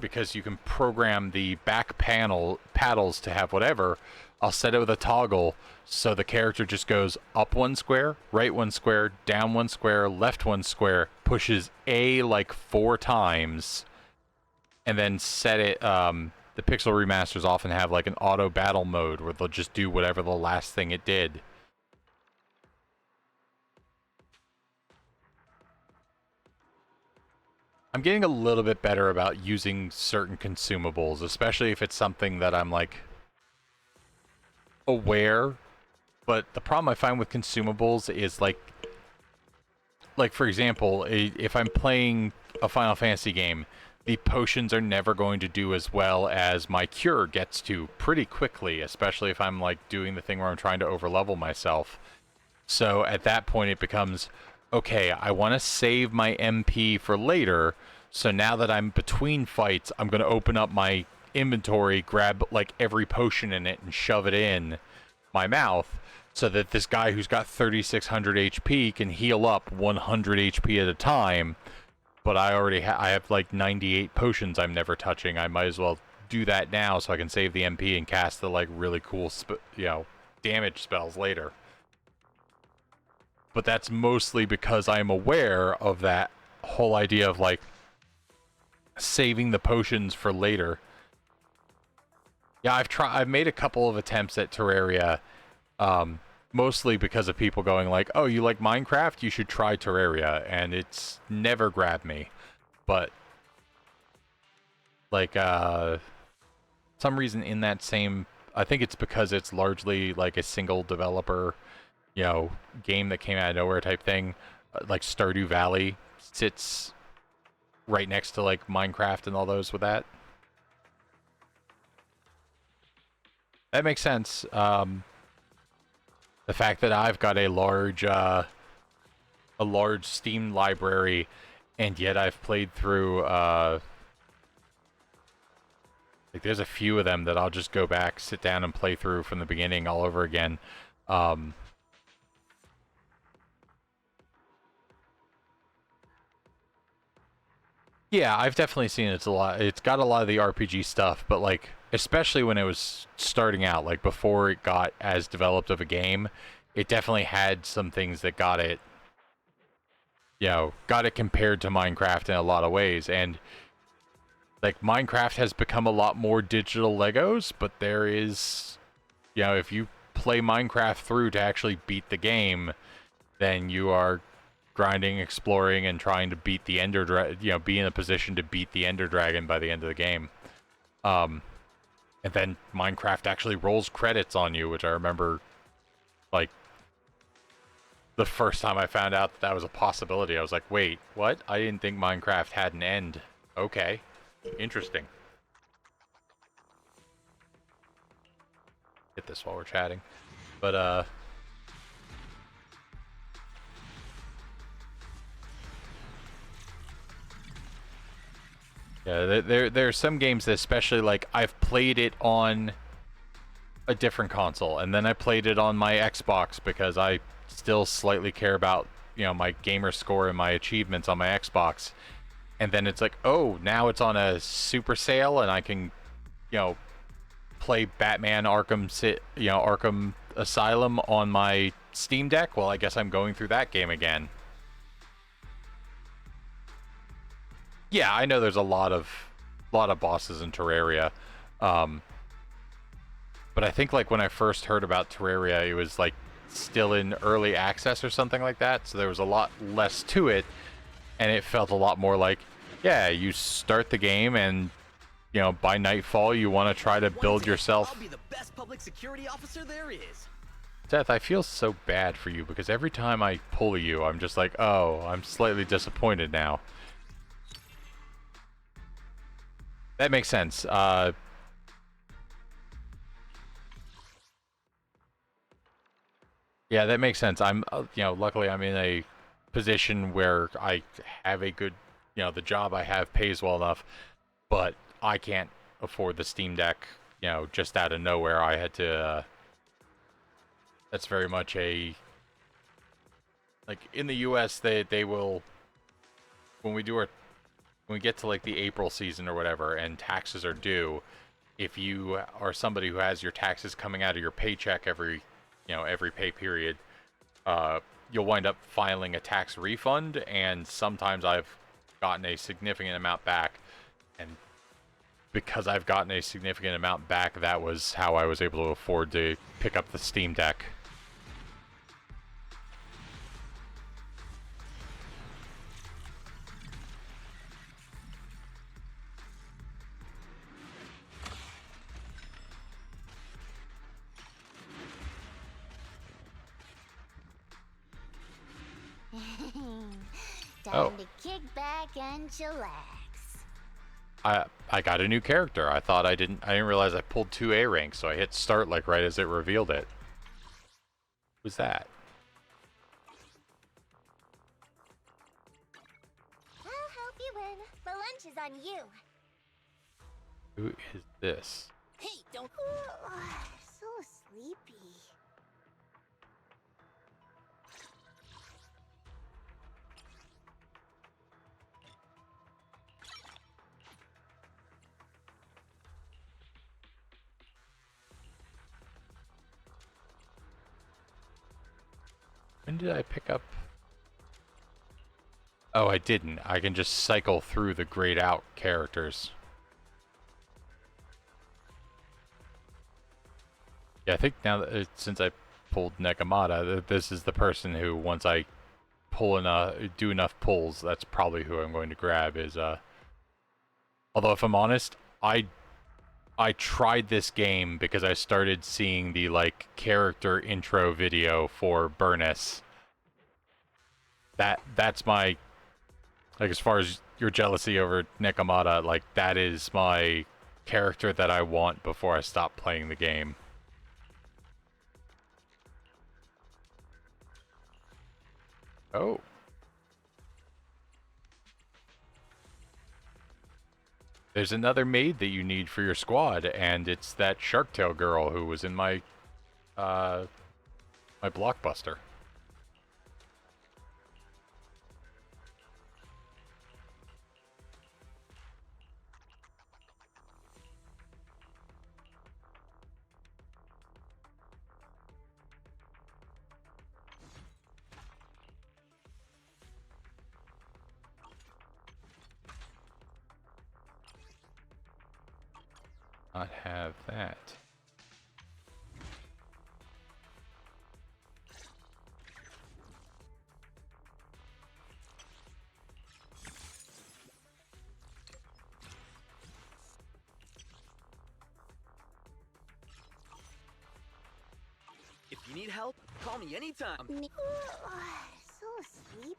because you can program the back paddles to have whatever, I'll set it with a toggle so the character just goes up 1 square, right 1 square, down 1 square, left 1 square, pushes A like 4 times, and then set it, the Pixel remasters often have like an auto battle mode where they'll just do whatever the last thing it did. I'm getting a little bit better about using certain consumables, especially if it's something that I'm like aware. But the problem I find with consumables is like like for example, if I'm playing a Final Fantasy game, the potions are never going to do as well as my cure gets to pretty quickly, especially if I'm like doing the thing where I'm trying to overlevel myself. So at that point it becomes, okay, I want to save my MP for later, so now that I'm between fights, I'm going to open up my inventory, grab like every potion in it and shove it in my mouth, so that this guy who's got 3600 HP can heal up 100 HP at a time. But I already I have like 98 potions I'm never touching. I might as well do that now so I can save the MP and cast the like really cool damage spells later. But that's mostly because I'm aware of that whole idea of like saving the potions for later. Yeah, I've made a couple of attempts at Terraria, mostly because of people going like, "Oh, you like Minecraft? You should try Terraria," and it's never grabbed me. But like, some reason in that same, I think it's because it's largely like a single developer, game that came out of nowhere type thing. Like Stardew Valley sits right next to like Minecraft and all those with that. That makes sense. The fact that I've got a large Steam library, and yet I've played through like there's a few of them that I'll just go back, sit down, and play through from the beginning all over again. Yeah, I've definitely seen it's a lot. It's got a lot of the RPG stuff, but like especially when it was starting out, like before it got as developed of a game, it definitely had some things that got it, got it compared to Minecraft in a lot of ways. And like Minecraft has become a lot more digital Legos, but there is, if you play Minecraft through to actually beat the game, then you are grinding, exploring, and trying to beat the Ender Dragon, be in a position to beat the Ender Dragon by the end of the game. And then Minecraft actually rolls credits on you, which I remember, like, the first time I found out that was a possibility, I was like, wait, what? I didn't think Minecraft had an end. Okay. Interesting. Hit this while we're chatting. But, yeah, there are some games that, especially like I've played it on a different console, and then I played it on my Xbox because I still slightly care about my gamer score and my achievements on my Xbox. And then it's like, oh, now it's on a super sale, and I can play Batman Arkham Asylum on my Steam Deck. Well, I guess I'm going through that game again. Yeah, I know there's a lot of bosses in Terraria, but I think like when I first heard about Terraria, it was like still in early access or something like that, so there was a lot less to it, and it felt a lot more like, yeah, you start the game, and by nightfall you want to try to build yourself. I'll be the best public security officer there is. Seth, I feel so bad for you because every time I pull you, I'm just like, oh, I'm slightly disappointed now. That makes sense. Yeah, that makes sense. I'm, luckily I'm in a position where I have a good, the job I have pays well enough, but I can't afford the Steam Deck, just out of nowhere. I had to, that's very much a, like in the US, they will, when we get to like the April season or whatever and taxes are due, if you are somebody who has your taxes coming out of your paycheck every pay period, you'll wind up filing a tax refund, and sometimes I've gotten a significant amount back, and because I've gotten a significant amount back, that was how I was able to afford to pick up the Steam Deck. Time to kick back and chillax. I got a new character. I didn't realize I pulled 2 A ranks, so I hit start like right as it revealed it. Who's that? I'll help you win. The lunch is on you. Who is this? Hey, don't. So sleepy. When did I pick up? Oh, I didn't. I can just cycle through the grayed out characters. Yeah, I think now that since I pulled Nekomata, this is the person who, once I do enough pulls, that's probably who I'm going to grab. Although if I'm honest, I tried this game because I started seeing the like character intro video for BRRRRR. That's my, like, as far as your jealousy over Nekomata, like that is my character that I want before I stop playing the game. Oh. There's another maid that you need for your squad, and it's that Sharktail girl who was in my my blockbuster. Not have that. If you need help, call me anytime. So sleepy.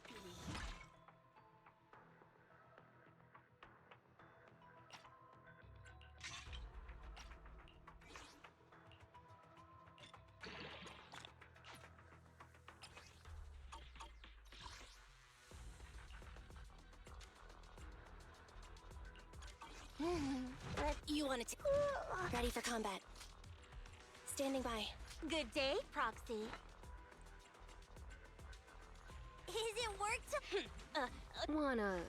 You want to ready for combat. Standing by. Good day, Proxy. Is it work to... Wanna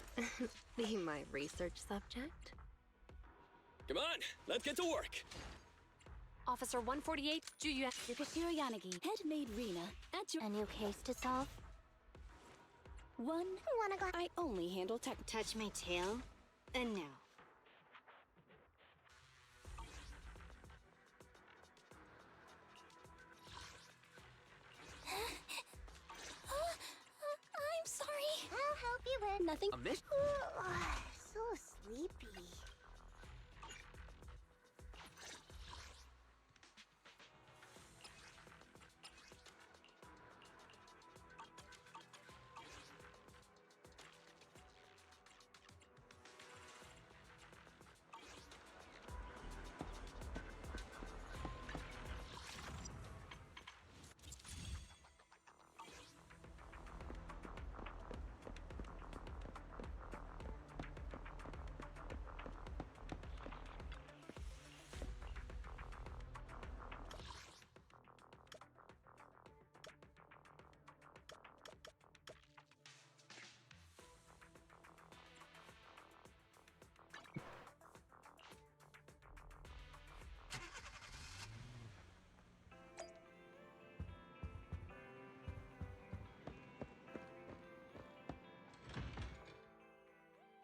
be my research subject? Come on, let's get to work. Officer 148, Juyu Yukashiro Yanagi, head maid Rina, at your... A new case to solve? One. Wanna go... I only handle tech. touch my tail, and now. I'm sorry. I'll help you win. Nothing. A mission? So sleepy.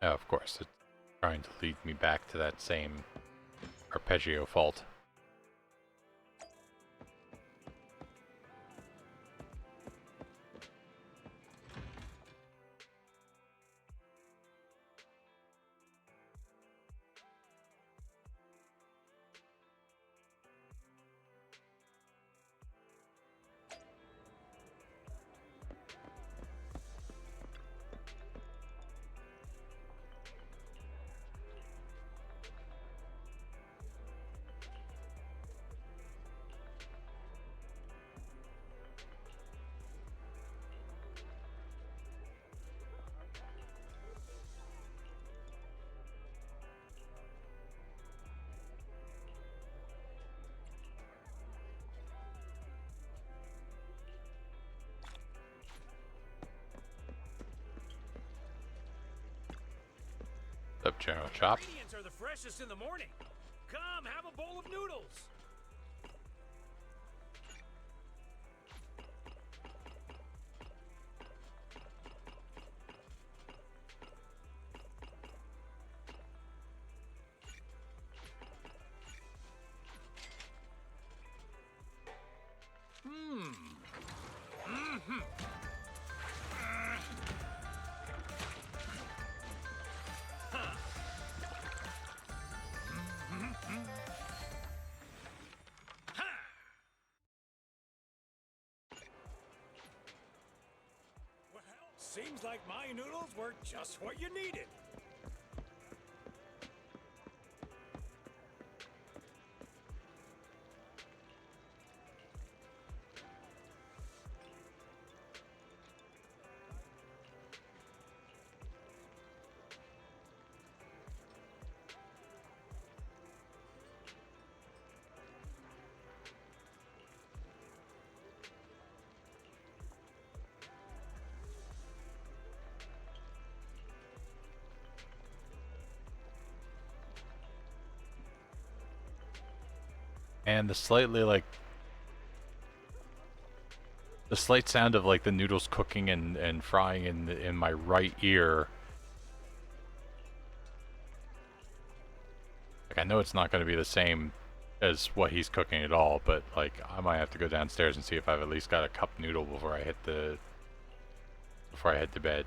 Oh, of course, it's trying to lead me back to that same arpeggio fault. General Chop. Ingredients are the freshest in the morning. Come, have a bowl of noodles. Well, seems like my noodles were just what you needed. And the slight sound of like the noodles cooking and frying in my right ear. Like, I know it's not going to be the same as what he's cooking at all, but like I might have to go downstairs and see if I've at least got a cup noodle before I head to bed.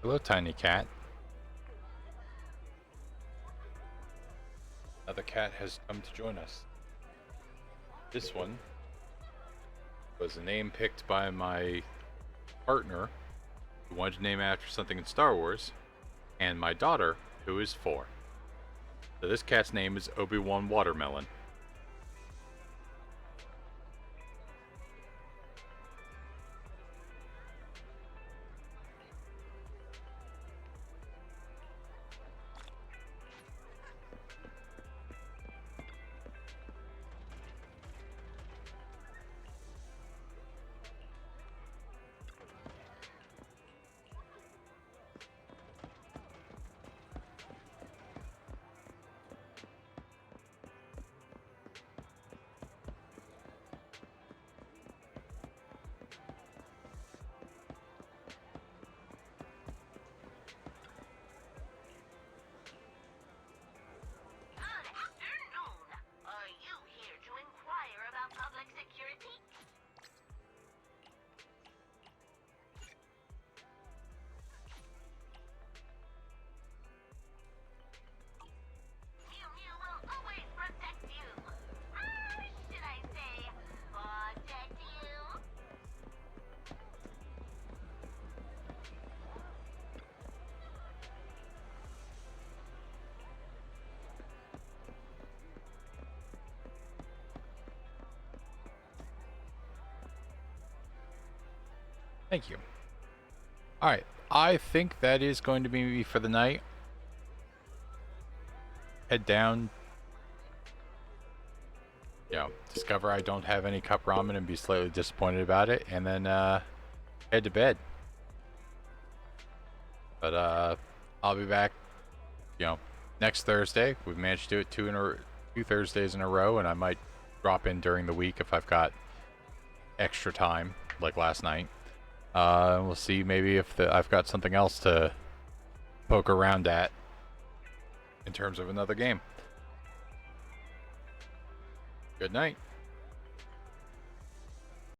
Hello, tiny cat. Another cat has come to join us. This one was a name picked by my partner, who wanted to name after something in Star Wars, and my daughter, who is 4. So this cat's name is Obi-Wan Watermelon. Are you here to inquire about public security? Mew Mew will always protect you. Should I say, protect you? Thank you. Alright, I think that is going to be me for the night. Head down. Discover I don't have any cup ramen and be slightly disappointed about it, and then head to bed. But I'll be back, next Thursday. We've managed to do it 2 Thursdays in a row, and I might drop in during the week if I've got extra time, like last night. We'll see maybe if I've got something else to poke around at in terms of another game. Good night.